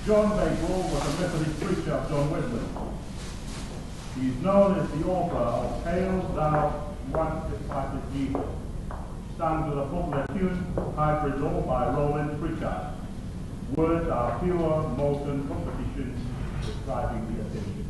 John Bakewell was a Methodist preacher of John Wesley. He is known as the author of Hail Thou Once Departed Jesus, sung to the popular tune Hybrid Law by Roland Pritchard. Words are pure molten competition describing the attention.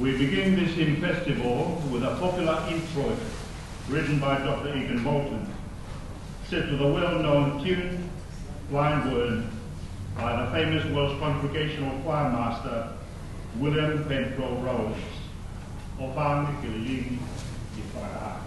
We begin this hymn festival with a popular introit written by Dr. Egan Moulton, set to the well-known tune Blind Word by the famous Welsh Congregational Choir Master William Penfro Rose. O Fan Gilying Yifara.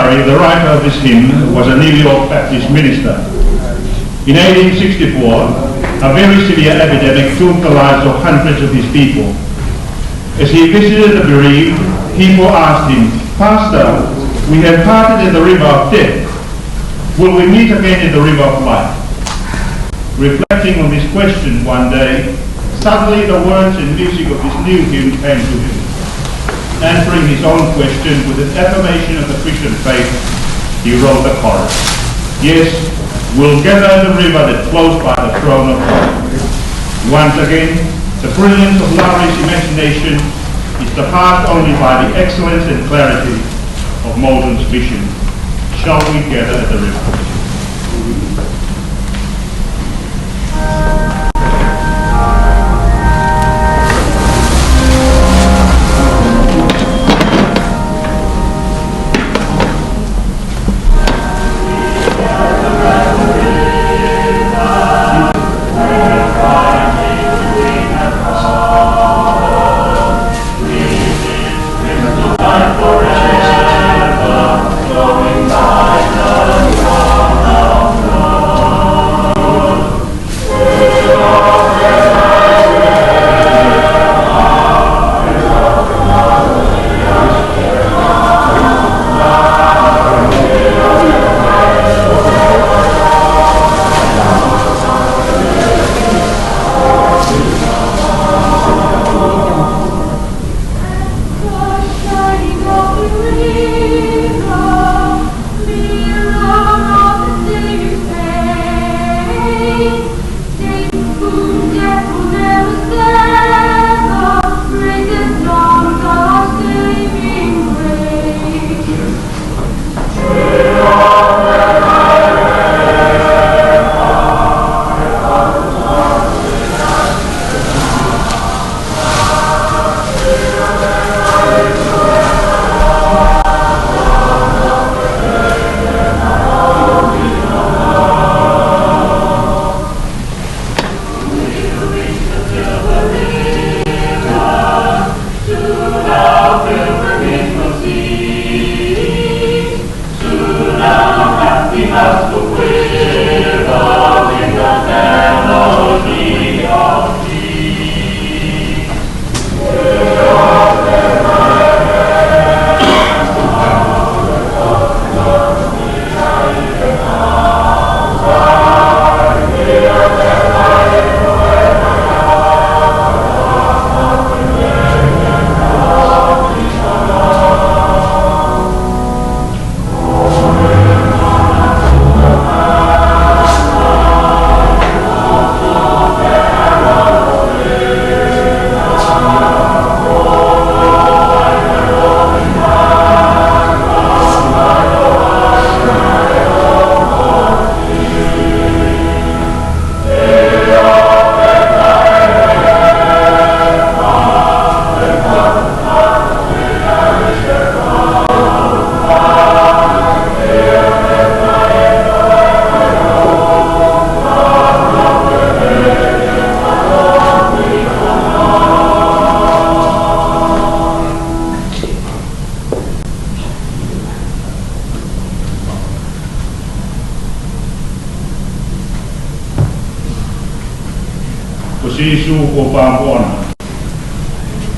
Murray, the writer of this hymn, was a New York Baptist minister. In 1864, a very severe epidemic took the lives of hundreds of his people. As he visited the bereaved, people asked him, "Pastor, we have parted in the river of death. Will we meet again in the river of life?" Reflecting on this question one day, suddenly the words and music of this new hymn came to him. Answering his own question with an affirmation of the Christian faith, he wrote the chorus. "Yes, we'll gather in the river that flows by the throne of God." Once again, the brilliance of Lowry's imagination is surpassed only by the excellence and clarity of Molden's vision. Shall we gather at the river?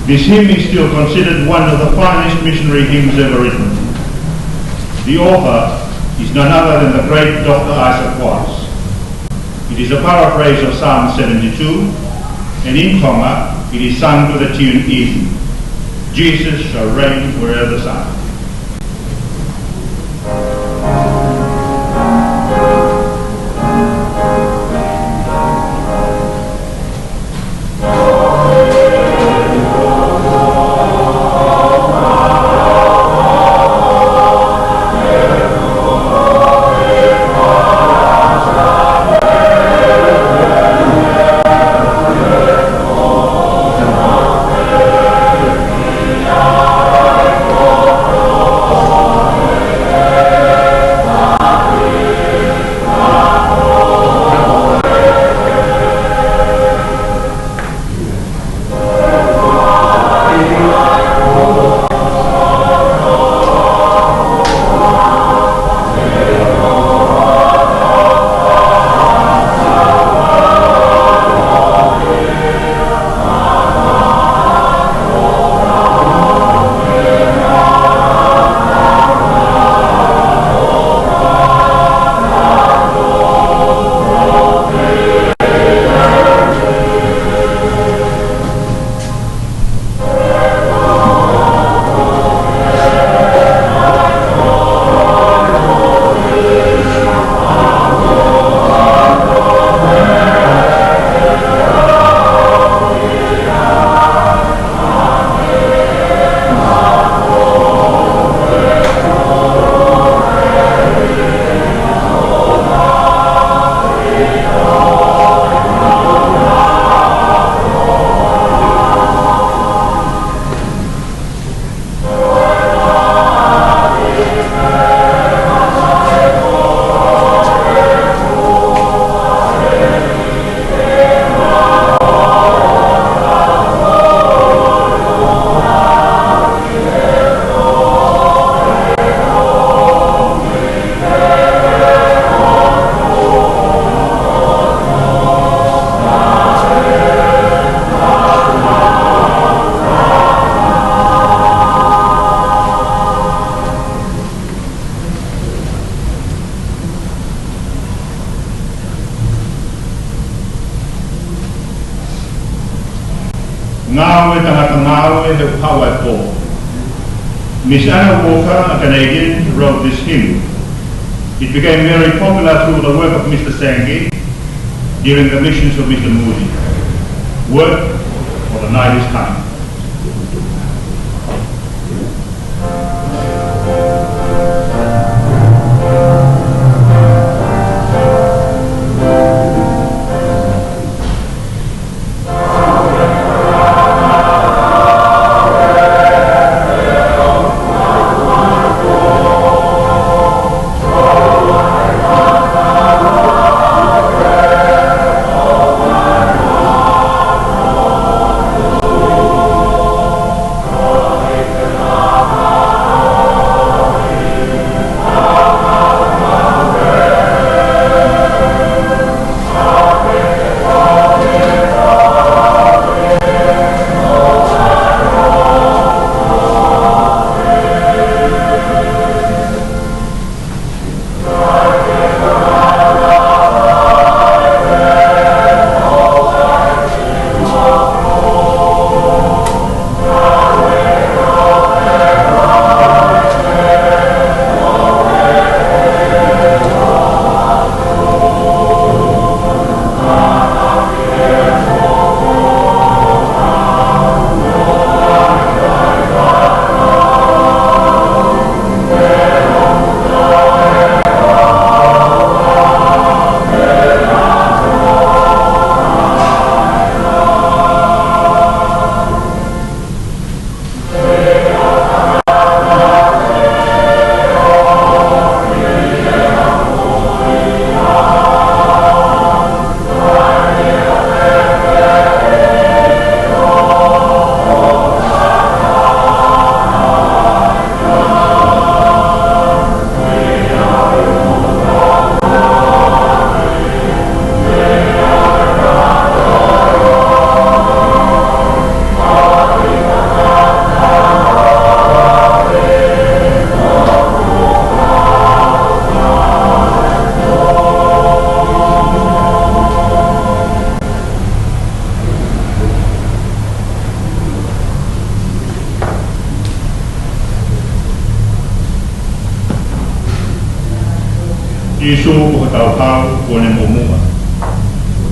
This hymn is still considered one of the finest missionary hymns ever written. The author is none other than the great Dr. Isaac Watts. It is a paraphrase of Psalm 72, and in Tonga it is sung to the tune Eden. Jesus shall reign forever, Son. Oh, Ngawe tangata ngawe he Hawaii po. Miss Anna Walker, a Canadian, wrote this hymn. It became very popular through the work of Mr. Sangi during the missions of Mr. Moody. Work for the night is coming.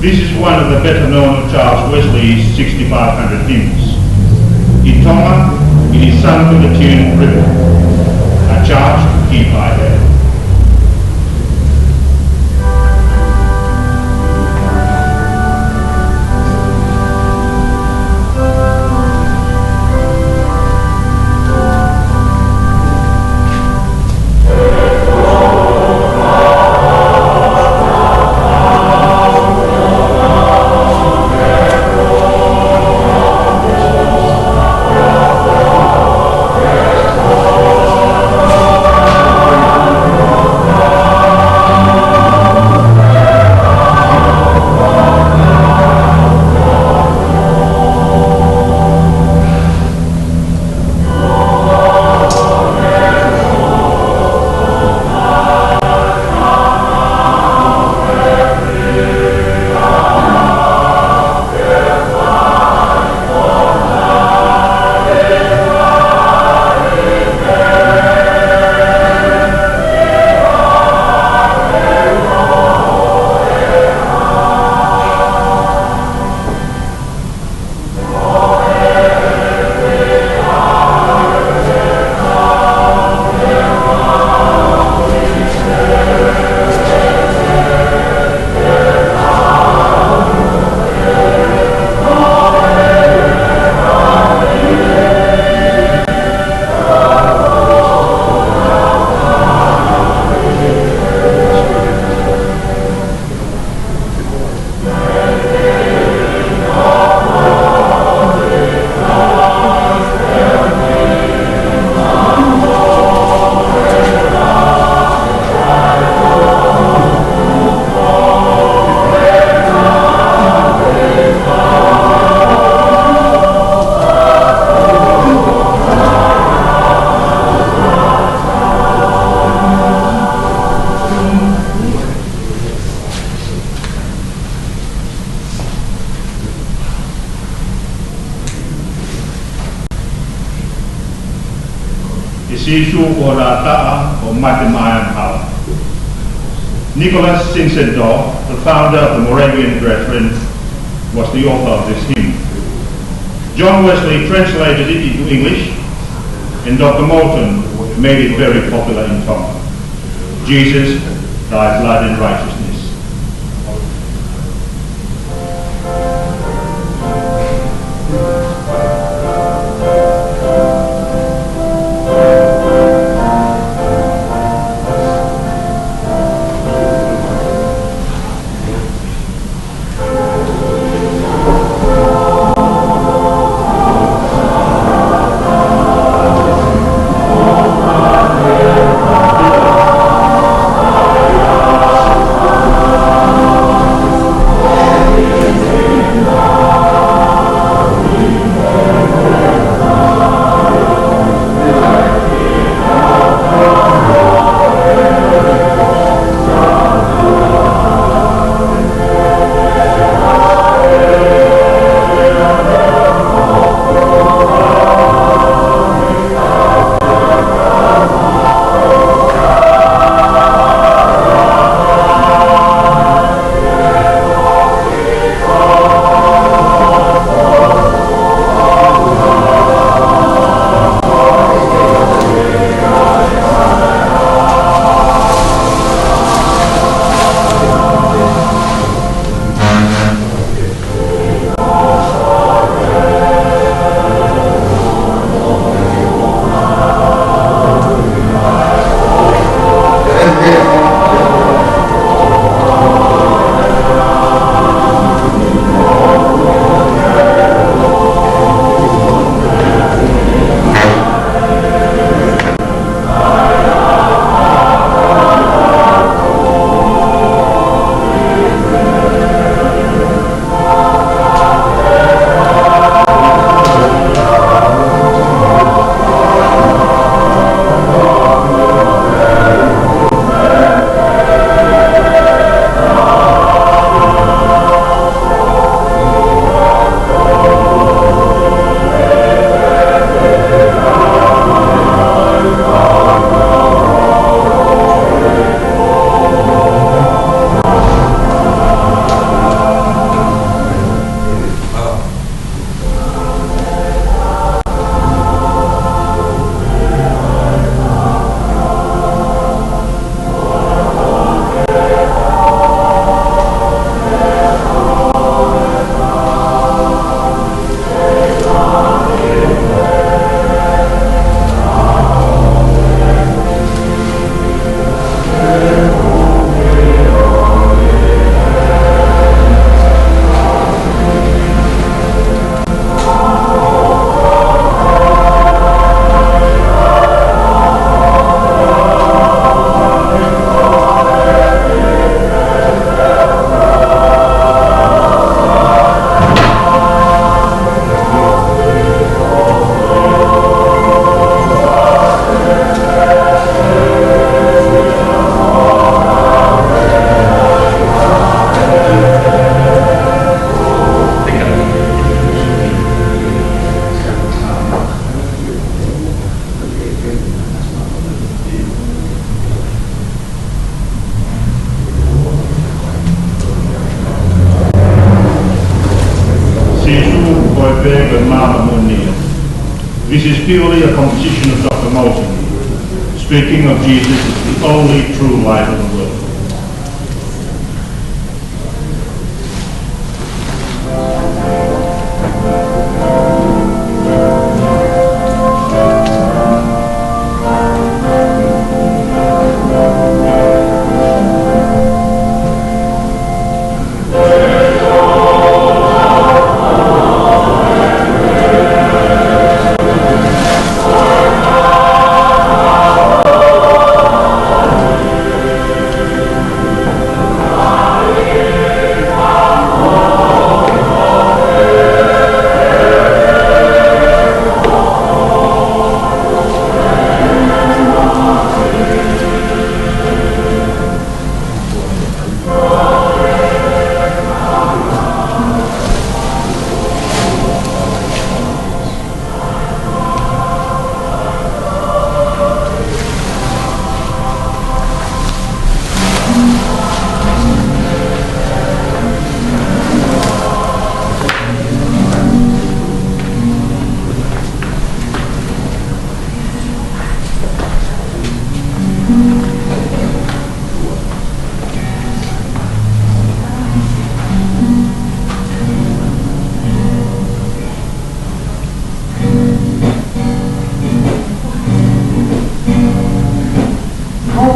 This is one of the better known of Charles Wesley's 6500 hymns. In Tonga, it is sung to the tune River, a charge to keep high there. Sisu o Rata o Matemayan Hau. Nicholas Sincento, the founder of the Moravian Brethren, was the author of this hymn. John Wesley translated it into English, and Dr. Moulton made it very popular in Tonga. Jesus, thy blood and righteousness. This is purely a composition of Dr. Moulton, speaking of Jesus as the only true light of the world.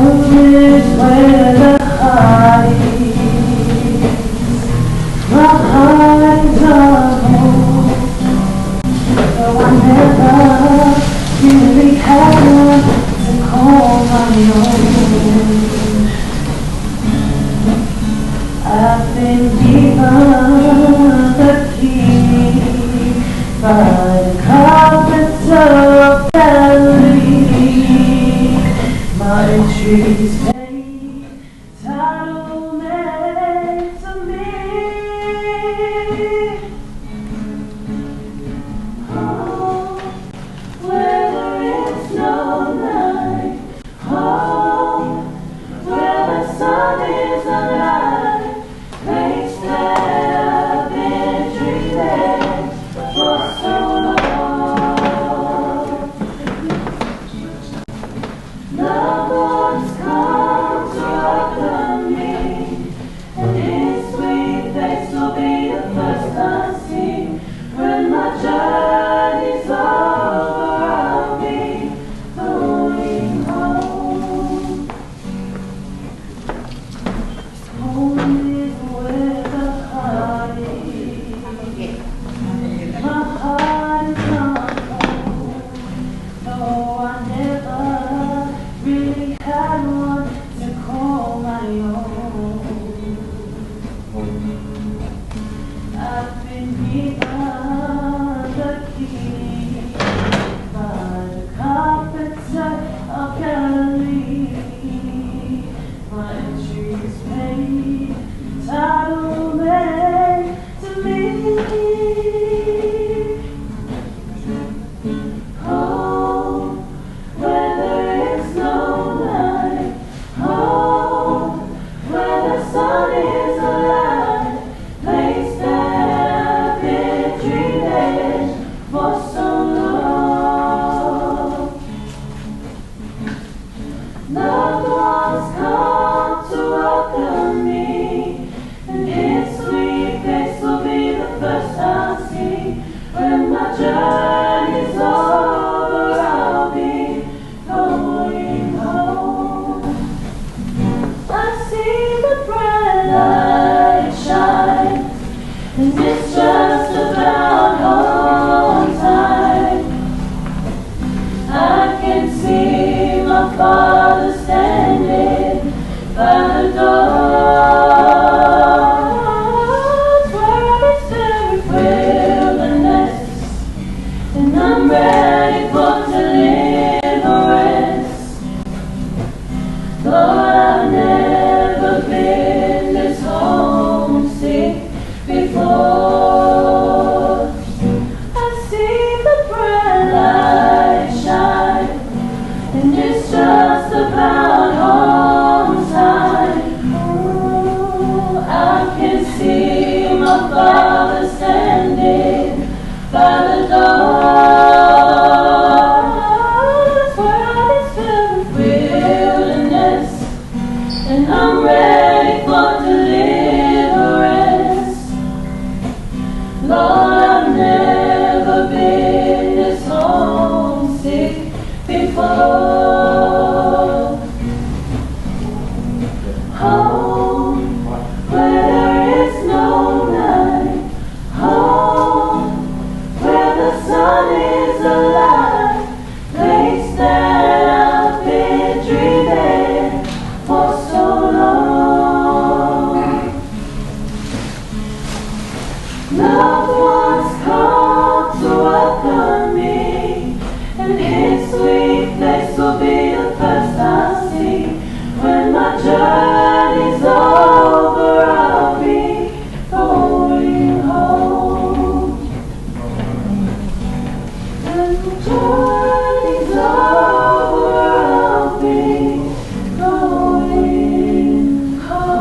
Home is where the heart is. My heart is a home, though I never really had one to call my own. I've been given the key by the carpenter of Galilee. My entries paid, title meant to me. Oh, whether it's no night, oh, where the sun is alive, place that I've been dreaming for so long. Loved ones come to welcome me, and His sweet face will be the first I see. When my journey's over, I'll be going home. Home is where the heart is. My heart is not home, though I never really had one to call my own. I've been given the key by the carpenter of Galilee. My entries paid, title meant to me. Oh, whether it's no night, oh, where the sun is alive, place that I've been dreaming for so long. Loved ones come to welcome me, and His sweet face will be the first I'll see. When my journey's over, I'll be going home. I see the bright light shine, and it's just about home time. I can see my Father standing by the door. It's where it's very wilderness, and I'm ready for deliverance. Lord, I've never been this homesick before. I see the bright light shine, and it's just about home time. Ooh, I can see my Father standing by the door. It's where it's filled with wilderness, and I'm ready for deliverance. Lord, I've never been this homesick before. Home, where there is no night. Home, where the sun is alive. Place that I've been dreaming for so long. Loved ones come to welcome me, and His sweet face will be the first I'll see. When my journey's over, I'll be going home. When my journey's over, I'll be going home.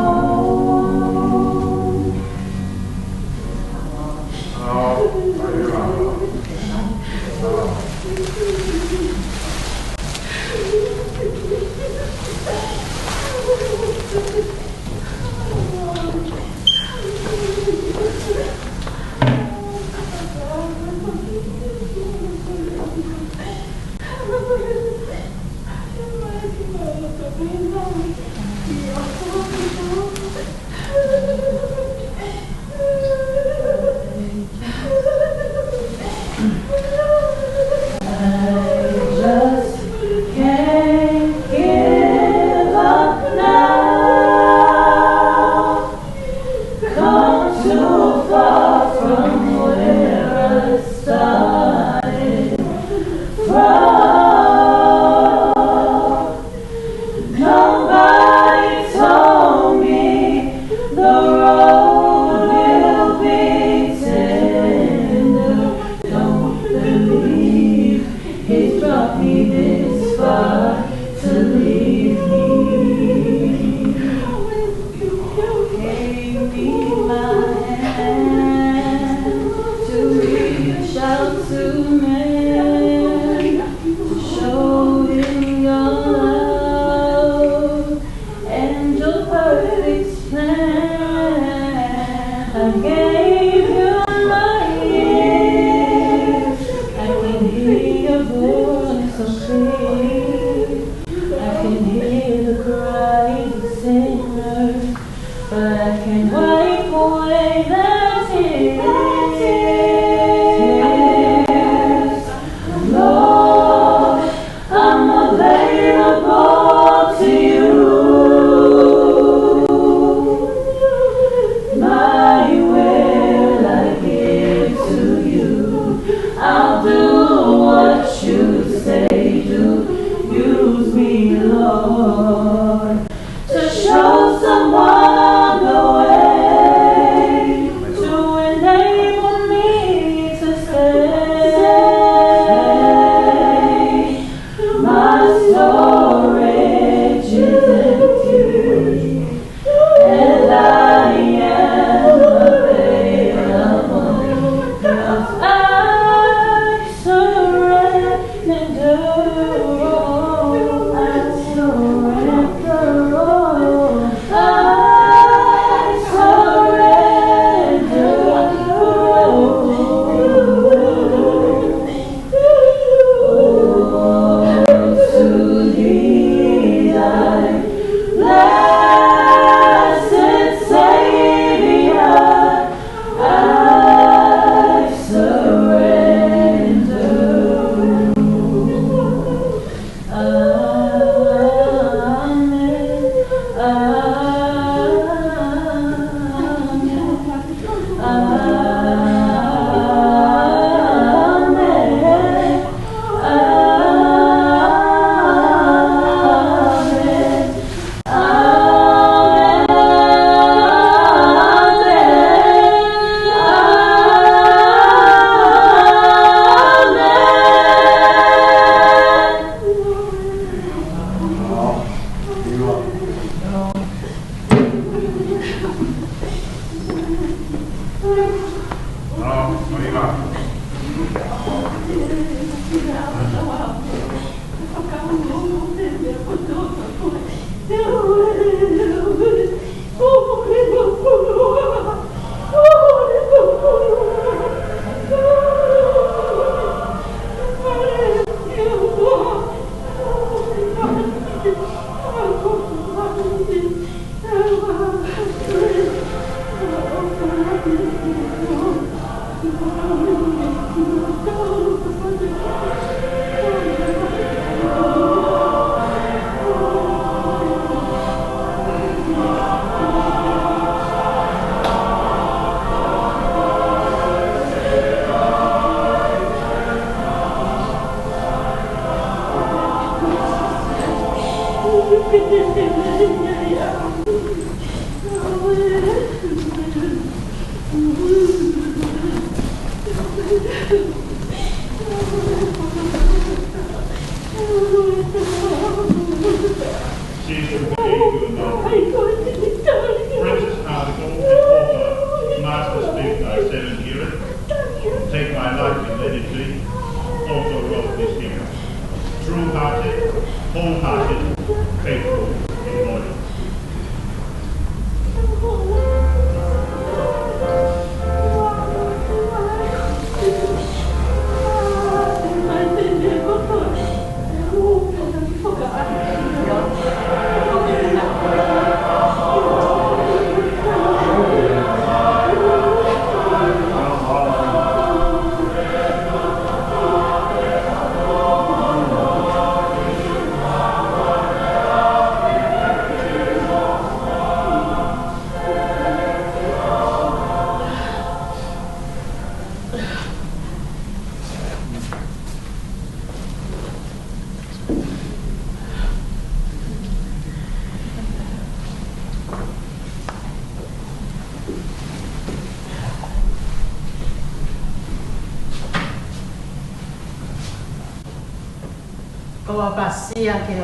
Koa pasia ke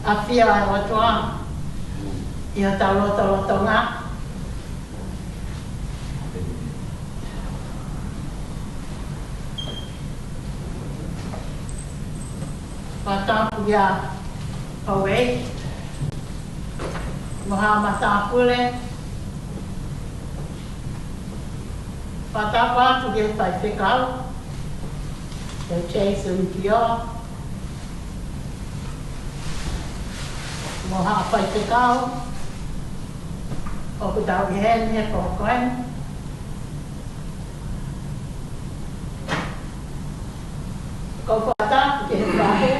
afia ai watoa ia taloto ngā Patapu ia away Mahamatapule Patapa tu ke tai whekau Te chase ukio Moha whai te kau, o ku tau ki hen he kōkoen. Ko whata ki he whahe,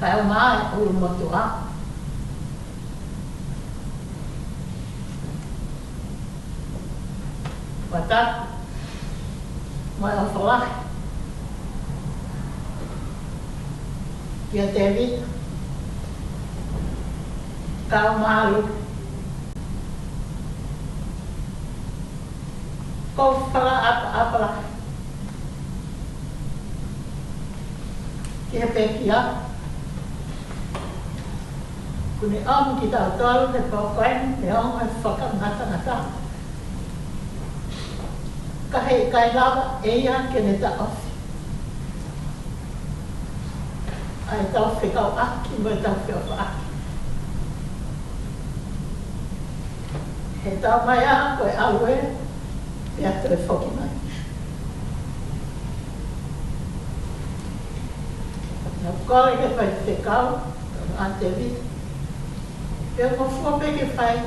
kai o mai uru motua. Whata, mai o whalahi. Kia te vita. Kau malu. Kau whala apa lah. Kia pekia. Kuni om kita tol te kokoen, te om ai whakangata. Kahei kai lava eia kene ta ofi. Ai tau whikau aki, mai tau whikau aki. He tau mai a koe aue, pia koe whoki mai. Nā kore ke whai whekau, a te vita. Pia ko whope ke whai,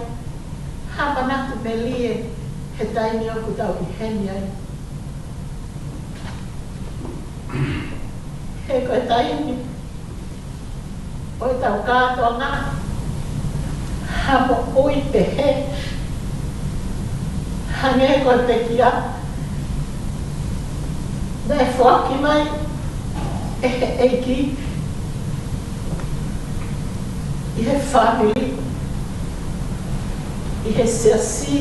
hapanatu me lie, he taini o ku tau i heni ai. He koe taini, oi tau kātoa ngā, hamo ui pe he hange ko te kia na e whaki mai e ki I he family I he seasi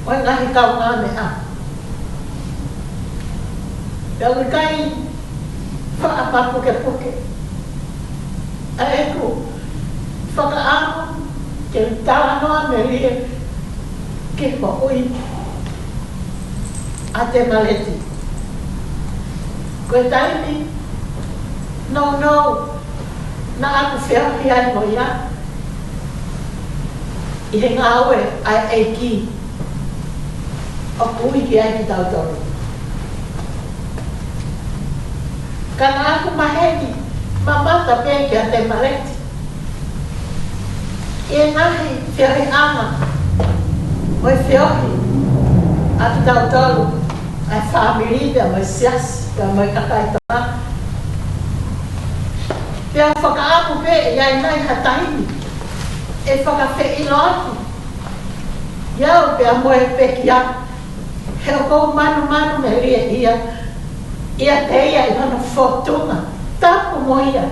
o ngahi kau ngā mea pēu I kai whaapapuke puke a eku whakaamo ke tala noa me rie ke ui a te maleti koe taimi no na aku whiahi ai mo ia I he ngā ue ai eiki o pui ki ai ki tautoro kana aku maheni mamata pe ki a te maleti I ngahi whiahi anga o e whiahi a ki tautoro ai family pia mo sias pia mo kakai tama pia whakaamu pe iai nai hataini e whakawhi ilo aku iau pia mo e peki aku he o kou manu me ria ia te ia I hana whotunga tapu mo ia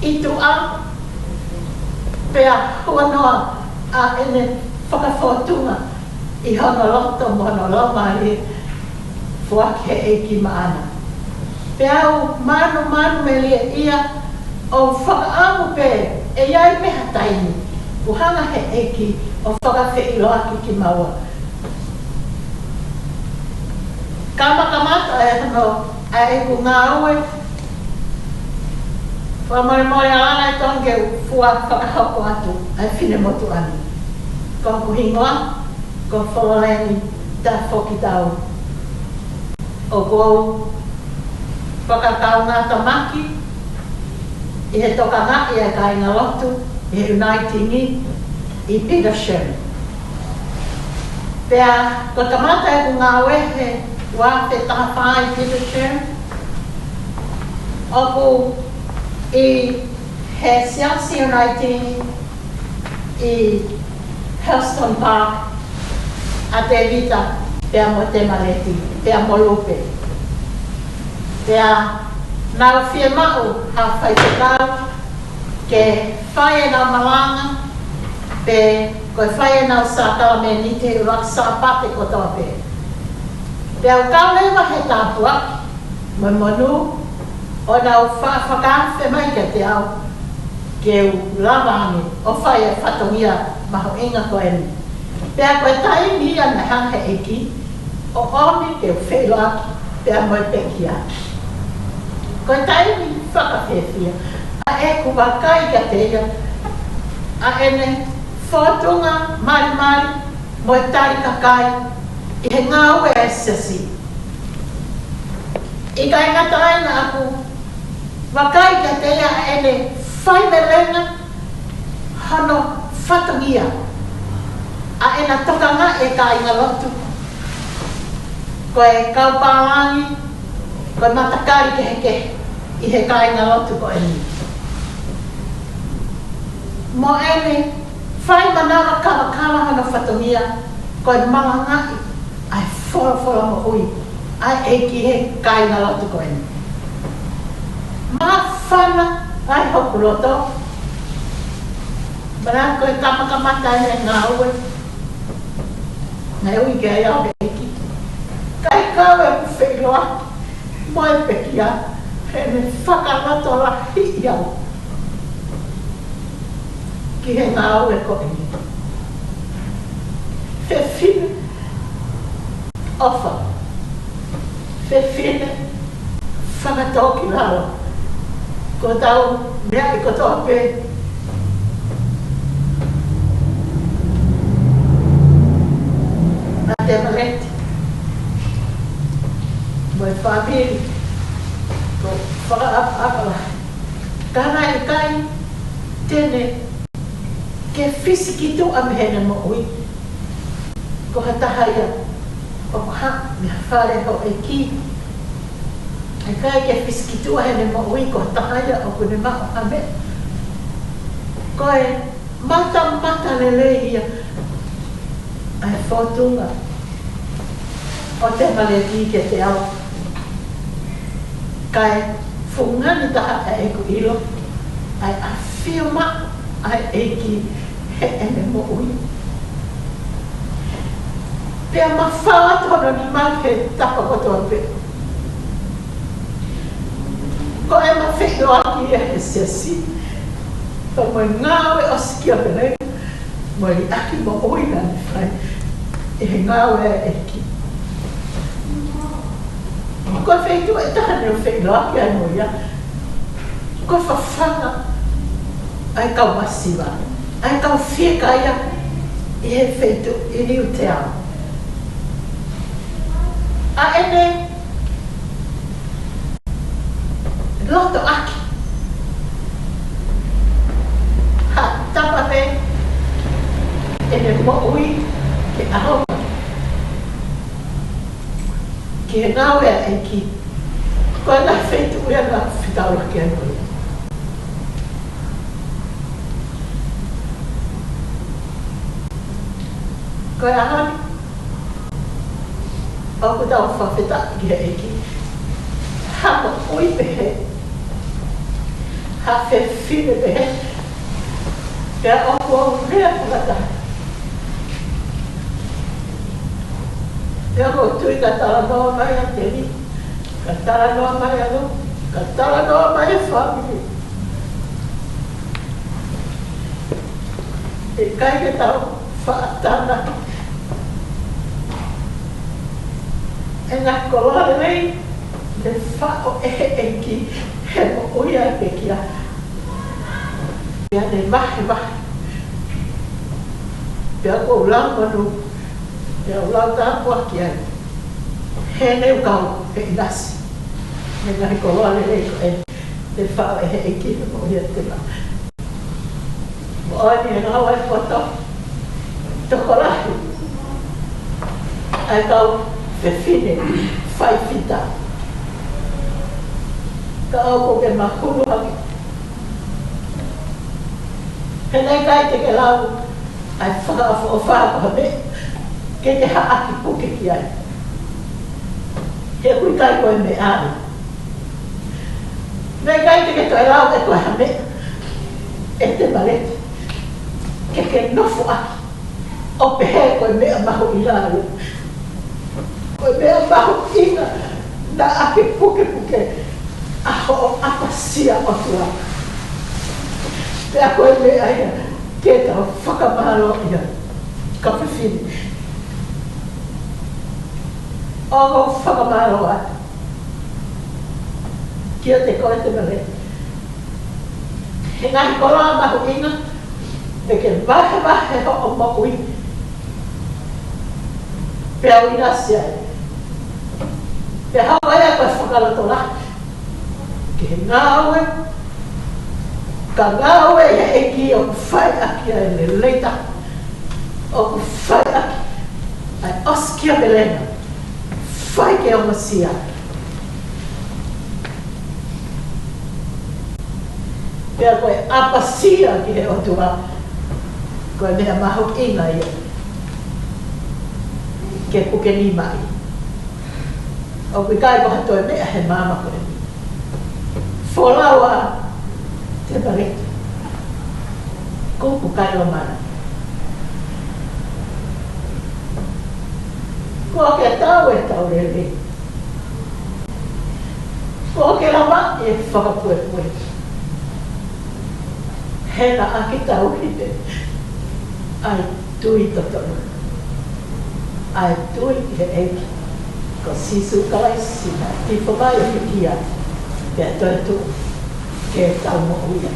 I tu au pia hua noa a ene whakawhotunga I hana loto mo hana loma I fuake he eki maana pia au manu me ria ia o whakaamu pe e iai me hataini uhanga he eki o whakawhi ilo aki ki maua Kamata e hano a eku ngā ue whamore alana e tonge fua whakahoko atu ai whine motu ani ko kuhingoa ko whololeni ta whoki tau o kou whakatau ngā tamaki I he tokanga I a kai ngā lotu I he unitingi I Peter Sherman pea ko tamata e ku ngā ue he wa te tahawhai Peter Sherman oku I he siasi unitingi I Helston Park a te vita pea mo te maleti pea mo lupe pea nau whia mau ha whai te kau ke whai e nau malanga pe koe whai e nau sākala me ni te urak sāpate ko toa pe pea o kau lewa he tāpuaki mo monu o nau whakawhi mai ke te au ke u lawangi o whai e whatongia maho inga koe ni pea koe tai ni ana hanga eki o oni ke u whelo aki pea mo e peki aki koe tai ni whakawhewhia a e ku wakai ka te ia a ene whotunga mari mo e tari kakai I he ngā ue e sasi I kai ngata aina aku wakai ka te ia a ene whai melenga hano whatangia a ena tokanga e ka inga lotu koe kaupālangi koe matakari ke heke I he ka inga lotu ko eni mo ene whai manawa kawa hano whatangia koe malangai ai whora mo ui ai eki he ka inga lotu ko eni ma whana ai hoku roto mana koe kapakamata e ngā ue Ngai ui kia iau ke eki. Kai kau e whiloa, mo e pekia, he me whakarato la hi iau. Ki he ngā au e koini. He whine, ofa. He whine, whakatoki lalo. Ko tau mea I kotoa pe. Na te marete. Mo e whapiri. Ko whakaapala. Kana I kai tene ke whisikitu a mehena mo ui. Ko hatahaya. O ha me whare ho e ki. E kai ke whisikitu a hene mo ui ko hatahaya o kune maho a me. Koe mata lele ia ai whotunga o te maleti ke te au. Kai fungani taha e ku ilo ai a whiuma ai eiki he ene mo ui. Pea ma whaatono ni mai he tapa kotoa pe. Ko e ma whino aki e he siasi. Pa moe ngāwe o sikia pene. Moe li aki mo ui nani whai. E he ngāwe e eki. Ko e whaitu e tahane o whino aki ai mo ia. Ko e whawhanga ai kau masiwa. Ai kau whiekaia i he whaitu i niu te ao. A ene loto aki ha tapa me ene mo ui ke aho ke ngawe a eki ko na fetu ua na fitau ke anu ko e ahani aku tau whawheta ki he eki. Ha mo ui pehe. Ha whine pehe. Pea oku au rea pukata. Pea mo tui ka tala noa mai a teri. Ka tala noa mai a no. Ka tala noa mai a whamiri. E kai ke tau whaatana. E ngā kolore nei, me whao e eki, he mo uia e pekia. Pea nei mahe. Pea ko ulau manu, pea ulau tāpua ki ai. He neu kau, he inasi. Me ngā kolore nei ko e, me whao e eki, he mo uia te la. Mo oani e ngā wai poto, tokolahi. Ai kau, e whine, whai whita. Ka au ko ke mahuru haki. He nei kai te ke lau, ai whakawha o whakaha me, ke te haaki puke ki ai. He kui kai koe me āri. Nei kai te ke toi lau e koe hame, e te marete. Ke nofo aki, o pehe koe mea mahu i lau. Koe mea mahu inga na ake puke aho o apasia o tua. Pea koe mea ia ke tau whakamaro ia kawhiwhini. O ngō whakamaro atu. Kia te koe te mare. He ngahi koroa mahu inga te ke wahe ho o mokui. Pea o inasi ai. Pea hau ea koe whakalato la. Ke ngāwe. Ka ngāwe e eki o ku whai aki ai le leita. O ku whai aki. Ai oskia belena. Whai ke o masia. Pea koe apasia ki he o tua. Koe mea mahu inga ia. Ke puke ni mai. O kui kai ko hatoe mea he mama koe. Wholaua te marete. Kupu kai o mana. Ko ke tau e tau rele. Ko ke lawa e whakapue. Hena aki tau hite. Ai tui totono. Ai tui he eki. Ko sisu kalaisina, tipo vai o kia, te tu ke tau mo uia.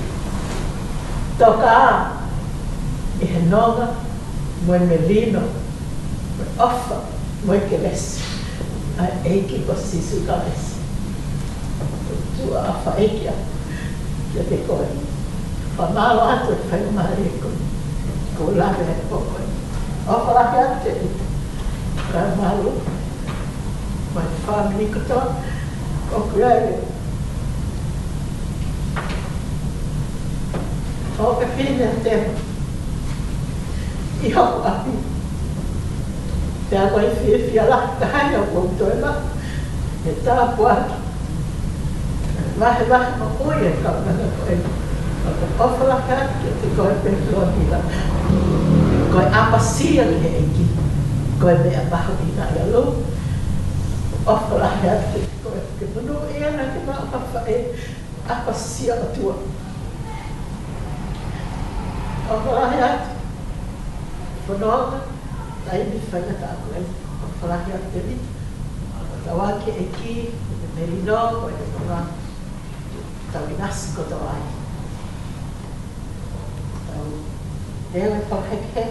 Toka i he nonga, moe melino, moe ofa, moe ke lesi. Ai eiki ko sisu kalaisi. Tua afa eiki a, kia te koe. Whamalo atu e whai umare koe. Ko lawe e pokoe. Ofa lake atu te ita. Kai malu. My family katoa, o kuare. O ke whine te I hau api. Te a koe whia la ka haina o toi la. E tā puaki. Wahe o oi e kaunanga koe. O te ofala haki te koe pekloni la. Koe apasia li he eki. Koe mea mahu I nga ia lo. Ofala haki te koe ke manu e ana ke maa papa e apasia o tua. Ofala haki. Whanonga, tai mi whaingata a koe. Ofala haki te mi. Tawake e ki, e merino, koe te tonga. Tau inasi ko tau ai. Tau ewe pau heke.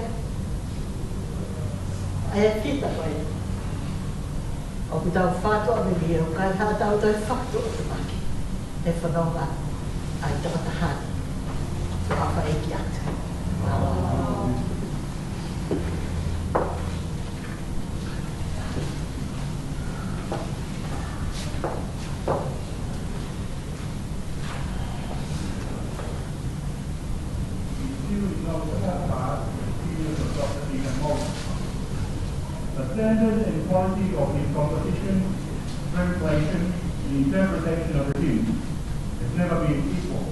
Ai e pita koe. O ki tau whātua me mi e o kai hā tau tau whaktu o te maki. E whanonga ai tamatahani. Tu awha e ki atu. The standard and quality of his composition, translation, and interpretation of the hymn has never been equal.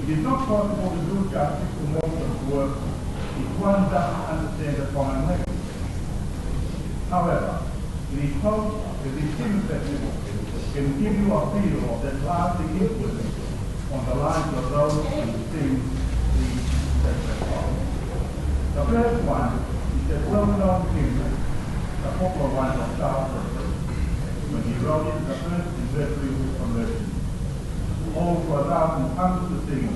It is not possible to do justice to Mozart's work if one doesn't understand the foreign language. However, it is hoped that this hymn festival can give you a feel of that lasting influence on the lives of those who sing these sacred songs. The first one is that well-known hymn, the popular one of Charles I, when he wrote it the first anniversary of his conversion. All for 1,000 tongues to sing,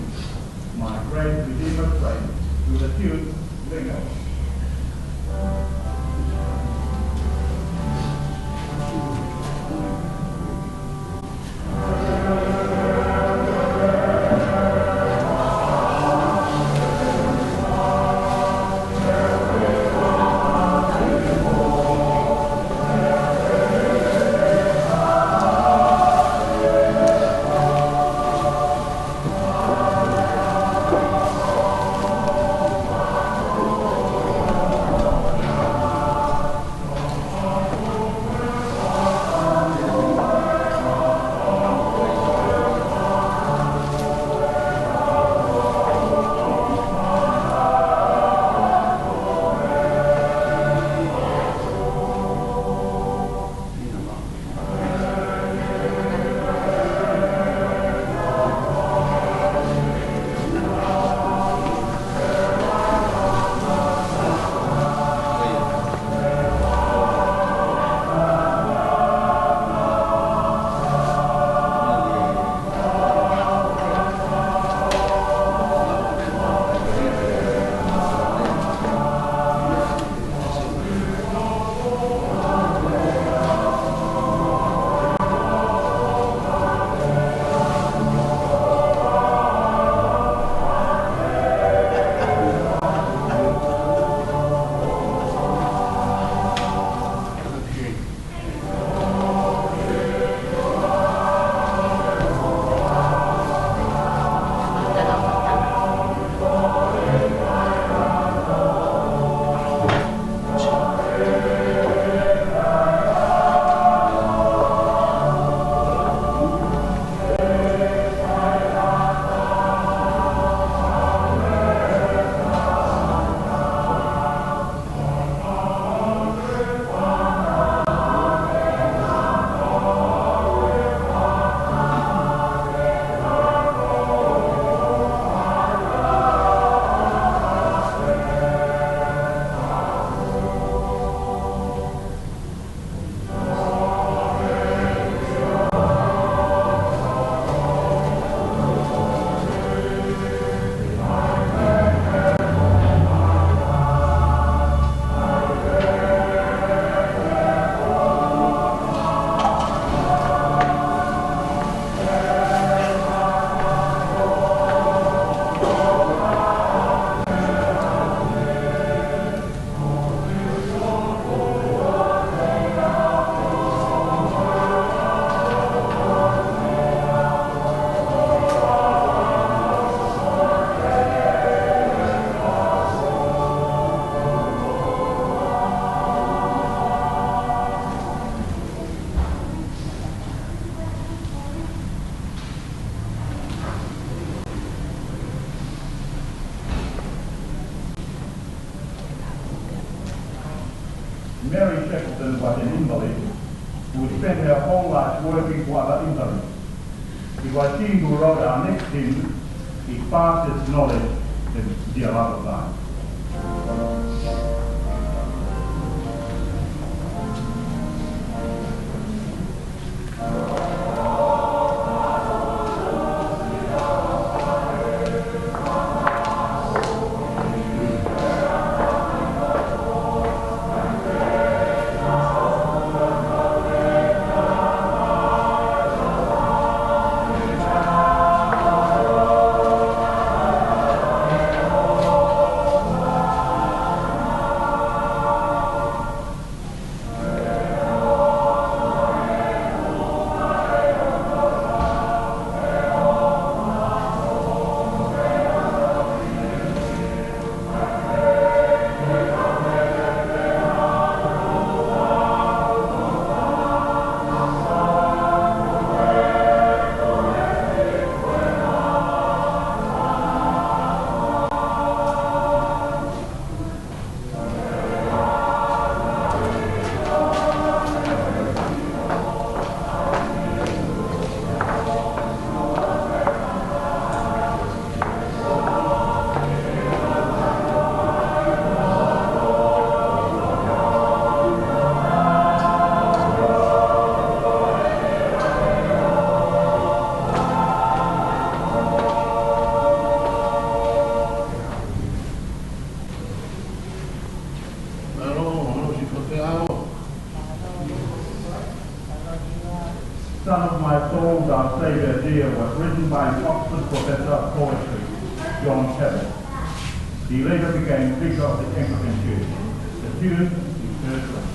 my great Redeemer praise, to the tune, Lingo. Mary Shackleton was an invalid who spent her whole life working for other invalids. It was she who wrote our next hymn, "It passes knowledge, the dear love of life." Son of My Soul, Thou Saviour Dear was written by an Oxford professor of poetry, John Cabot. He later became Vicar of the Anglican Church. The tune is First Rate.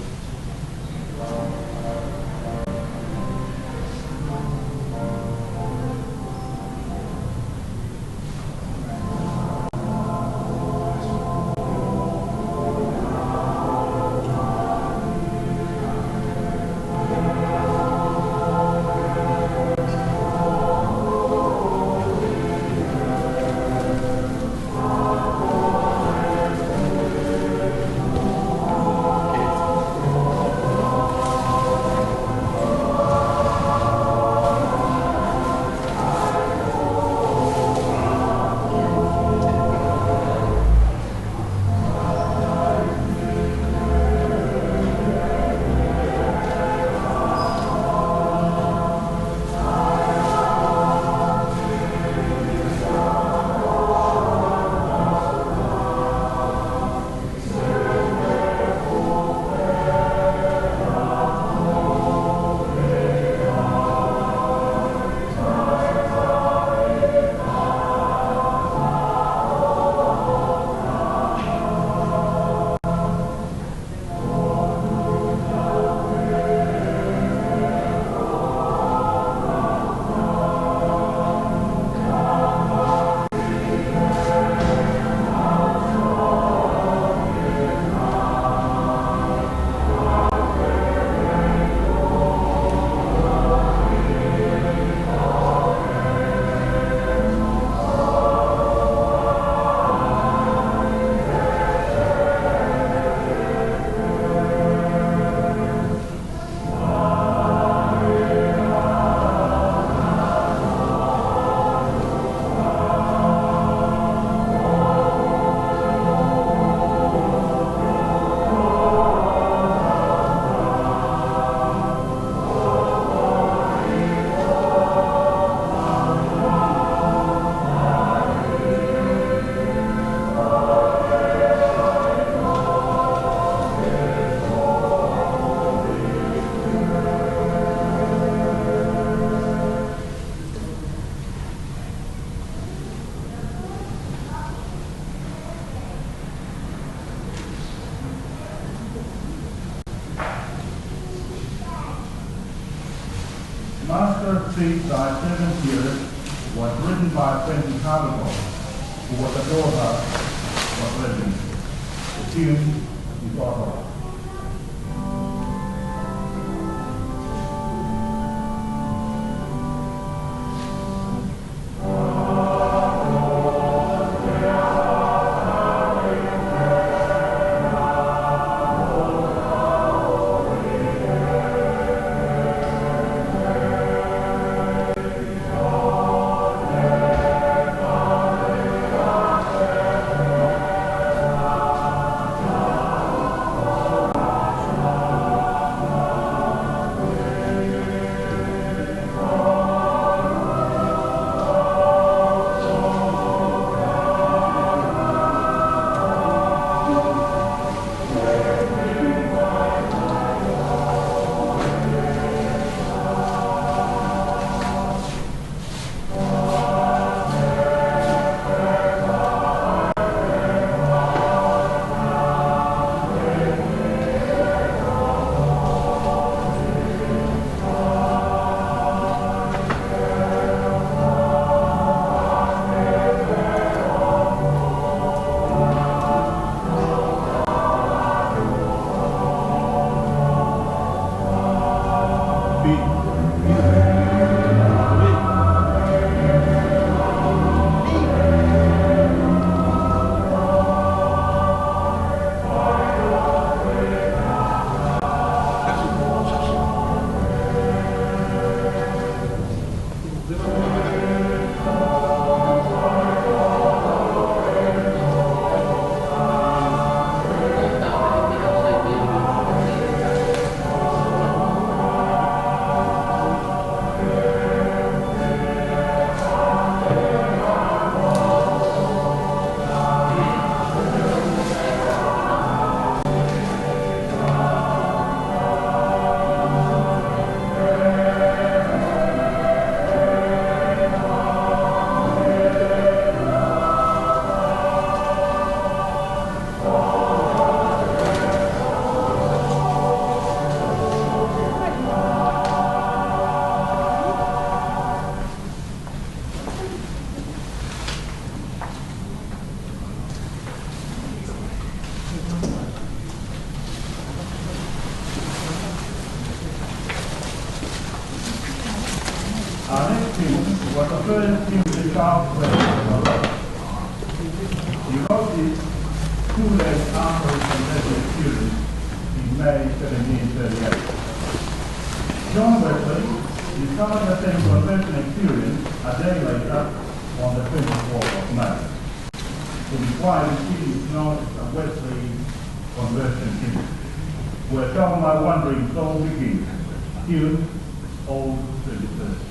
Master, Treat Thy Servant Here was written by Francis Harvey, who was a daughter of Reverend. The tune is Otto. armory conversion student in May 1738. John Wesley discovered the same conversion experience a day later on the 24th of May. To be quite it is known as the Wesley conversion hymn, where some of my wandering soul begins, tune old 31st.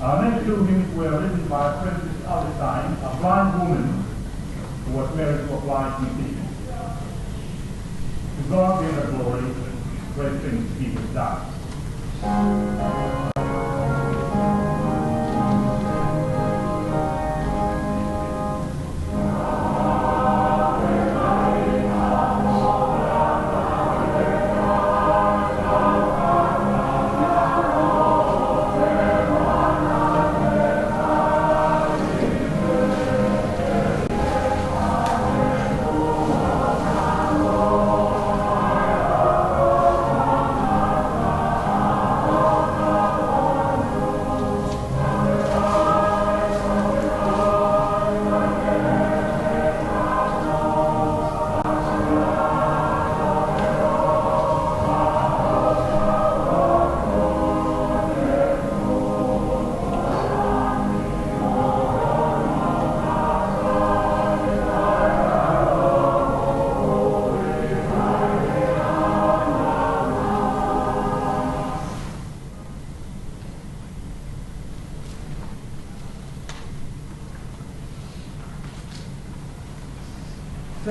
Our next two hymns were written by Princess Albertine, a blind woman who was married to a blind musician. To God be the glory, great things he has done.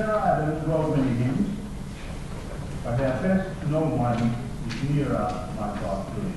Sarah Adams wrote many hymns, but her best known one is Nearer, My God, to Thee.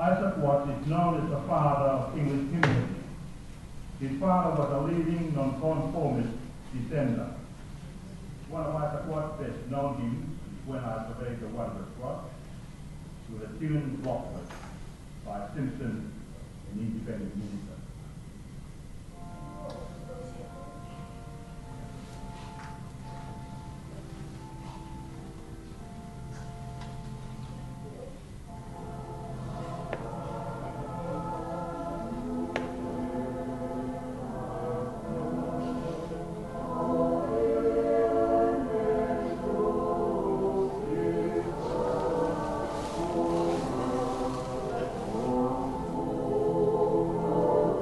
Isaac Watts is known as the father of English hymnody. His father was a leading nonconformist dissenter. One of Isaac Watts' best known hymns is When I Surveyed the Wondrous Cross, with a tune Rockford by Simpson, an independent minister. Oh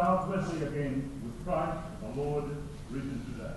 Charles Wesley again with Christ the Lord risen today.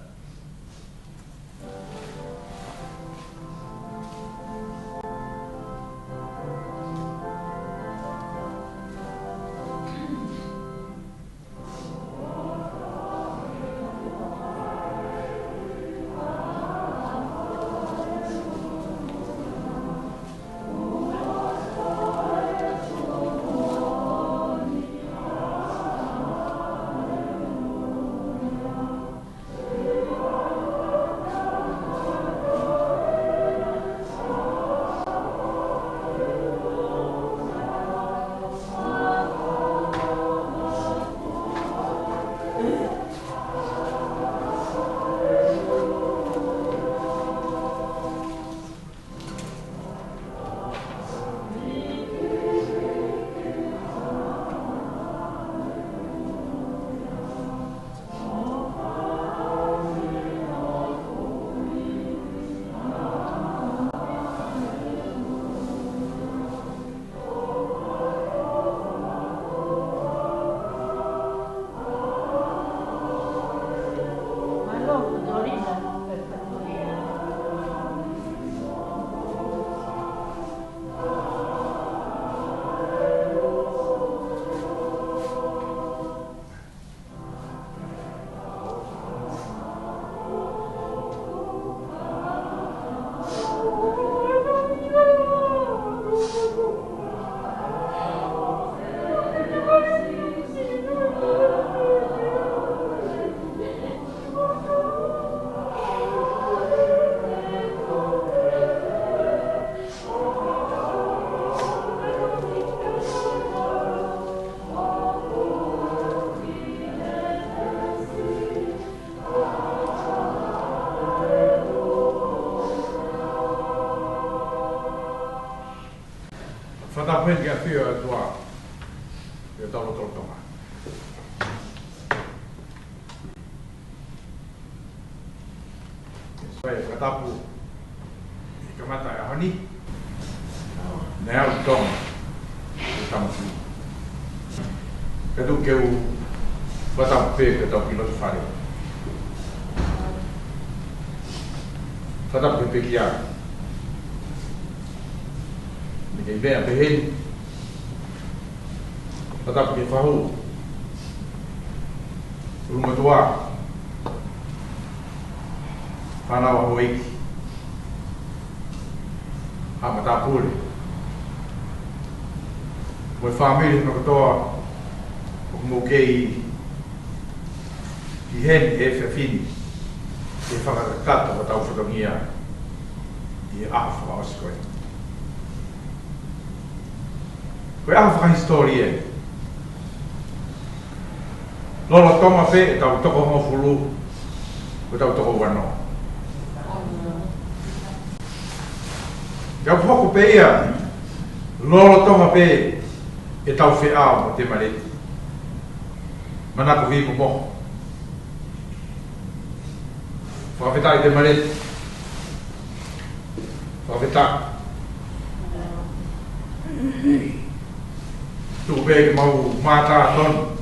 Fata que a fio tua. Eu tava tocando. Vai katapu. Kamata ahani. Nea utong. Utamsi. Kadu keu fata pe que tau piloto fare. Fata pe kia. Cái vẻ về hình và tập cái phá hủ luôn mà tua phá nào hồi mà ta phù một phá mình nó to một cái hên cái phá phim cái phá cái cắt và tàu phá đồng nghĩa thì áp vào square. Koe aho whakahistorie. Lola toma pe e tau toko hofulu, ko tau toko wano. Kau hoko pe ia, lola toma pe e tau wheao mo te mareti. Manako hiku moho. Whakawheta i te mareti. Whakawheta. Tu be mau mata ton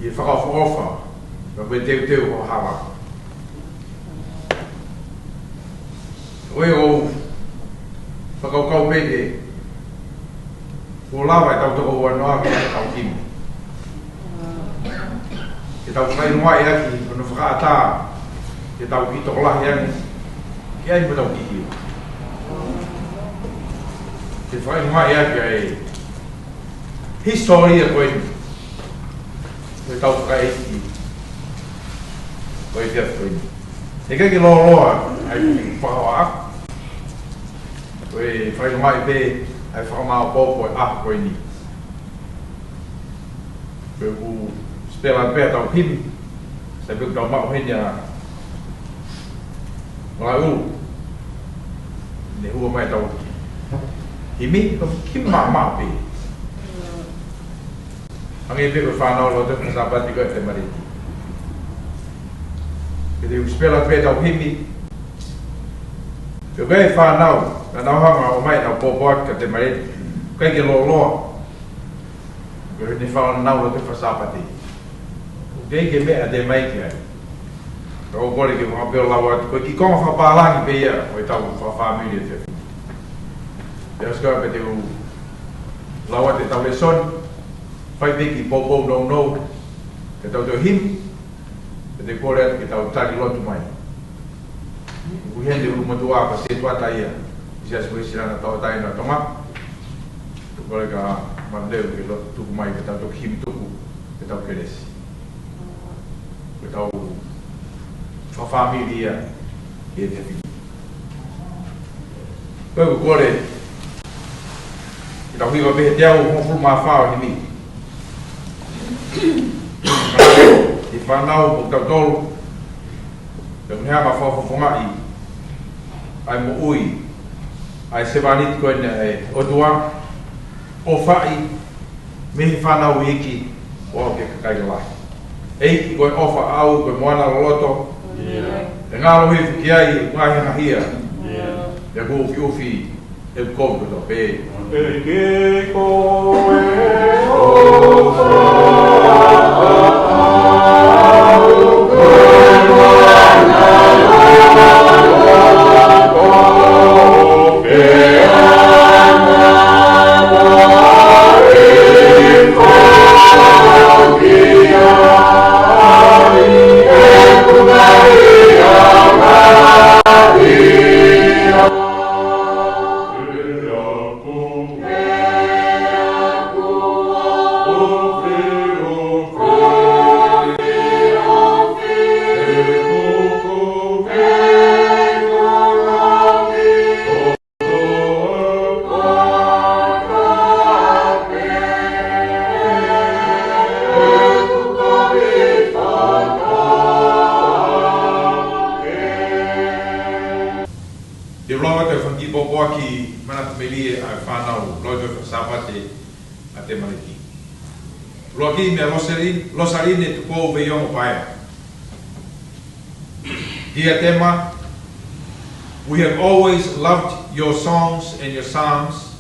i whakawhaofa ma koe teu ho hawa. Oe o whakaukau peke o lawa e tau toko wanoa ki e tau kimi. E tau whainua e aki ono whakaata e tau ki toko lahi ani ki ai mo tau ki hiu. E whainua e aki ai historia koe koe tau whakaiti koe pia koe e kai ki loa loa ai whakawa koe whainu mai pe ai whakamao pōpo e aha koe ni koe ku spela pēr tau pimi sai pēr tau mao henia ngā ulu ne hua mai tau himi ki maa pe Ange pe ko whanau lo te whasapati koe te mariti. Ke te uspela pe tau himi. Te koe whanau, na nauhanga o mai nau pōpoak ka te mariti. Koe ke lo loa. Koe ne whanau lo te whasapati. Dei ke mea de mai ke. O kore ke mga peo lawa, ko ki konga whapalangi pe ia, o tau whawhamiri te. Pea ska pe te u lawa te tau le son, whai peki popo no no, ke tau te him, pe te kore atu ke tau tari lotu mai. Uhende umatua pa se tuata ia, isia se sirana tau tai na tonga, tu kore ka mandeu ke lotu tuku mai, ke tau toki him tuku, ke tau keresi. Ke tau whawhamiri ia, e te whiki. Koe kore, ke tau hiwa pehe te au hongfuru maa whao he mi. I whanau o tau tolu, te unhea ma whawhawhonga i, ai mo ui, ai se wanit koe ne e otua, o whai, mehi whanau i iki, o ke kakai lai. Eiki koe ofa au, koe moana loto, e ngālo hui whiki ai, ngahi hahia, e ko ufi ufi, e koe koe pe. E ke koe Losarine tu ko be yong pae. Dear Tema, we have always loved your songs and your psalms.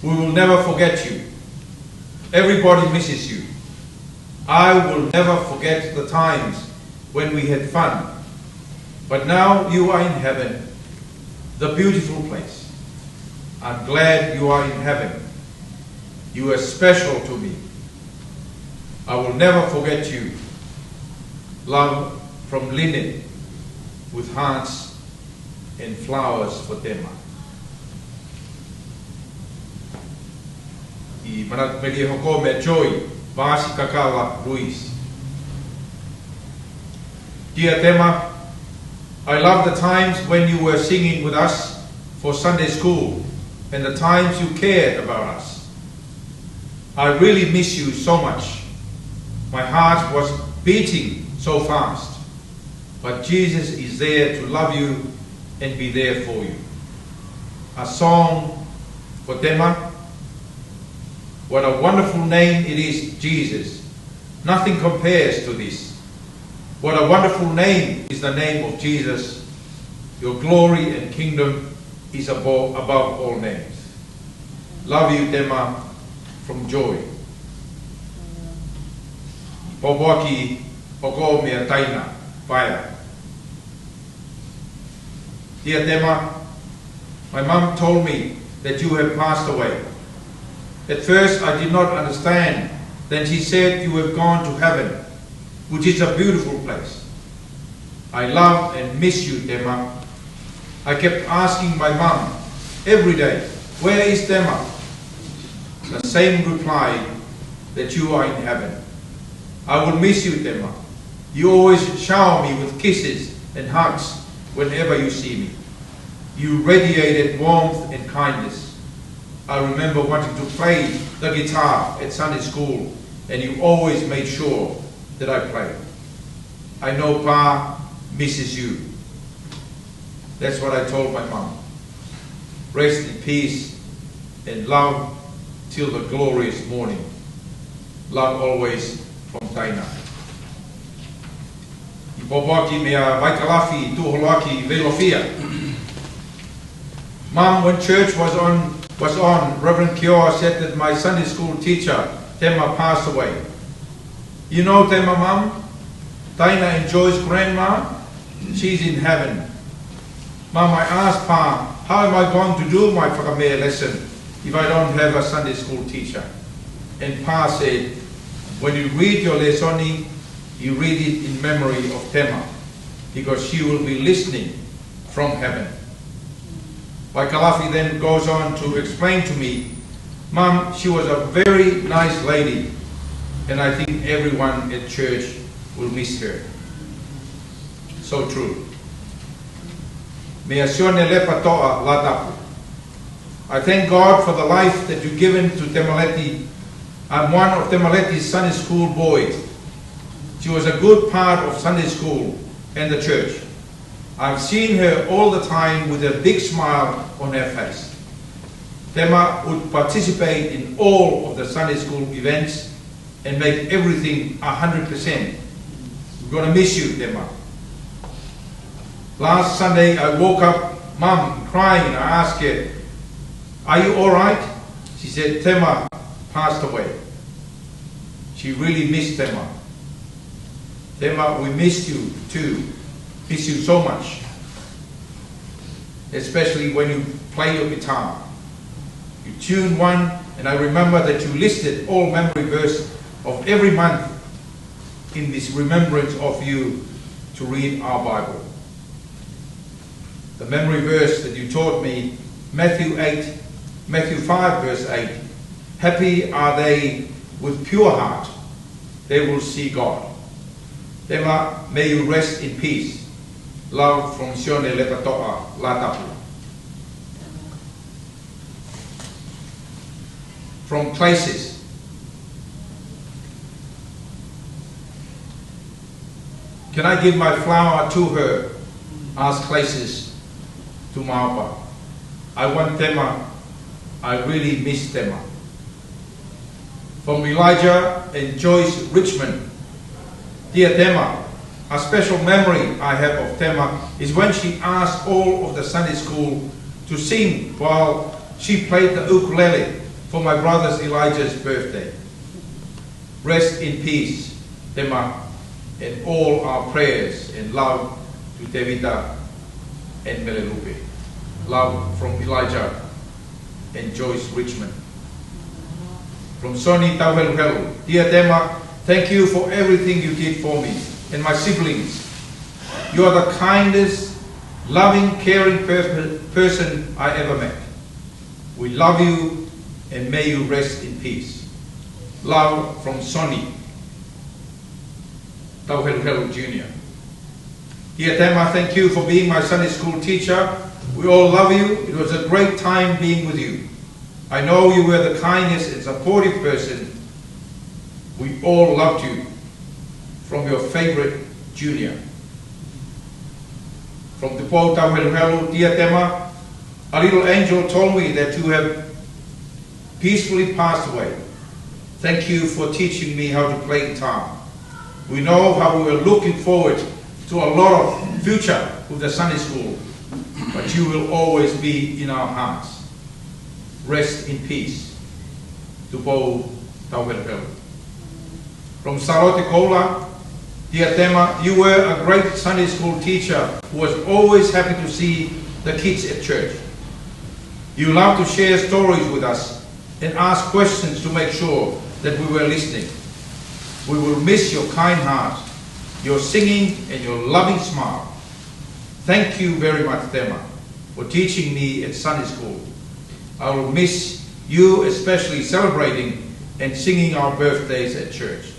We will never forget you. Everybody misses you. I will never forget the times when we had fun. But now you are in heaven, the beautiful place. I'm glad you are in heaven. You are special to me. I will never forget you. Love from Linen with hearts and flowers for Tema. I manat meli hoko me Joy, Vasi Kakala Luis. Dear Tema, I love the times when you were singing with us for Sunday school and the times you cared about us. I really miss you so much. My heart was beating so fast, but Jesus is there to love you and be there for you. A song for Tema. What a wonderful name it is, Jesus. Nothing compares to this. What a wonderful name is the name of Jesus. Your glory and kingdom is above all names. Love you, Tema, from Joy. Popoaki oko mea taina, whaia. Dear Tema, my mom told me that you have passed away. At first I did not understand. Then she said you have gone to heaven, which is a beautiful place. I love and miss you, Tema. I kept asking my mom every day, where is Tema? The same reply, that you are in heaven. I will miss you, Tema. You always shower me with kisses and hugs whenever you see me. You radiated warmth and kindness. I remember wanting to play the guitar at Sunday school, and you always made sure that I played. I know Pa misses you. That's what I told my mom. Rest in peace and love till the glorious morning. Love always from Taina. I popaki mea waikalafi tuholoaki velofia. Mom, when church was on, Reverend Kiora said that my Sunday school teacher, Tema, passed away. You know Tema Mum? Taina enjoys Grandma. She's in heaven. Mum, I asked Pa, how am I going to do my whakamea lesson if I don't have a Sunday school teacher? And Pa said, when you read your lessoni, you read it in memory of Tema, because she will be listening from heaven. Waikalafi then goes on to explain to me, Mum, she was a very nice lady, and I think everyone at church will miss her. So true. Mea sione lepa toa la tapu. I thank God for the life that you've given to Temaleti. I'm one of Temaleti's Sunday school boys. She was a good part of Sunday school and the church. I've seen her all the time with a big smile on her face. Tema would participate in all of the Sunday school events and make everything 100%. We're going to miss you, Tema. Last Sunday I woke up, Mum, crying, and I asked her, are you all right? She said, Tema passed away. She really missed Tema. Tema, we missed you too. Miss you so much. Especially when you play your guitar. You tune one, and I remember that you listed all memory verses of every month in this remembrance of you to read our Bible. The memory verse that you taught me, Matthew 5 verse 8, happy are they with pure heart, they will see God. Tema, may you rest in peace. Love from Sione Lepatoa Latapu. From Places. Can I give my flower to her? Asked Places to Maopa. I want Tema. I really miss Tema. From Elijah and Joyce Richmond. Dear Tema, a special memory I have of Tema is when she asked all of the Sunday school to sing while she played the ukulele for my brother's Elijah's birthday. Rest in peace, Tema, and all our prayers and love to Tevita and Melelupe. Love from Elijah and Joyce Richmond. From Soni Tauheluhelu. Dear Tema, thank you for everything you did for me and my siblings. You are the kindest, loving, caring person I ever met. We love you and may you rest in peace. Love from Soni Tauheluhelu Jr. Dear Tema, thank you for being my Sunday school teacher. We all love you. It was a great time being with you. I know you were the kindest and supportive person. We all loved you. From your favorite Junior. From Te Pō Tauheluhelu, dear Tema, a little angel told me that you have peacefully passed away. Thank you for teaching me how to play guitar. We know how we were looking forward to a lot of future with the Sunday school, but you will always be in our hearts. Rest in peace. Te Pō Tauheluhelu. From Sarote Kola, dear Tema, you were a great Sunday school teacher who was always happy to see the kids at church. You loved to share stories with us and ask questions to make sure that we were listening. We will miss your kind heart, your singing and your loving smile. Thank you very much, Tema, for teaching me at Sunday school. I will miss you, especially celebrating and singing our birthdays at church.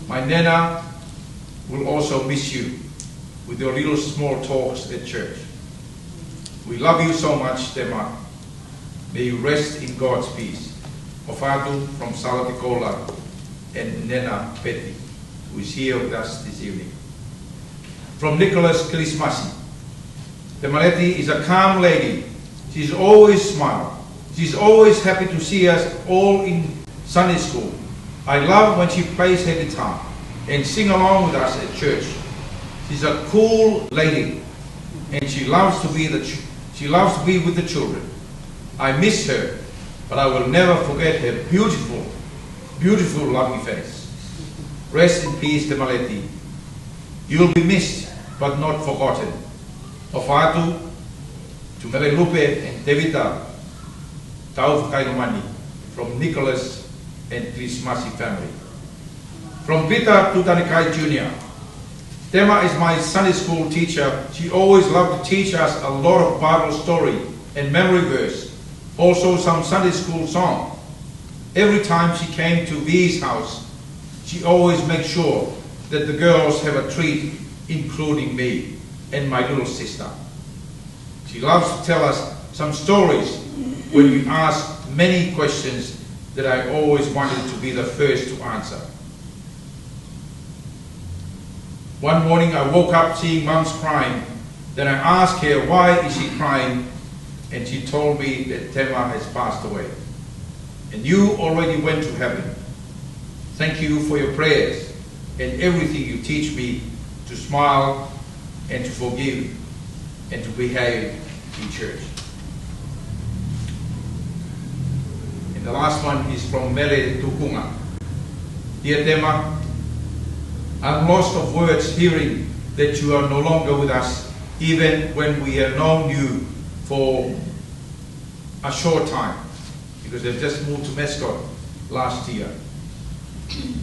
My Nana will also miss you with your little small talks at church. We love you so much, Tema. May you rest in God's peace. Ofatu from Salaticola and Nena Petty, who is here with us this evening. From Nicholas Kilismasi. Temaleti is a calm lady. She's always smiling. She's always happy to see us all in Sunday school. I love when she plays her guitar and sing along with us at church. She's a cool lady, and she loves to be with the children. I miss her, but I will never forget her beautiful, beautiful, lovely face. Rest in peace, Te Maleti. You'll be missed, but not forgotten. Ofatu, to Mele Lupe and Devita, Tau Whakainamani, from Nicholas and Chris Masi family. From Peter to Tanikai Jr. Tema is my Sunday school teacher. She always loved to teach us a lot of Bible story and memory verse, also some Sunday school song. Every time she came to V's house, she always makes sure that the girls have a treat, including me and my little sister. She loves to tell us some stories when we ask many questions that I always wanted to be the first to answer. One morning I woke up seeing Mom's crying. Then I asked her, why is she crying? And she told me that Tema has passed away. And you already went to heaven. Thank you for your prayers and everything you teach me to smile and to forgive and to behave in church. And the last one is from Mele Tukunga. Dear Tema, I'm lost of words hearing that you are no longer with us, even when we have known you for a short time, because they've just moved to Mascot last year.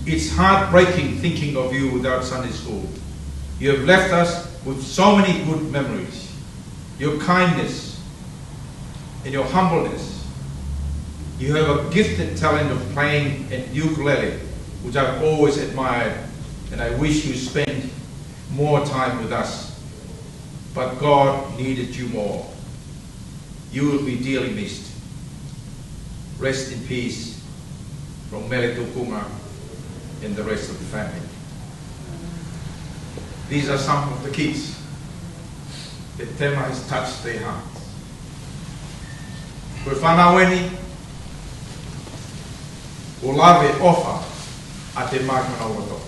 It's heartbreaking thinking of you without Sunday school. You have left us with so many good memories. Your kindness and your humbleness. You have a gifted talent of playing an ukulele, which I've always admired, and I wish you spent more time with us. But God needed you more. You will be dearly missed. Rest in peace from Mele Tukunga and the rest of the family. These are some of the kids that Tema has touched their hearts. Koe whanaweni, o lawe ofa a te mākana roto.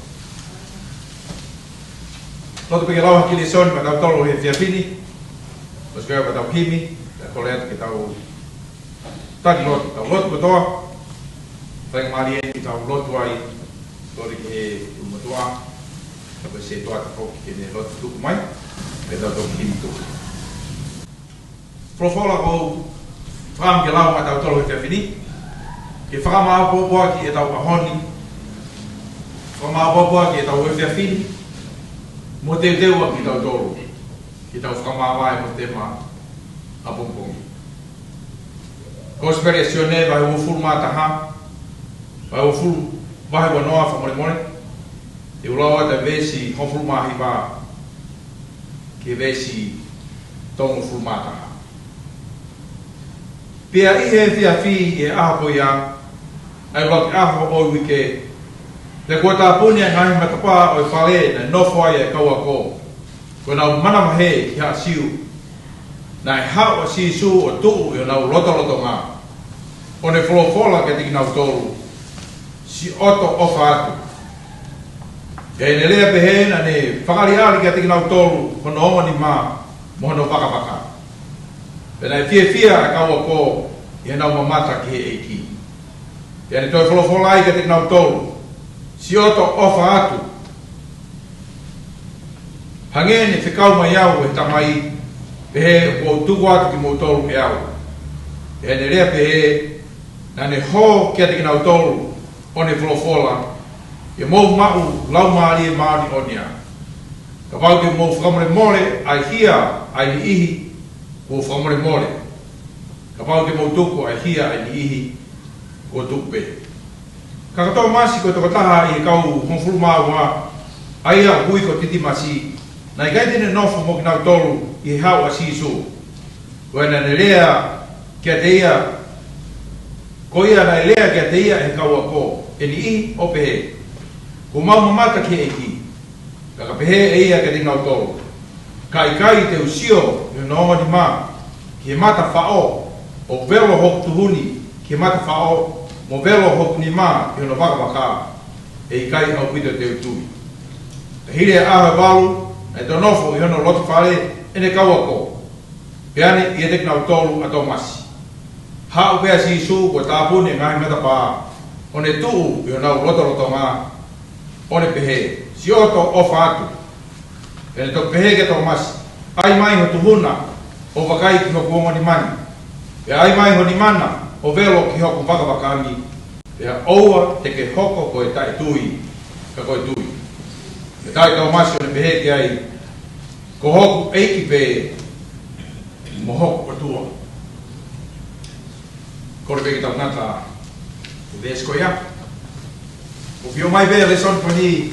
Noto peke lauha ki le soni ma tau tolo he whiawhini, o skua pa tau himi, ta kole atu ke tau tari lotu, tau lotu katoa, whainga maari e ki tau lotu ai, kore ki he umatua, ka pa se toa ta koki ke ne lotu tuku mai, me tau tau himi tuku. Profola ko wham ke lau ma tau tolo he whiawhini, ke whakama apopoa ki e tau ahoni, whakama apopoa ki e tau he whiawhini, mo te teua ki tau tolu, ki tau whakamawai mo te mā apongpongi. Ko spere sione vai o fulu mataha, vai o fulu vai o noa whamore more, te ulawa te vesi hofulu mahi wā, ke vesi tongu fulu mataha. Pea i he whiawhi e aho ia, ai waki aho o wike, te kua tā puni a ngahi matapā o i whale na nofo ai e kaua kō. Koe nau mana mahe ki ha siu. Na e hao a si su o tuu i o nau roto ngā. O ne wholofola ke tiki nau tōru. Si oto ofa atu. E ne lea pehe na ne whakari ali ke tiki nau tōru hono onga ni mā mohono whakawhaka. Pena e whia a kaua kō i nau mamata ki he eiki. E ne toi wholofola ai ke tiki nau tōru. Si oto ofa atu. Hangene whikau mai au e tamai pehe o tuku atu ki mō tolu ke au. E ne rea pehe na ne ho kia te kinau tolu o ne wholofola e mō mau lau maari e maari o nia. Ka pau ke mō whakamore more ai hia ai ni ihi o whakamore more. Ka pau ke mō tuku ai hia ai ni ihi o tuku pehe. Ka katoa masi ko tokataha i kau honfuru māua aia hui ko titi masi na i kaitene nofo mo ki nau tolu i hau a sisu. Koe na ne lea kia te ia, ko ia na lea kia te ia he kau a ko, e ni i o pehe. Ko mau mamata ki e ki, ka pehe e ia kia te nau tolu. Ka i kai te usio i no ni mā, ki he mata whao o velo hoku tuhuni, ki he mata whao mo velo hoku ni mā i hono whakawaka e i kai au pita te utui. Ka hire aha walu, e to nofo i hono lotu whare e ne kaua ko. Peane i e te knau tolu a tō masi. Hau pēa si isu ko tāpune ngahi mata pā, o ne tuu i hono loto ngā, o le pehe. Si oto ofa atu. E le to pehe ke to mas. Ai mai ho tuhuna o wakai ki hoku ongo ni mani. E ai mai ho ni mana o velo ki hoku wakawakangi. E oua te ke hoko ko e tai tui. Ka koe tui. E tai to mas o le pehe ki ai. Ko hoku eiki pe mo hoku o tua. Ko le peke tau ngata o vesko ia. O ki o mai vea le son pani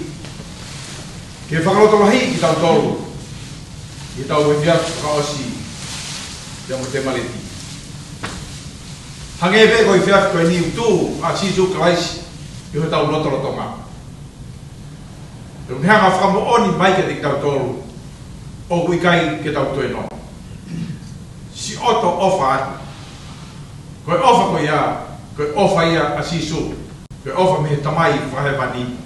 ke whakaloto lahi ki tau tolu. Ki tau e fiatu whakaosi ia mo te maleti. Hange e vea ko i fiatu koe ni utu a sisu kalaisi i ho tau loto loto ngā. E unheanga whakamo oni mai ke te ki tau tolu o kui kai ke tau tue no. Si oto ofa atu. Koe ofa koe ia, koe ofa ia a sisu. Koe ofa me tamai whahe wani.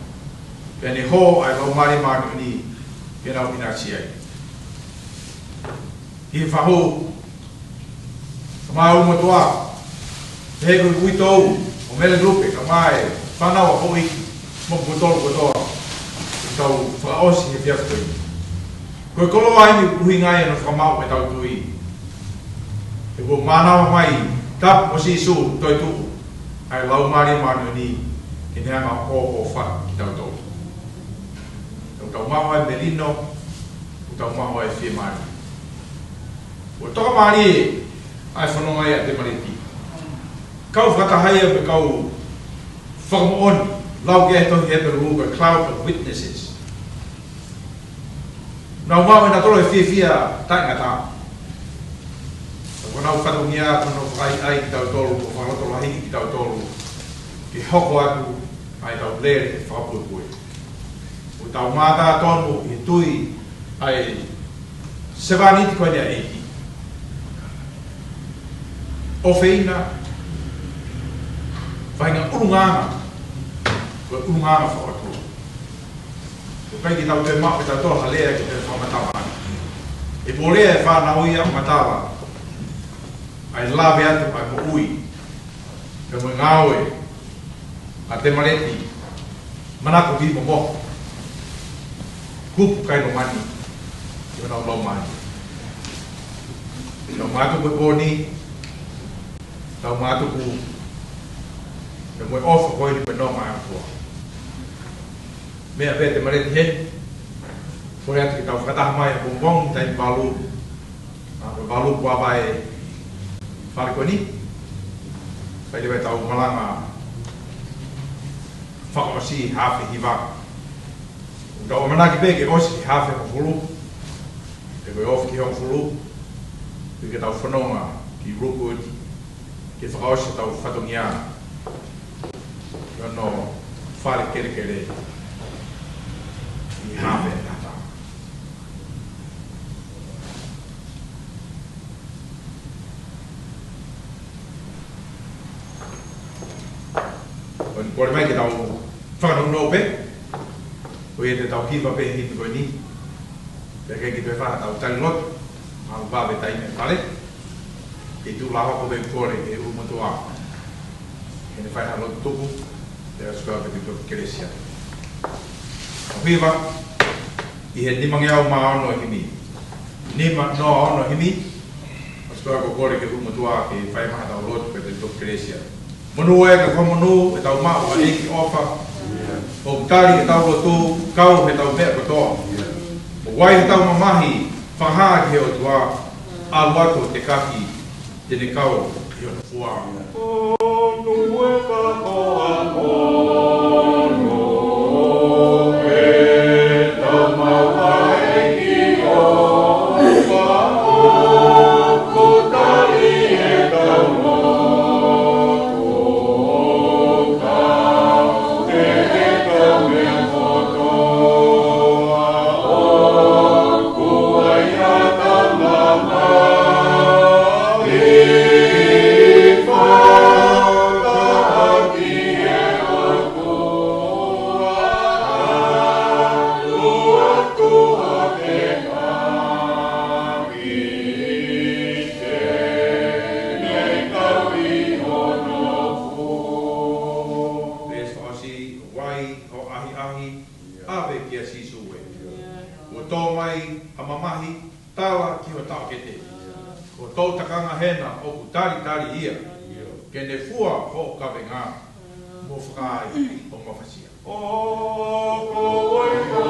Pea ne ho ai lau mare manu ni ke nau ina siai. Hi whahu, ka maa umatua, te he koe kuito au, o mele grupe, ka maa e whanau a hoi, moku kutoro kutoa, tau whakaosi he fiatu koe. Koe kolo ai ni uhi ngai anu whamau e tau tui. E ko manawa mai, tap o sisu toi tuku, ai lau mare manu ni ke neanga o wha ki tau tau. Tau maho e Melino, tau maho e Fie Mari. O toka mari ai whanonga ia te mariti. Kau whakahaya pe kau whakamooni, lau ke tohi he peru a cloud of witnesses. Nau maho e na tolo e Fie Fia taingata. Tau nau whatongia, tau nau whakai ai ki tau tolu, o whakaroto lahi ki tau tolu. Ki hoko atu, ai tau lere e whakapui. O tau mātā tonu i tui ai sevaniti koe nea eiti. O whina, whainga urunganga, koe urunganga whakatua. Ko pai ki tau te mao e tau toha lea ki te whamatawa ana. E po lea e whanau ia matawa, ai lawe atu ai mo ui, e mo ngawe, a te mareti, manako vi mo moho. Kupu kai no mani, i wana o lau mani. Tau mātu koe pōni, tau mātu ku, e moe ofa koe ni koe no mai apua. Mea pēr te mareti he, koe atu ki tau whakataha mai a bongbong, tai balu, a koe balu kua vai whare koe ni, pai lewe tau malanga, whakaosi hawhi hiwa. Tau manaki pe ke osi ki hawhi ko fulu, e koe ofi ki hong fulu, ke tau whanonga ki Rookwood, ke whakaosi tau whatongia, no whare kere kere, ki hawhi e tata. Kore mai ke tau whanonga pe, o e te tau kiwa pe hiti koe ni. Te kei ki te whaha tau tali lotu, mau wawe taine pale. E tu lawa ko vei kore e umatua. E ne whaina lotu tuku, te askua pe te toki keresia. O hiwa, i he nimangi au maa ono himi. Nima no ono himi, askua ko kore ke umatua ke whaimaha tau lotu pe te toki keresia. Monu e ka whamonu e tau maa wa eki ofa. O tari e tau lotu, kau he tau mea kotoa. O wai he tau mamahi, whahaa ki he o tua, a luato te kaki, tene kau i o fua. O nue ka koa kono, e tau mawa e ki ofa, ko tari e tau lotu, kau te he tau mea kotoa, o kua ia tau mama, e whaka aki e o mamahi tawa ki o tau kete. Ko tau takanga hena o ku tari ia. Ke ne fua ho ka venga mo whakai o mawhasia. O ko oi ko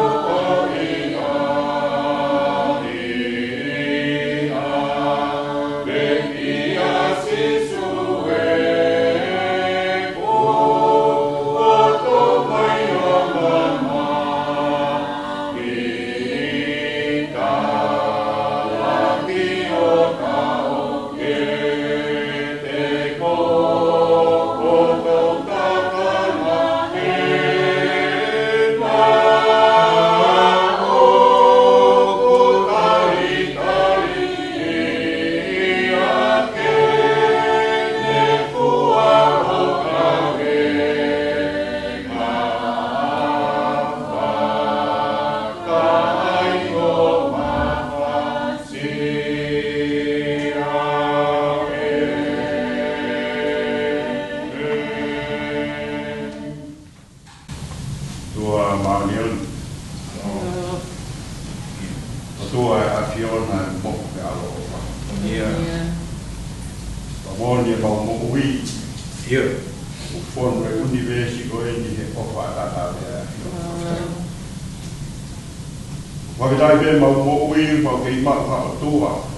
Wakitai pe mau mo ui mau kei mau ka tua.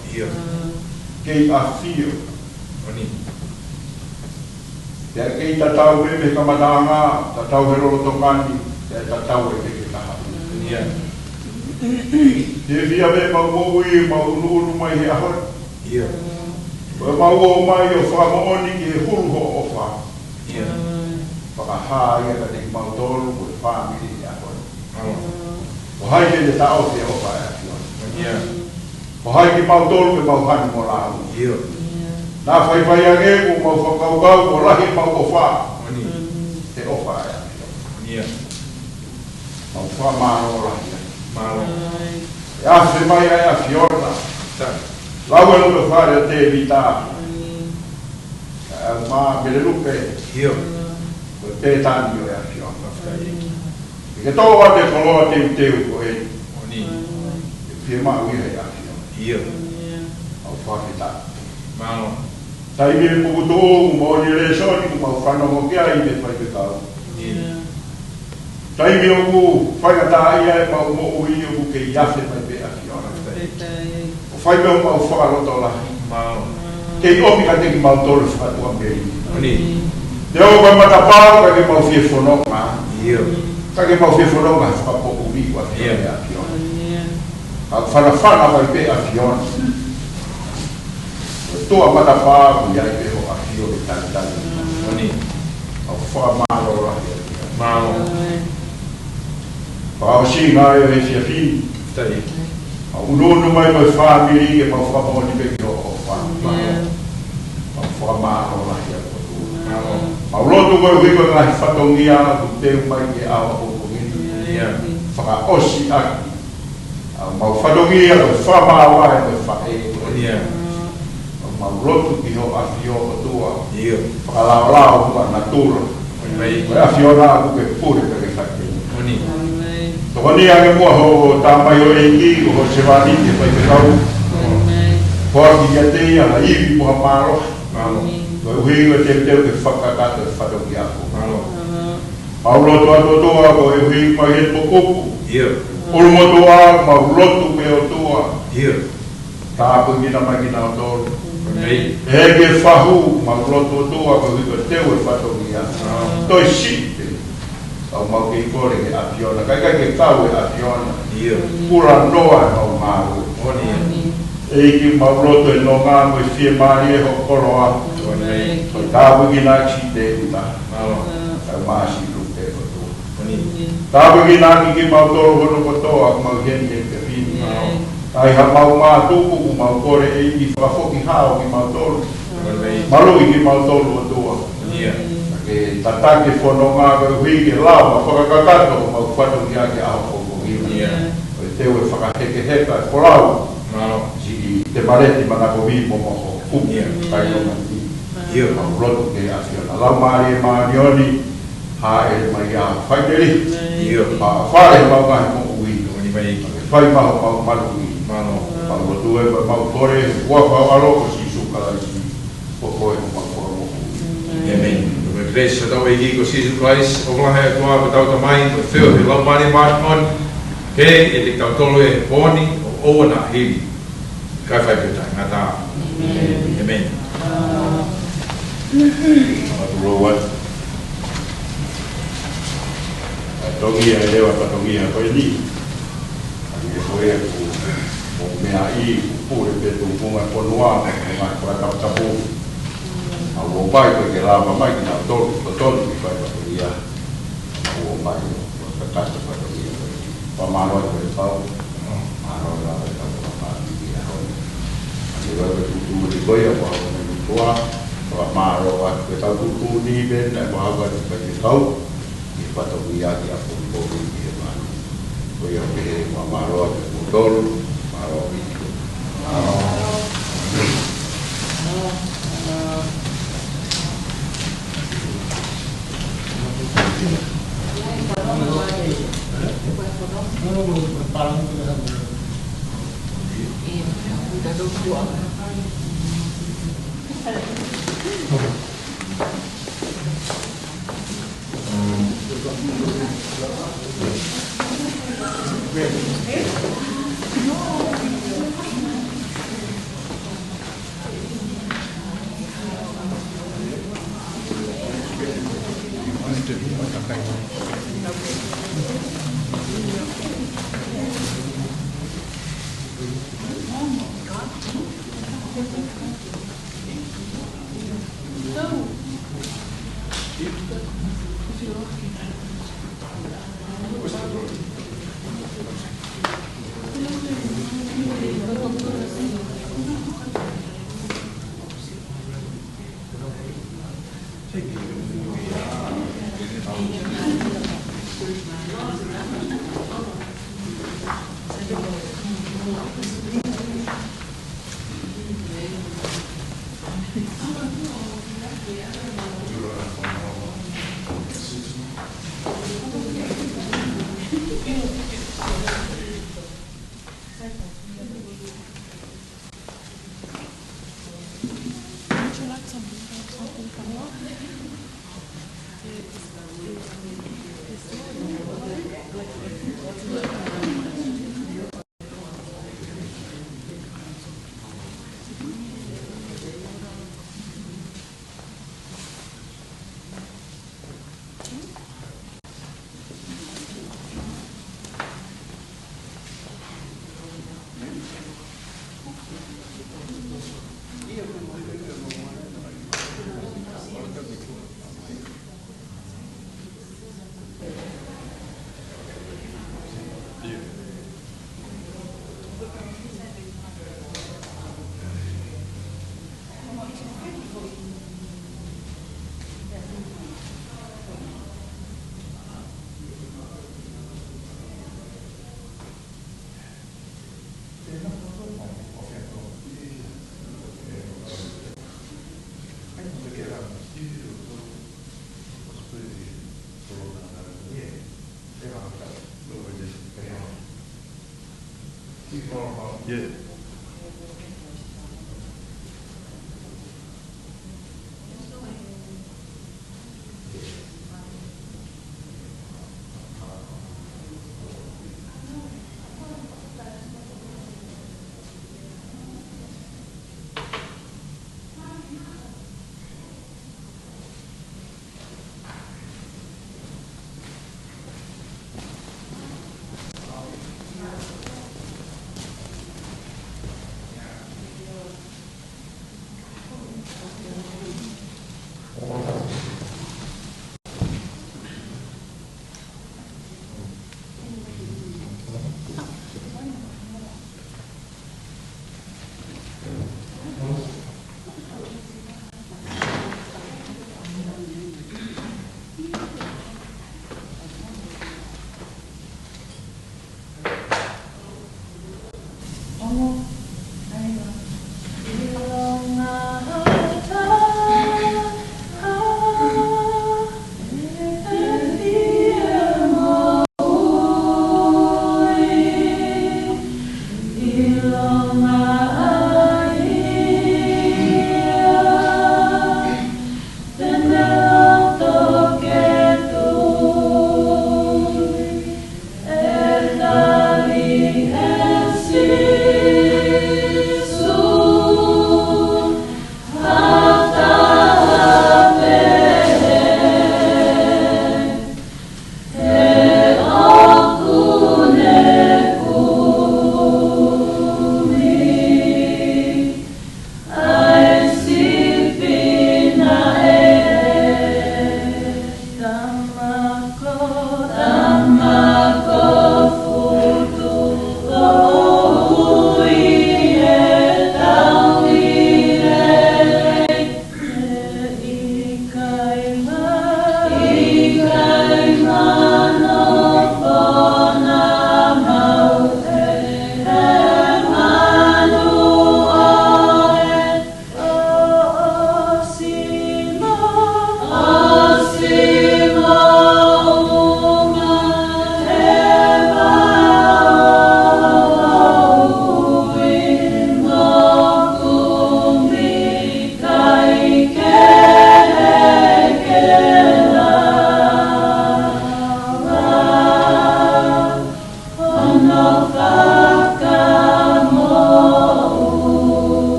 Kei a fio. Ya kei tatau pe me kamadanga, tatau he rolo tokani, ya tatau e kei taha. Te via pe mau mo ui mau unu mai he ahon. Mau o mai o whakamooni ki he huru ho o wha. Whakaha ia ka te mau tolu ko e whamiri e ahon. O hai ke te tau te opa e afiona. O hai ki mau tolu ke mau hani mo rāu. Nā whaiwhai ange ko mau whakaukau ko rahi mau o wha. Te opa e afiona. Mau wha māro rahi. E awhi mai e afiona. Lau e lume whare te vita. Mā mele lupe. Ko te tani o e afiona. Ke tō te koloa teu ko e. E pia maa uiha e afiona. Au whakita. Tai me pukutu o mo ni le soni ku mau whana mo kia i me whai te tau. Tai me o ku whakata ia e mau mo ui o ku ke iafe mai pe afiona. O whai me o mau whakaroto lahi. Kei omi ka teki mau tolu whakatua mei. Te o kai matapau ka ke mau fie whanonga. Kake mau whewhanonga whakapoku riku a whione a whione. Ka whanawhana vai pe a whione. Toa matapā ku iai pe ho a whione tani. Au whakamaro rahi a whione. Whakao ngā e whia whini. Au unonu mai mai whamiri e mau whamoni pe ki ho o whamiri. Au whakamaro rahi a whione. Au lotu koe wiko ngahi whatongia ku teu mai ke awa o kongini. Whaka osi aki. Au mau whatongia koe whamawa e koe whae. Au mau lotu ki ho awhio o tua. Whaka lao lao kua natura. Koe awhio nā ku ke pure ke whake. Tokoni ange mua ho tāmai o eiki o ho sewani te whai pe kau. Koa ki ia te ia na iwi puha māro. Koe uhinga te teo ke whakakata e whatoki ako. Maulotu atotoa ko e uhinga mai he pokopu. Ulumotoa maulotu pe o toa. Tāpu ngina mai ngina o tolu. E ke whahu maulotu o toa ko uhinga teo e whatoki ako. Toi site. Au mau ke kore ke apiona. Kai ke tau e apiona. Pura noa e mau maru. Eiki maulotu e no ngā koe fie maari e ho koroa. Koe tāpu ngina ki te uta. Kau maasi lupe o tō. Tāpu ngina ki mautoro hono kotoa ku mau heni e ke whini. Ai ha mau mā tuku ku mau kore eiki whakafoki hao ki mautoro. Marui ki mautoro o tōa. Ke tatake whono ngā koe hui ke lau ma whakakakato ku mau whatu ki ake aho o hina. Koe teo e whakaheke heka e kolau. Te mareti mana ko vi mo mo kuki kai no mati io ma roto ke afiona la mari marioni ha e mai a faiteri io pa fare ma mo ui no ni mai fai maho malu Mano. Pago tu e mau kore wa fa alo ko si suka la si po e mau ko. Amen. We grace dat we hier Jesus Christ Allah het wa without the mind with fear he love money on. Ke e te tau e poni o na hi. Kai fai pe tai ngata. Amen. Ro wa. Tongi e lewa pa tongi e ko ni. Ani ko e ko me ai pure pe tu ko ma ko noa ma ko ka tapu. Awo pai ko ke la mai na to ki pai pa ia. Awo pai ko ka ta pa ia. Pa ma ro ko pa ma ro la ta pa ia ho. Ani ro ko tu ko ia pa ni tua pa ma ro wa ko ta tu ni ben na pa ba ki tau. Ni pa to ia ki a ko ni ma. Ko ia pe ma ro ko tolu ma ro ni.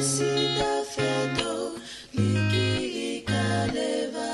Sita feto, liki ikaleva.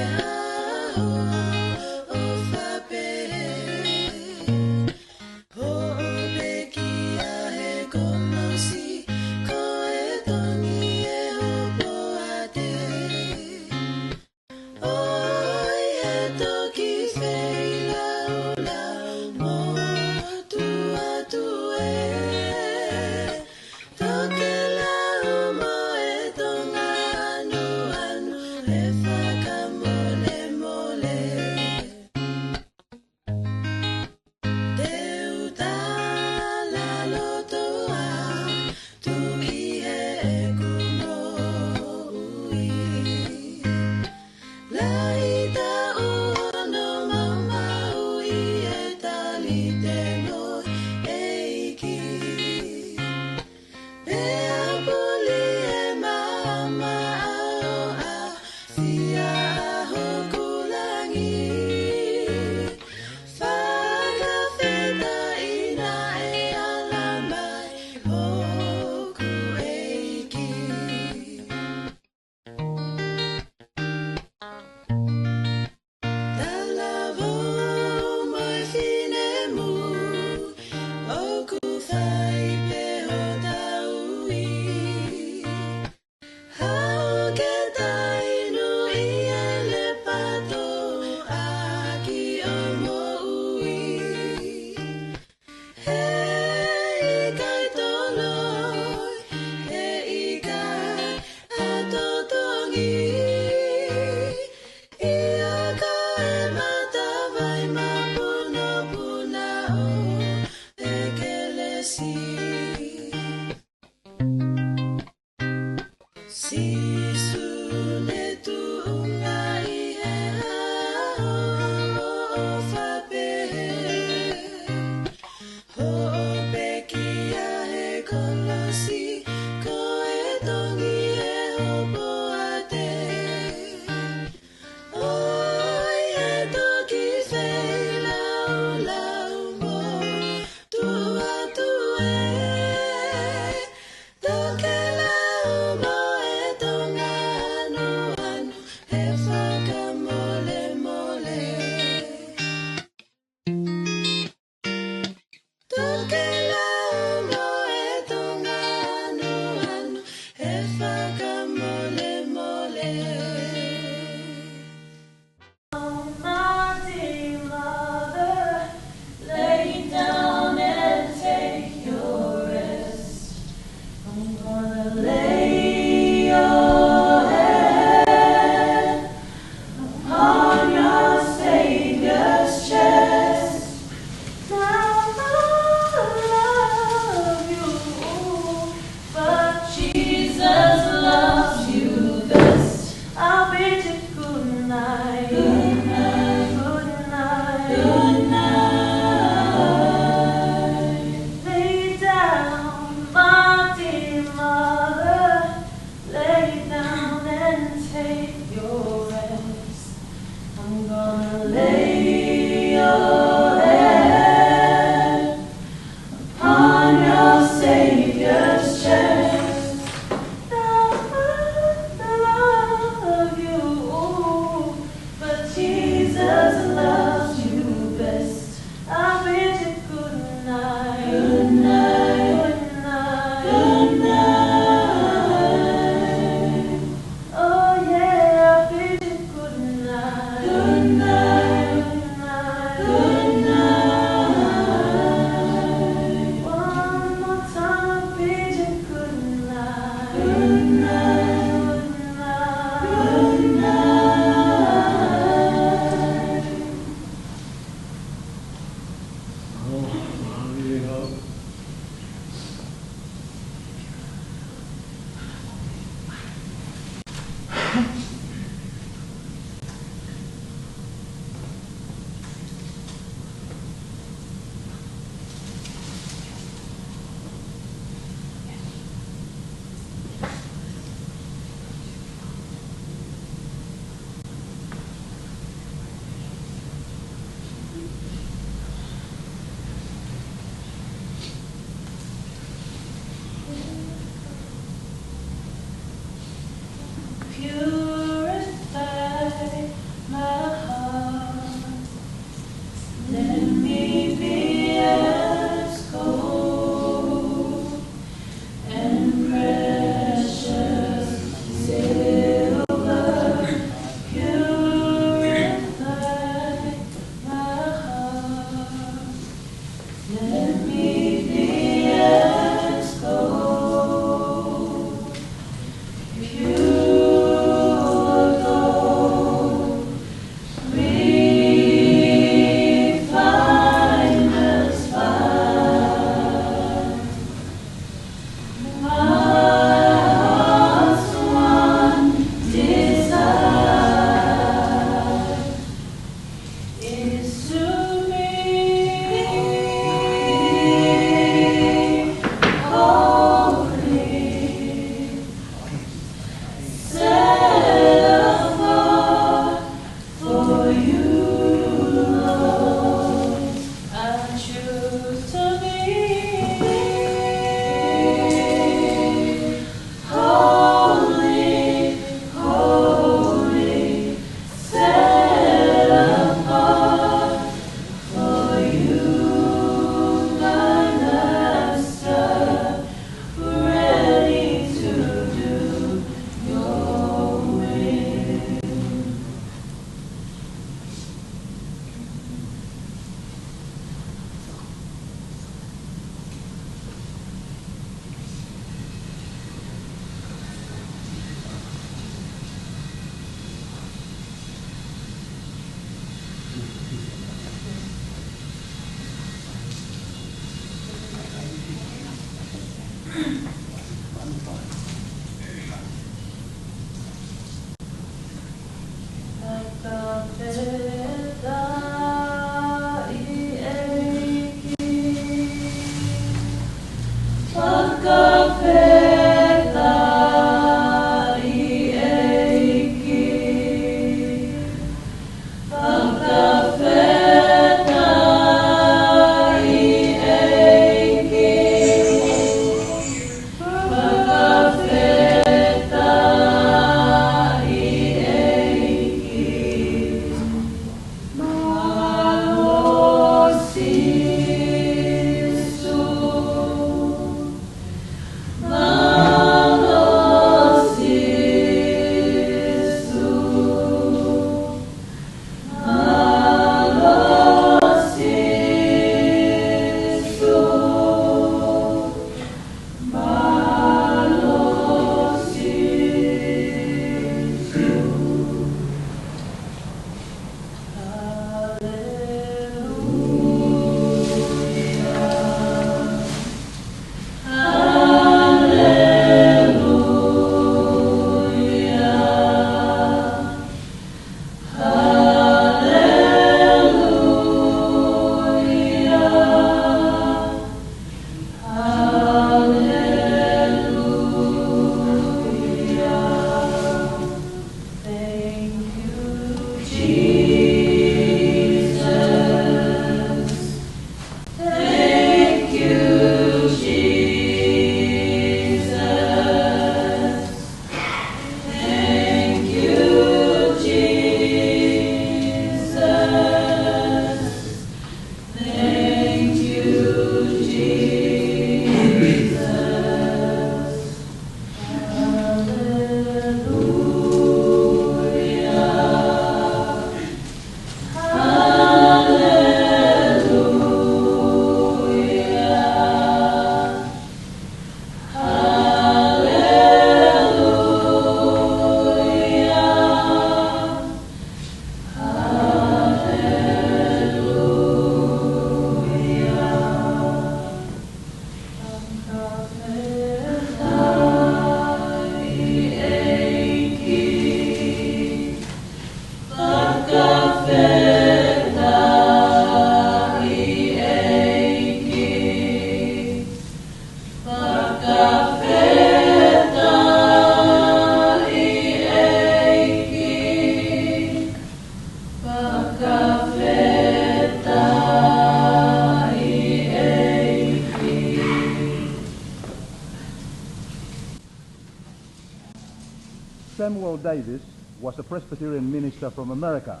Samuel Davis was a Presbyterian minister from America.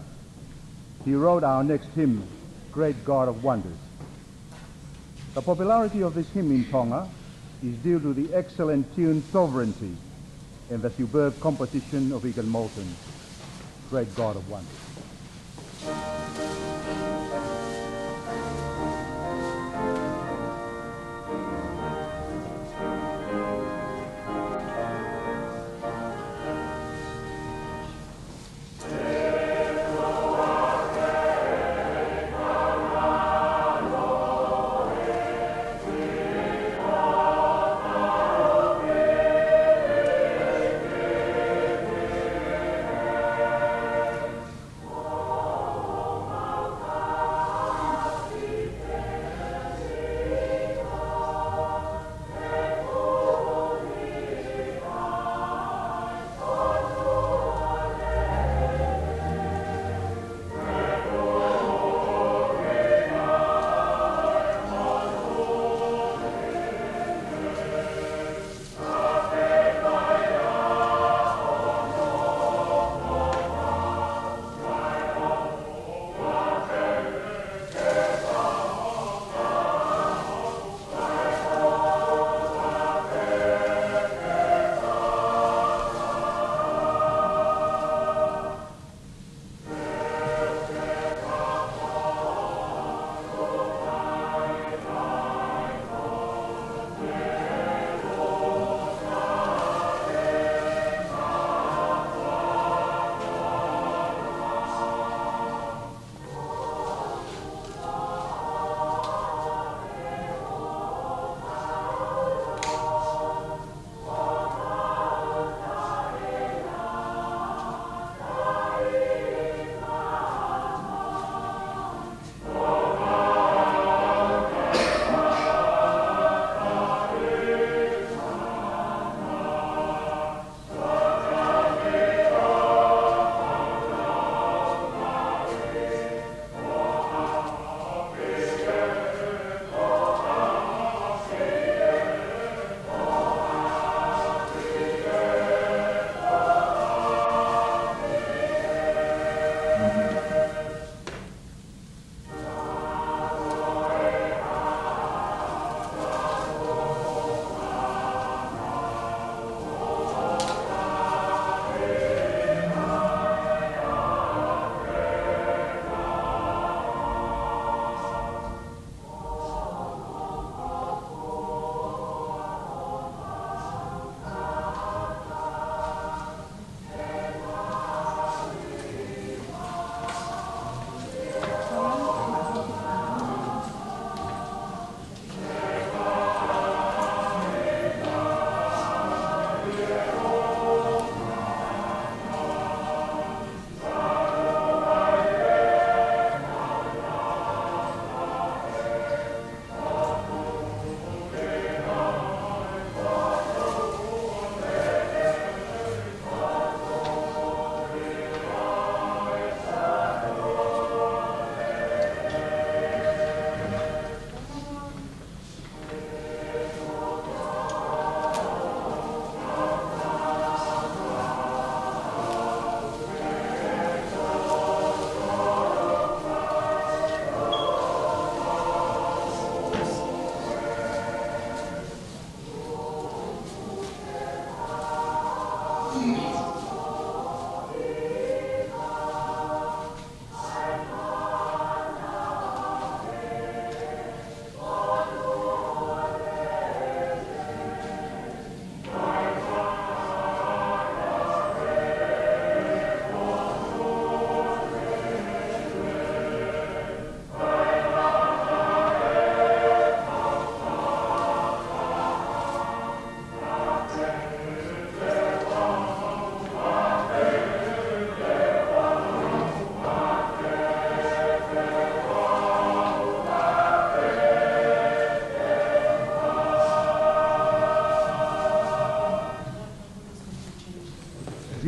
He wrote our next hymn, Great God of Wonders. The popularity of this hymn in Tonga is due to the excellent tune Sovereignty and the superb composition of Egan Moulton, Great God of Wonders.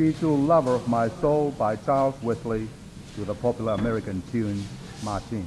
G2 Lover of My Soul by Charles Wesley to the popular American tune Martine.